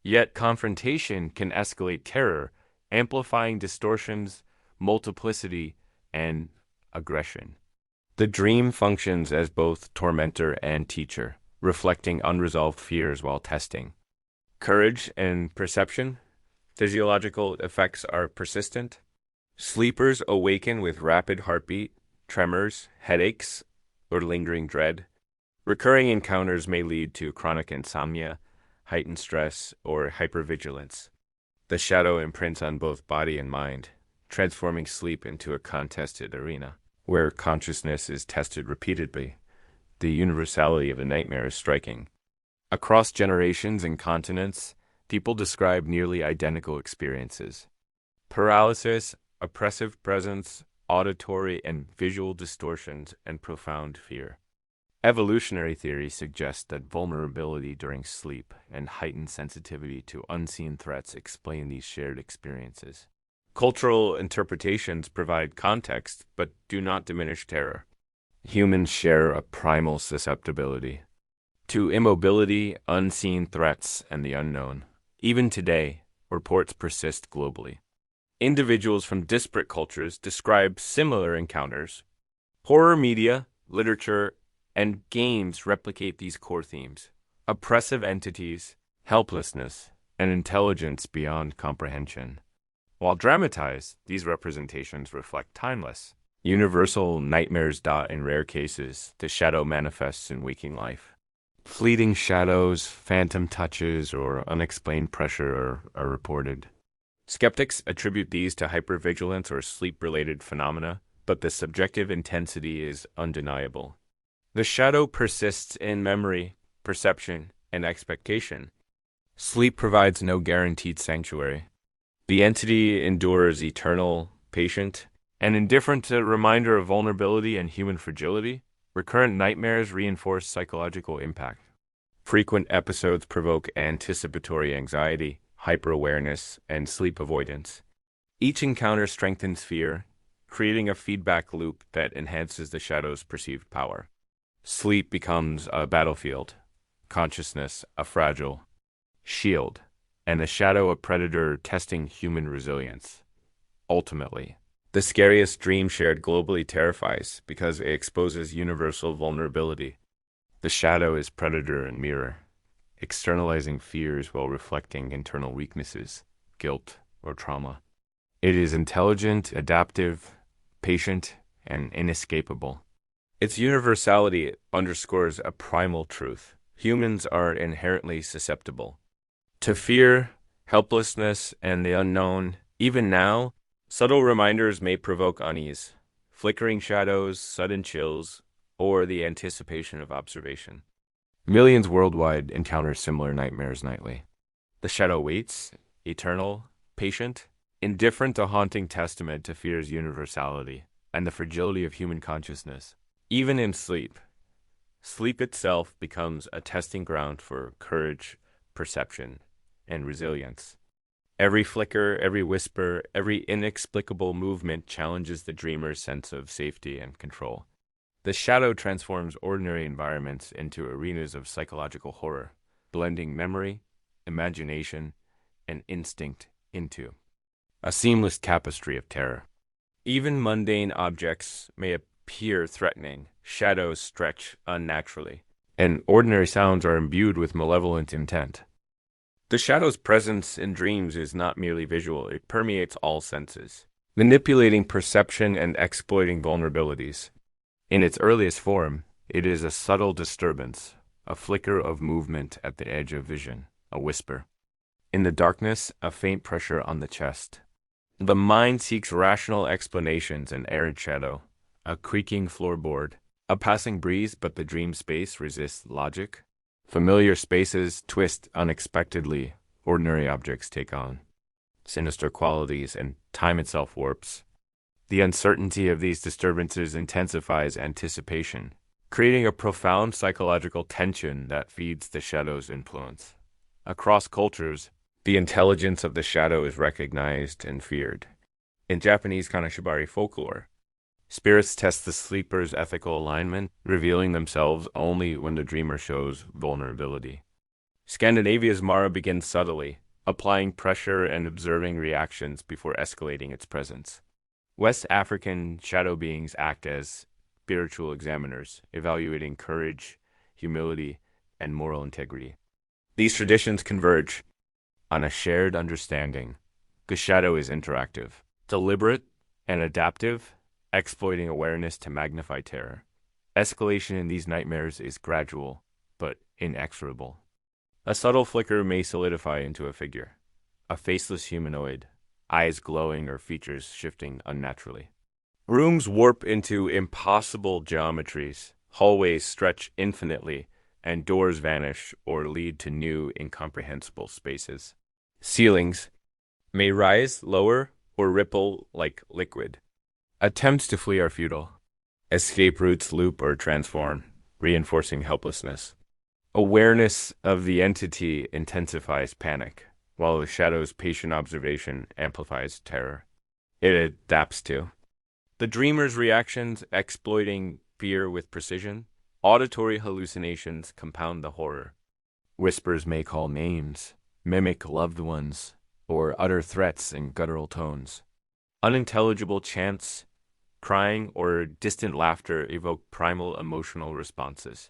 Yet confrontation can escalate terror, amplifying distortions, multiplicity, and aggression. The dream functions as both tormentor and teacher, reflecting unresolved fears while testing. Courage and perception. Physiological effects are persistent. Sleepers awaken with rapid heartbeat, tremors, headaches, or lingering dread. Recurring encounters may lead to chronic insomnia, heightened stress, or hypervigilance. The shadow imprints on both body and mind, transforming sleep into a contested arena, where consciousness is tested repeatedly. The universality of the nightmare is striking. Across generations and continents, people describe nearly identical experiences. Paralysis, oppressive presence, auditory and visual distortions, and profound fear. Evolutionary theory suggests that vulnerability during sleep and heightened sensitivity to unseen threats explain these shared experiences. Cultural interpretations provide context, but do not diminish terror. Humans share a primal susceptibility to immobility, unseen threats, and the unknown. Even today, reports persist globally. Individuals from disparate cultures describe similar encounters. Horror media, literature, and games replicate these core themes: oppressive entities, helplessness, and intelligence beyond comprehension. While dramatized, these representations reflect timeless, universal nightmares. In rare cases, the shadow manifests in waking life. Fleeting shadows, phantom touches, or unexplained pressure are reported. Skeptics attribute these to hypervigilance or sleep-related phenomena, but the subjective intensity is undeniable. The shadow persists in memory, perception, and expectation. Sleep provides no guaranteed sanctuary. The entity endures eternal, patient, and indifferent reminder of vulnerability and human fragility. Recurrent nightmares reinforce psychological impact. Frequent episodes provoke anticipatory anxiety, hyperawareness, and sleep avoidance. Each encounter strengthens fear, creating a feedback loop that enhances the shadow's perceived power. Sleep becomes a battlefield, consciousness a fragile shield, and the shadow a predator testing human resilience. Ultimately, the scariest dream shared globally terrifies because it exposes universal vulnerability. The shadow is predator and mirror, externalizing fears while reflecting internal weaknesses, guilt, or trauma. It is intelligent, adaptive, patient, and inescapable. Its universality underscores a primal truth. Humans are inherently susceptible to fear, helplessness, and the unknown. Even now, subtle reminders may provoke unease, flickering shadows, sudden chills, or the anticipation of observation. Millions worldwide encounter similar nightmares nightly. The shadow waits, eternal, patient, indifferent, a haunting testament to fear's universality and the fragility of human consciousness. Even in sleep, sleep itself becomes a testing ground for courage, perception, and resilience. Every flicker, every whisper, every inexplicable movement challenges the dreamer's sense of safety and control. The shadow transforms ordinary environments into arenas of psychological horror, blending memory, imagination, and instinct into a seamless tapestry of terror. Even mundane objects may appear threatening, shadows stretch unnaturally, and ordinary sounds are imbued with malevolent intent. The shadow's presence in dreams is not merely visual, it permeates all senses, manipulating perception and exploiting vulnerabilities. In its earliest form, it is a subtle disturbance, a flicker of movement at the edge of vision, a whisper. In the darkness, a faint pressure on the chest. The mind seeks rational explanations in errant shadow, a creaking floorboard, a passing breeze, but the dream space resists logic. Familiar spaces twist unexpectedly, ordinary objects take on sinister qualities, and time itself warps. The uncertainty of these disturbances intensifies anticipation, creating a profound psychological tension that feeds the shadow's influence. Across cultures, the intelligence of the shadow is recognized and feared. In Japanese Kanashibari folklore, spirits test the sleeper's ethical alignment, revealing themselves only when the dreamer shows vulnerability. Scandinavia's Mara begins subtly, applying pressure and observing reactions before escalating its presence. West African shadow beings act as spiritual examiners, evaluating courage, humility, and moral integrity. These traditions converge on a shared understanding. The shadow is interactive, deliberate, and adaptive, exploiting awareness to magnify terror. Escalation in these nightmares is gradual, but inexorable. A subtle flicker may solidify into a figure, a faceless humanoid, eyes glowing or features shifting unnaturally. Rooms warp into impossible geometries, hallways stretch infinitely, and doors vanish or lead to new, incomprehensible spaces. Ceilings may rise, lower, or ripple like liquid. Attempts to flee are futile. Escape routes loop or transform, reinforcing helplessness. Awareness of the entity intensifies panic, while the shadow's patient observation amplifies terror. It adapts to the dreamer's reactions, exploiting fear with precision. Auditory hallucinations compound the horror. Whispers may call names, mimic loved ones, or utter threats in guttural tones. Unintelligible chants, crying, or distant laughter evoke primal emotional responses.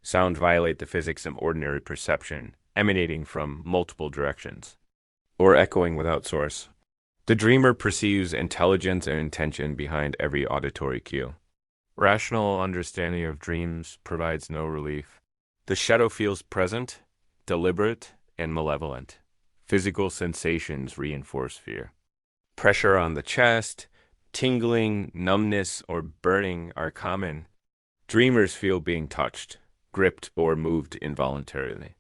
Sound violate the physics of ordinary perception, emanating from multiple directions, or echoing without source. The dreamer perceives intelligence and intention behind every auditory cue. Rational understanding of dreams provides no relief. The shadow feels present, deliberate, and malevolent. Physical sensations reinforce fear. Pressure on the chest, tingling, numbness, or burning are common. Dreamers feel being touched, gripped, or moved involuntarily.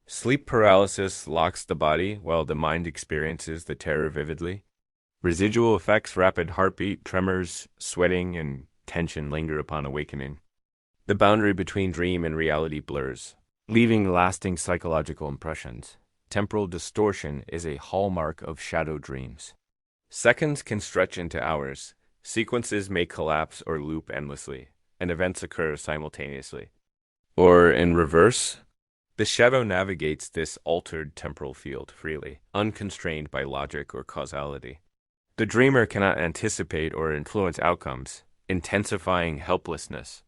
Sleep paralysis locks the body while the mind experiences the terror vividly. Residual effects, rapid heartbeat, tremors, sweating, and tension linger upon awakening. The boundary between dream and reality blurs, leaving lasting psychological impressions. Temporal distortion is a hallmark of shadow dreams. Seconds can stretch into hours. Sequences may collapse or loop endlessly, and events occur simultaneously. Or in reverse, the shadow navigates this altered temporal field freely, unconstrained by logic or causality. The dreamer cannot anticipate or influence outcomes, intensifying helplessness.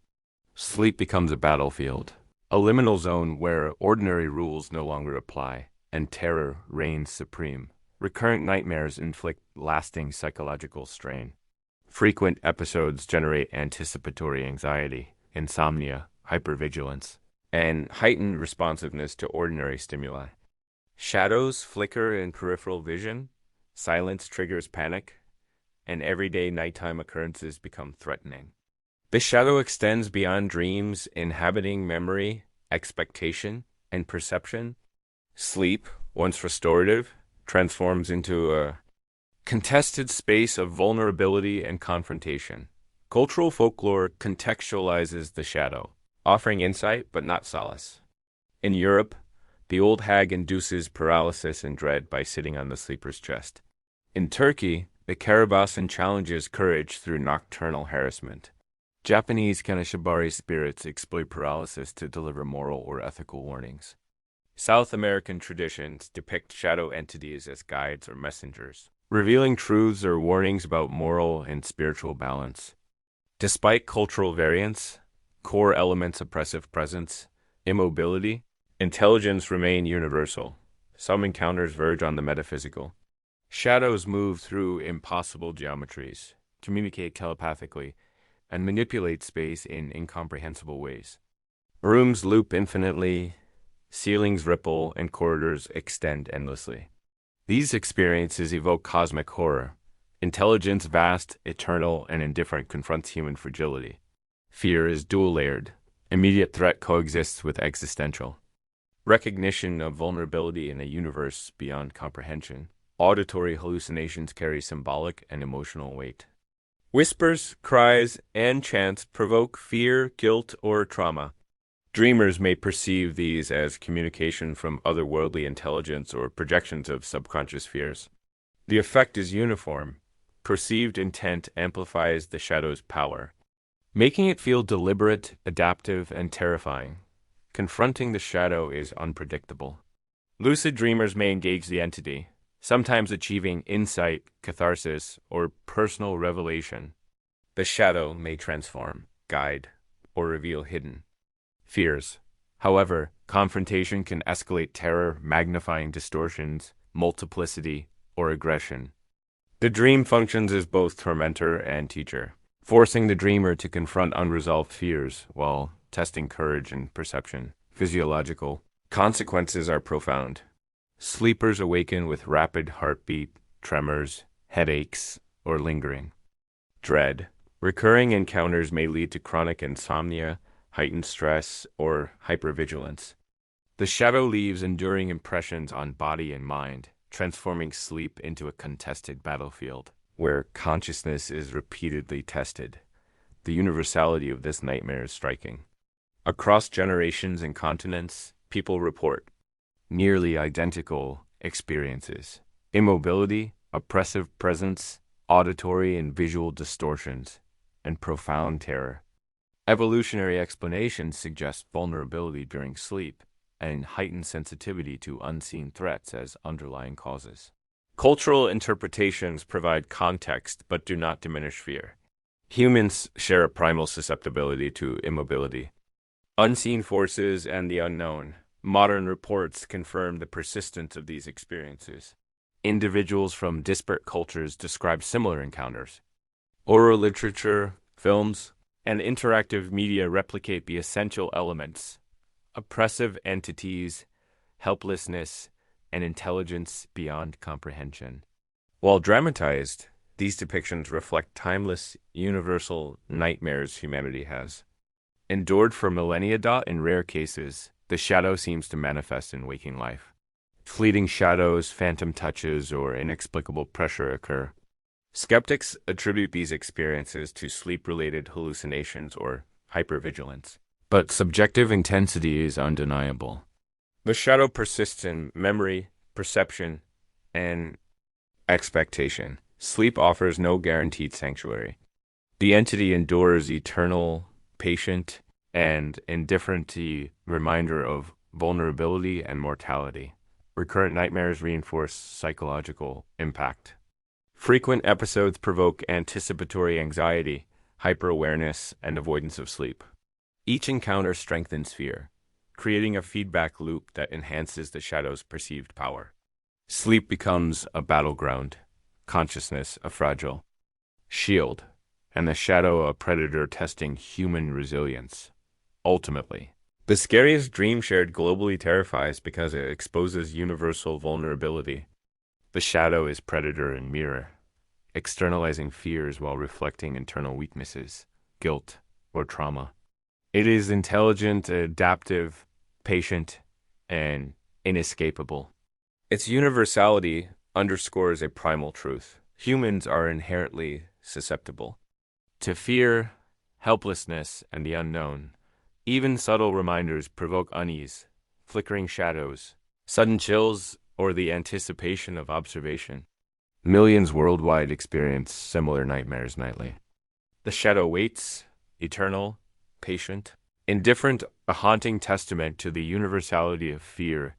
Sleep becomes a battlefield, a liminal zone where ordinary rules no longer apply, and terror reigns supreme. Recurrent nightmares inflict lasting psychological strain. Frequent episodes generate anticipatory anxiety, insomnia, hypervigilance, and heightened responsiveness to ordinary stimuli. Shadows flicker in peripheral vision, silence triggers panic, and everyday nighttime occurrences become threatening. The shadow extends beyond dreams, inhabiting memory, expectation, and perception. Sleep, once restorative, transforms into a contested space of vulnerability and confrontation. Cultural folklore contextualizes the shadow, offering insight but not solace. In Europe, the old hag induces paralysis and dread by sitting on the sleeper's chest. In Turkey, the Karabasan challenges courage through nocturnal harassment. Japanese Kanashibari spirits exploit paralysis to deliver moral or ethical warnings. South American traditions depict shadow entities as guides or messengers, revealing truths or warnings about moral and spiritual balance. Despite cultural variance, core elements oppressive presence, immobility, intelligence remain universal. Some encounters verge on the metaphysical. Shadows move through impossible geometries, communicate telepathically, and manipulate space in incomprehensible ways. Rooms loop infinitely, ceilings ripple, and corridors extend endlessly. These experiences evoke cosmic horror, Intelligence, vast, eternal, and indifferent, confronts human fragility. Fear is dual-layered. Immediate threat coexists with existential. Recognition of vulnerability in a universe beyond comprehension. Auditory hallucinations carry symbolic and emotional weight. Whispers, cries, and chants provoke fear, guilt, or trauma. Dreamers may perceive these as communication from otherworldly intelligence or projections of subconscious fears. The effect is uniform. Perceived intent amplifies the shadow's power, making it feel deliberate, adaptive, and terrifying. Confronting the shadow is unpredictable. Lucid dreamers may engage the entity, sometimes achieving insight, catharsis, or personal revelation. The shadow may transform, guide, or reveal hidden fears. However, confrontation can escalate terror, magnifying distortions, multiplicity, or aggression. The dream functions as both tormentor and teacher, forcing the dreamer to confront unresolved fears while testing courage and perception. Physiological consequences are profound. Sleepers awaken with rapid heartbeat, tremors, headaches, or lingering dread. Recurring encounters may lead to chronic insomnia, heightened stress, or hypervigilance. The shadow leaves enduring impressions on body and mind, transforming sleep into a contested battlefield where consciousness is repeatedly tested. The universality of this nightmare is striking. Across generations and continents, people report nearly identical experiences: immobility, oppressive presence, auditory and visual distortions, and profound terror. Evolutionary explanations suggest vulnerability during sleep and heightened sensitivity to unseen threats as underlying causes. Cultural interpretations provide context but do not diminish fear. Humans share a primal susceptibility to immobility, unseen forces, and the unknown. Modern reports confirm the persistence of these experiences. Individuals from disparate cultures describe similar encounters. Oral literature, films, and interactive media replicate the essential elements: oppressive entities, helplessness, and intelligence beyond comprehension. While dramatized, these depictions reflect timeless, universal nightmares humanity has endured for millennia. In rare cases, the shadow seems to manifest in waking life. Fleeting shadows, phantom touches, or inexplicable pressure occur. Skeptics attribute these experiences to sleep-related hallucinations or hypervigilance, but subjective intensity is undeniable. The shadow persists in memory, perception, and expectation. Sleep offers no guaranteed sanctuary. The entity endures eternal, patient, and indifferent reminder of vulnerability and mortality. Recurrent nightmares reinforce psychological impact. Frequent episodes provoke anticipatory anxiety, hyper-awareness, and avoidance of sleep. Each encounter strengthens fear, creating a feedback loop that enhances the shadow's perceived power. Sleep becomes a battleground, consciousness a fragile shield, and the shadow a predator testing human resilience. Ultimately, the scariest dream shared globally terrifies because it exposes universal vulnerability. The shadow is predator and mirror, externalizing fears while reflecting internal weaknesses, guilt, or trauma. It is intelligent, adaptive, patient, and inescapable. Its universality underscores a primal truth: humans are inherently susceptible to fear, helplessness, and the unknown. Even subtle reminders provoke unease, flickering shadows, sudden chills, or the anticipation of observation. Millions worldwide experience similar nightmares nightly. The shadow waits, eternal, patient, indifferent, a haunting testament to the universality of fear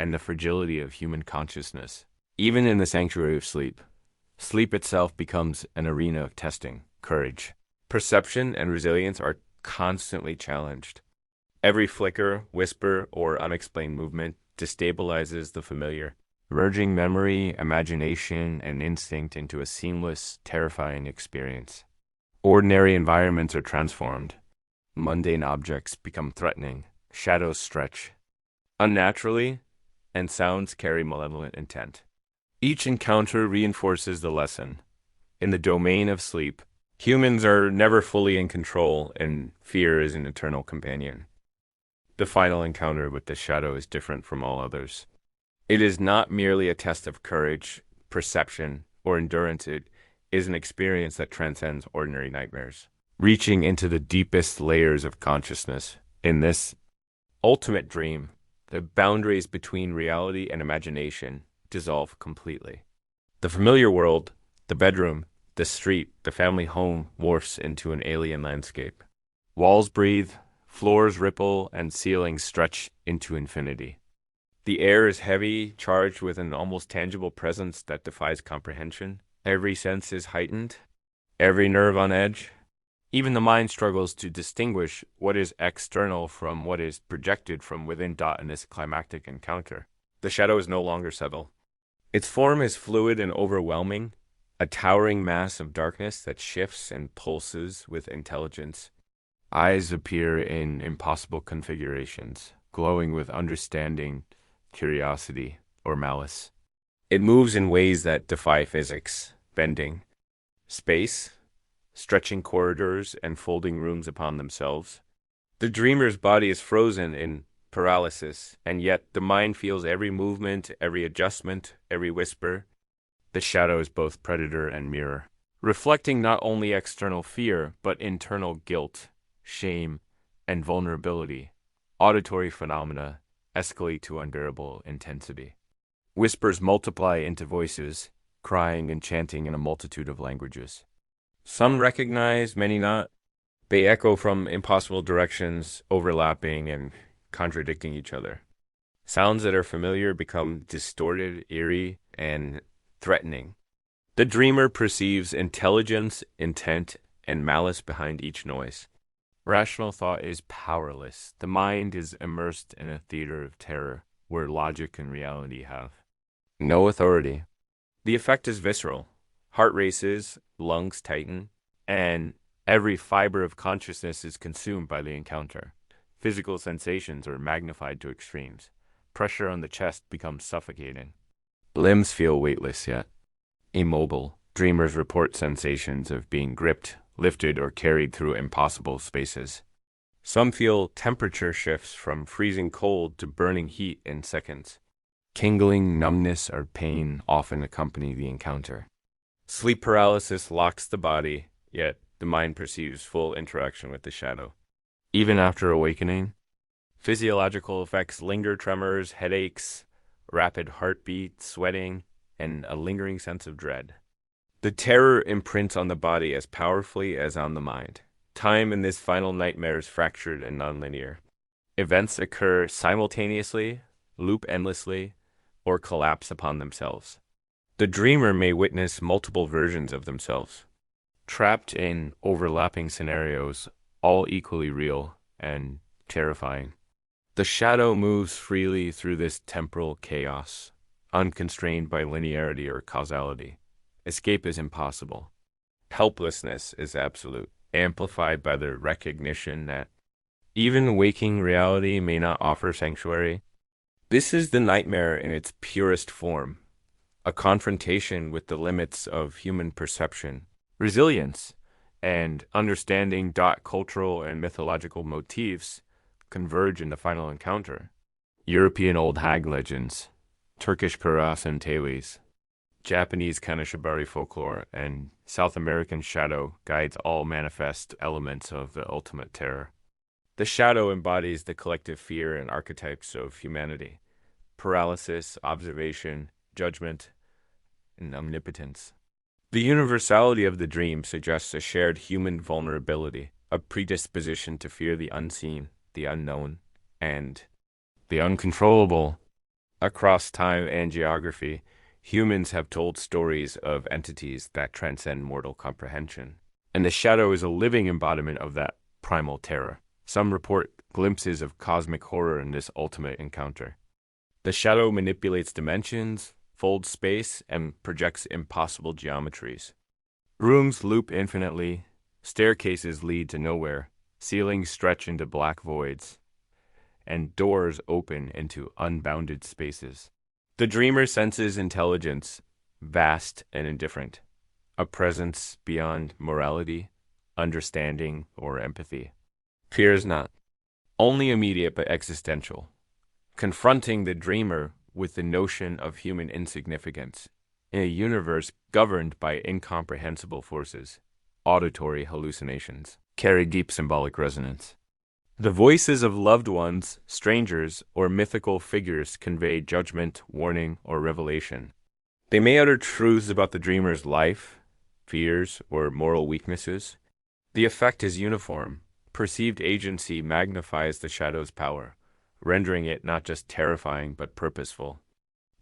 and the fragility of human consciousness. Even in the sanctuary of sleep, sleep itself becomes an arena of testing courage. Perception and resilience are constantly challenged. Every flicker, whisper, or unexplained movement destabilizes the familiar, merging memory, imagination, and instinct into a seamless, terrifying experience. Ordinary environments are transformed. Mundane objects become threatening, shadows stretch unnaturally, and sounds carry malevolent intent. Each encounter reinforces the lesson: In the domain of sleep, humans are never fully in control, and fear is an eternal companion. The final encounter with the shadow is different from all others. It is not merely a test of courage, perception, or endurance. It is an experience that transcends ordinary nightmares, reaching into the deepest layers of consciousness. In this ultimate dream, the boundaries between reality and imagination dissolve completely. The familiar world, the bedroom, the street, the family home morphs into an alien landscape. Walls breathe, floors ripple, and ceilings stretch into infinity. The air is heavy, charged with an almost tangible presence that defies comprehension. Every sense is heightened, every nerve on edge. Even the mind struggles to distinguish what is external from what is projected from within. In this climactic encounter, the shadow is no longer subtle. Its form is fluid and overwhelming, a towering mass of darkness that shifts and pulses with intelligence. Eyes appear in impossible configurations, glowing with understanding, curiosity, or malice. It moves in ways that defy physics, bending space, stretching corridors, and folding rooms upon themselves. The dreamer's body is frozen in paralysis, and yet the mind feels every movement, every adjustment, every whisper. The shadow is both predator and mirror, reflecting not only external fear, but internal guilt, shame, and vulnerability. Auditory phenomena escalate to unbearable intensity. Whispers multiply into voices, crying and chanting in a multitude of languages. Some recognize, many not. They echo from impossible directions, overlapping and contradicting each other. Sounds that are familiar become distorted, eerie, and threatening. The dreamer perceives intelligence, intent, and malice behind each noise. Rational thought is powerless. The mind is immersed in a theater of terror where logic and reality have no authority. The effect is visceral. Heart races, lungs tighten, and every fiber of consciousness is consumed by the encounter. Physical sensations are magnified to extremes. Pressure on the chest becomes suffocating. Limbs feel weightless yet immobile. Dreamers report sensations of being gripped, lifted, or carried through impossible spaces. Some feel temperature shifts from freezing cold to burning heat in seconds. Tingling, numbness, or pain often accompany the encounter. Sleep paralysis locks the body, yet the mind perceives full interaction with the shadow. Even after awakening, physiological effects linger: tremors, headaches, rapid heartbeat, sweating, and a lingering sense of dread. The terror imprints on the body as powerfully as on the mind. Time in this final nightmare is fractured and nonlinear. Events occur simultaneously, loop endlessly, or collapse upon themselves. The dreamer may witness multiple versions of themselves, trapped in overlapping scenarios, all equally real and terrifying. The shadow moves freely through this temporal chaos, unconstrained by linearity or causality. Escape is impossible. Helplessness is absolute, amplified by the recognition that even waking reality may not offer sanctuary. This is the nightmare in its purest form, a confrontation with the limits of human perception, resilience, and understanding. Cultural and mythological motifs converge in the final encounter. European old hag legends, Turkish Karasan tales, Japanese Kanashibari folklore, and South American shadow guides all manifest elements of the ultimate terror. The shadow embodies the collective fear and archetypes of humanity: paralysis, observation, judgment, and omnipotence. The universality of the dream suggests a shared human vulnerability, a predisposition to fear the unseen, the unknown, and the uncontrollable. Across time and geography, humans have told stories of entities that transcend mortal comprehension, and the shadow is a living embodiment of that primal terror. Some report glimpses of cosmic horror in this ultimate encounter. The shadow manipulates dimensions, folds space, and projects impossible geometries. Rooms loop infinitely, staircases lead to nowhere, ceilings stretch into black voids, and doors open into unbounded spaces. The dreamer senses intelligence, vast and indifferent, a presence beyond morality, understanding, or empathy. Fear is not only immediate but existential, confronting the dreamer with the notion of human insignificance in a universe governed by incomprehensible forces. Auditory hallucinations carry deep symbolic resonance. The voices of loved ones, strangers, or mythical figures convey judgment, warning, or revelation. They may utter truths about the dreamer's life, fears, or moral weaknesses. The effect is uniform. Perceived agency magnifies the shadow's power, rendering it not just terrifying but purposeful.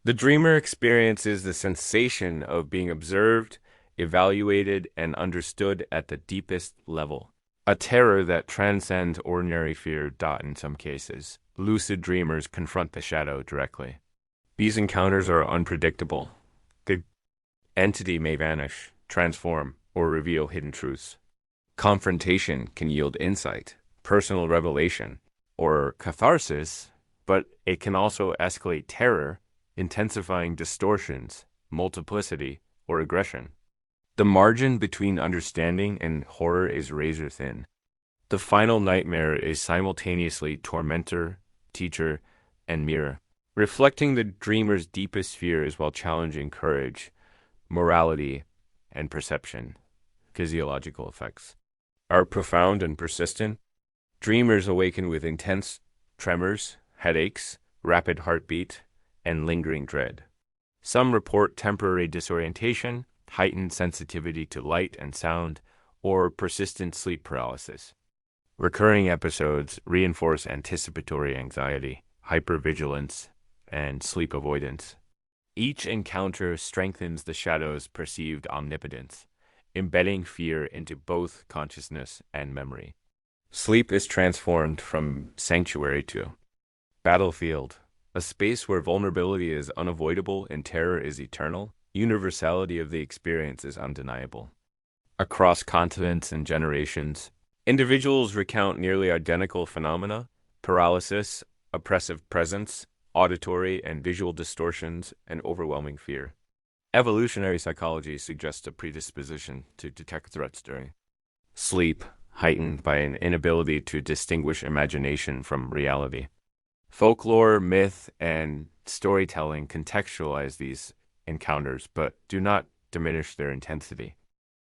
The dreamer experiences the sensation of being observed, evaluated, and understood at the deepest level. A terror that transcends ordinary fear. In some cases, lucid dreamers confront the shadow directly. These encounters are unpredictable. The entity may vanish, transform, or reveal hidden truths. Confrontation can yield insight, personal revelation, or catharsis, but it can also escalate terror, intensifying distortions, multiplicity, or aggression. The margin between understanding and horror is razor thin. The final nightmare is simultaneously tormentor, teacher, and mirror, reflecting the dreamer's deepest fears while challenging courage, morality, and perception. Physiological effects are profound and persistent. Dreamers awaken with intense tremors, headaches, rapid heartbeat, and lingering dread. Some report temporary disorientation, heightened sensitivity to light and sound, or persistent sleep paralysis. Recurring episodes reinforce anticipatory anxiety, hypervigilance, and sleep avoidance. Each encounter strengthens the shadow's perceived omnipotence, embedding fear into both consciousness and memory. Sleep is transformed from sanctuary to battlefield, a space where vulnerability is unavoidable and terror is eternal. Universality of the experience is undeniable. Across continents and generations, individuals recount nearly identical phenomena: paralysis, oppressive presence, auditory and visual distortions, and overwhelming fear. Evolutionary psychology suggests a predisposition to detect threats during sleep, heightened by an inability to distinguish imagination from reality. Folklore, myth, and storytelling contextualize these encounters, but do not diminish their intensity.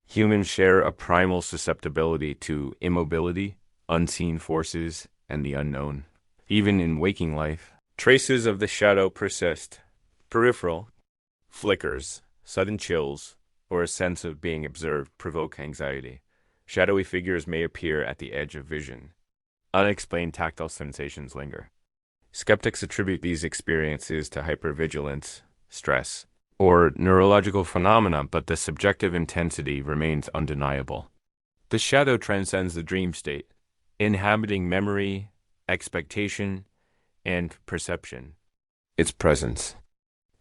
Humans share a primal susceptibility to immobility, unseen forces, and the unknown. Even in waking life, traces of the shadow persist. Peripheral flickers, sudden chills, or a sense of being observed provoke anxiety. Shadowy figures may appear at the edge of vision. Unexplained tactile sensations linger. Skeptics attribute these experiences to hypervigilance, stress, or neurological phenomena, but the subjective intensity remains undeniable. The shadow transcends the dream state, inhabiting memory, expectation, and perception. Its presence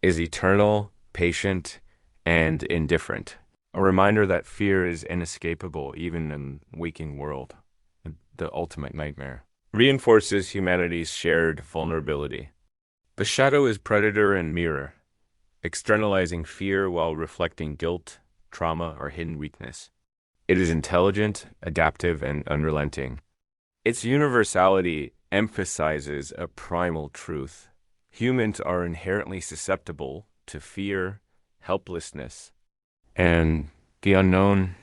is eternal, patient, and indifferent, a reminder that fear is inescapable even in the waking world. The ultimate nightmare reinforces humanity's shared vulnerability. The shadow is predator and mirror, externalizing fear while reflecting guilt, trauma, or hidden weakness. It is intelligent, adaptive, and unrelenting. Its universality emphasizes a primal truth. Humans are inherently susceptible to fear, helplessness, and the unknown.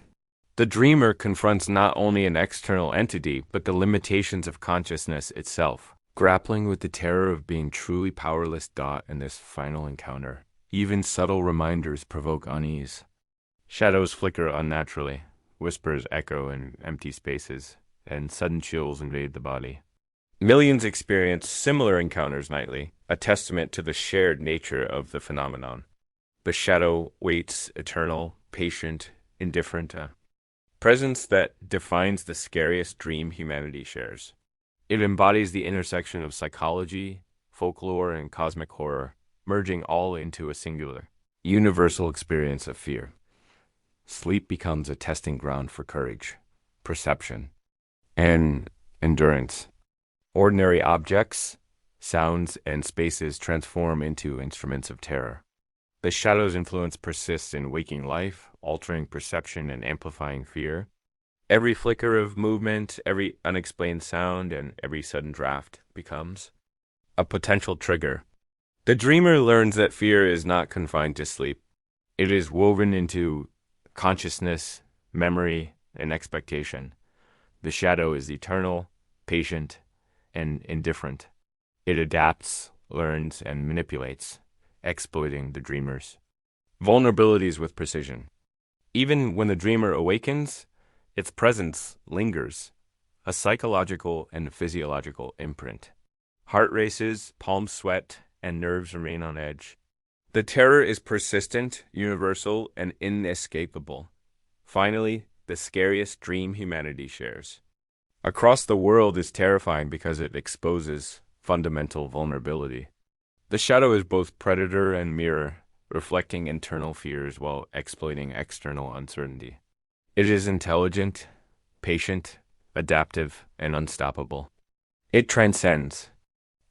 The dreamer confronts not only an external entity, but the limitations of consciousness itself, grappling with the terror of being truly powerless. In this final encounter, even subtle reminders provoke unease. Shadows flicker unnaturally, whispers echo in empty spaces, and sudden chills invade the body. Millions experience similar encounters nightly, a testament to the shared nature of the phenomenon. The shadow waits, eternal, patient, indifferent, a presence that defines the scariest dream humanity shares. It embodies the intersection of psychology, folklore, and cosmic horror, merging all into a singular, universal experience of fear. Sleep becomes a testing ground for courage, perception, and endurance. Ordinary objects, sounds, and spaces transform into instruments of terror. The shadow's influence persists in waking life, altering perception and amplifying fear. Every flicker of movement, every unexplained sound, and every sudden draft becomes a potential trigger. The dreamer learns that fear is not confined to sleep. It is woven into consciousness, memory, and expectation. The shadow is eternal, patient, and indifferent. It adapts, learns, and manipulates, exploiting the dreamers. Vulnerabilities with precision. Even when the dreamer awakens, its presence lingers, a psychological and physiological imprint. Heart races, palms sweat, and nerves remain on edge. The terror is persistent, universal, and inescapable. Finally, the scariest dream humanity shares. Across the world is terrifying because it exposes fundamental vulnerability. The shadow is both predator and mirror, reflecting internal fears while exploiting external uncertainty. It is intelligent, patient, adaptive, and unstoppable. It transcends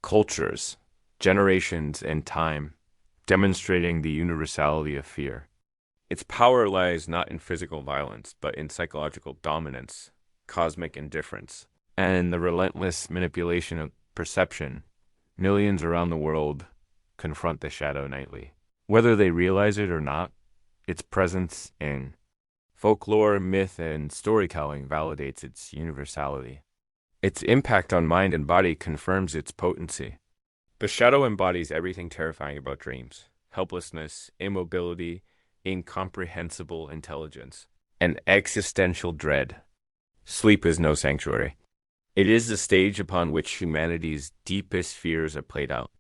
cultures, generations, and time, demonstrating the universality of fear. Its power lies not in physical violence, but in psychological dominance, cosmic indifference, and the relentless manipulation of perception. Millions around the world confront the shadow nightly. Whether they realize it or not, its presence in folklore, myth, and storytelling validates its universality. Its impact on mind and body confirms its potency. The shadow embodies everything terrifying about dreams: helplessness, immobility, incomprehensible intelligence, and existential dread. Sleep is no sanctuary. It is the stage upon which humanity's deepest fears are played out.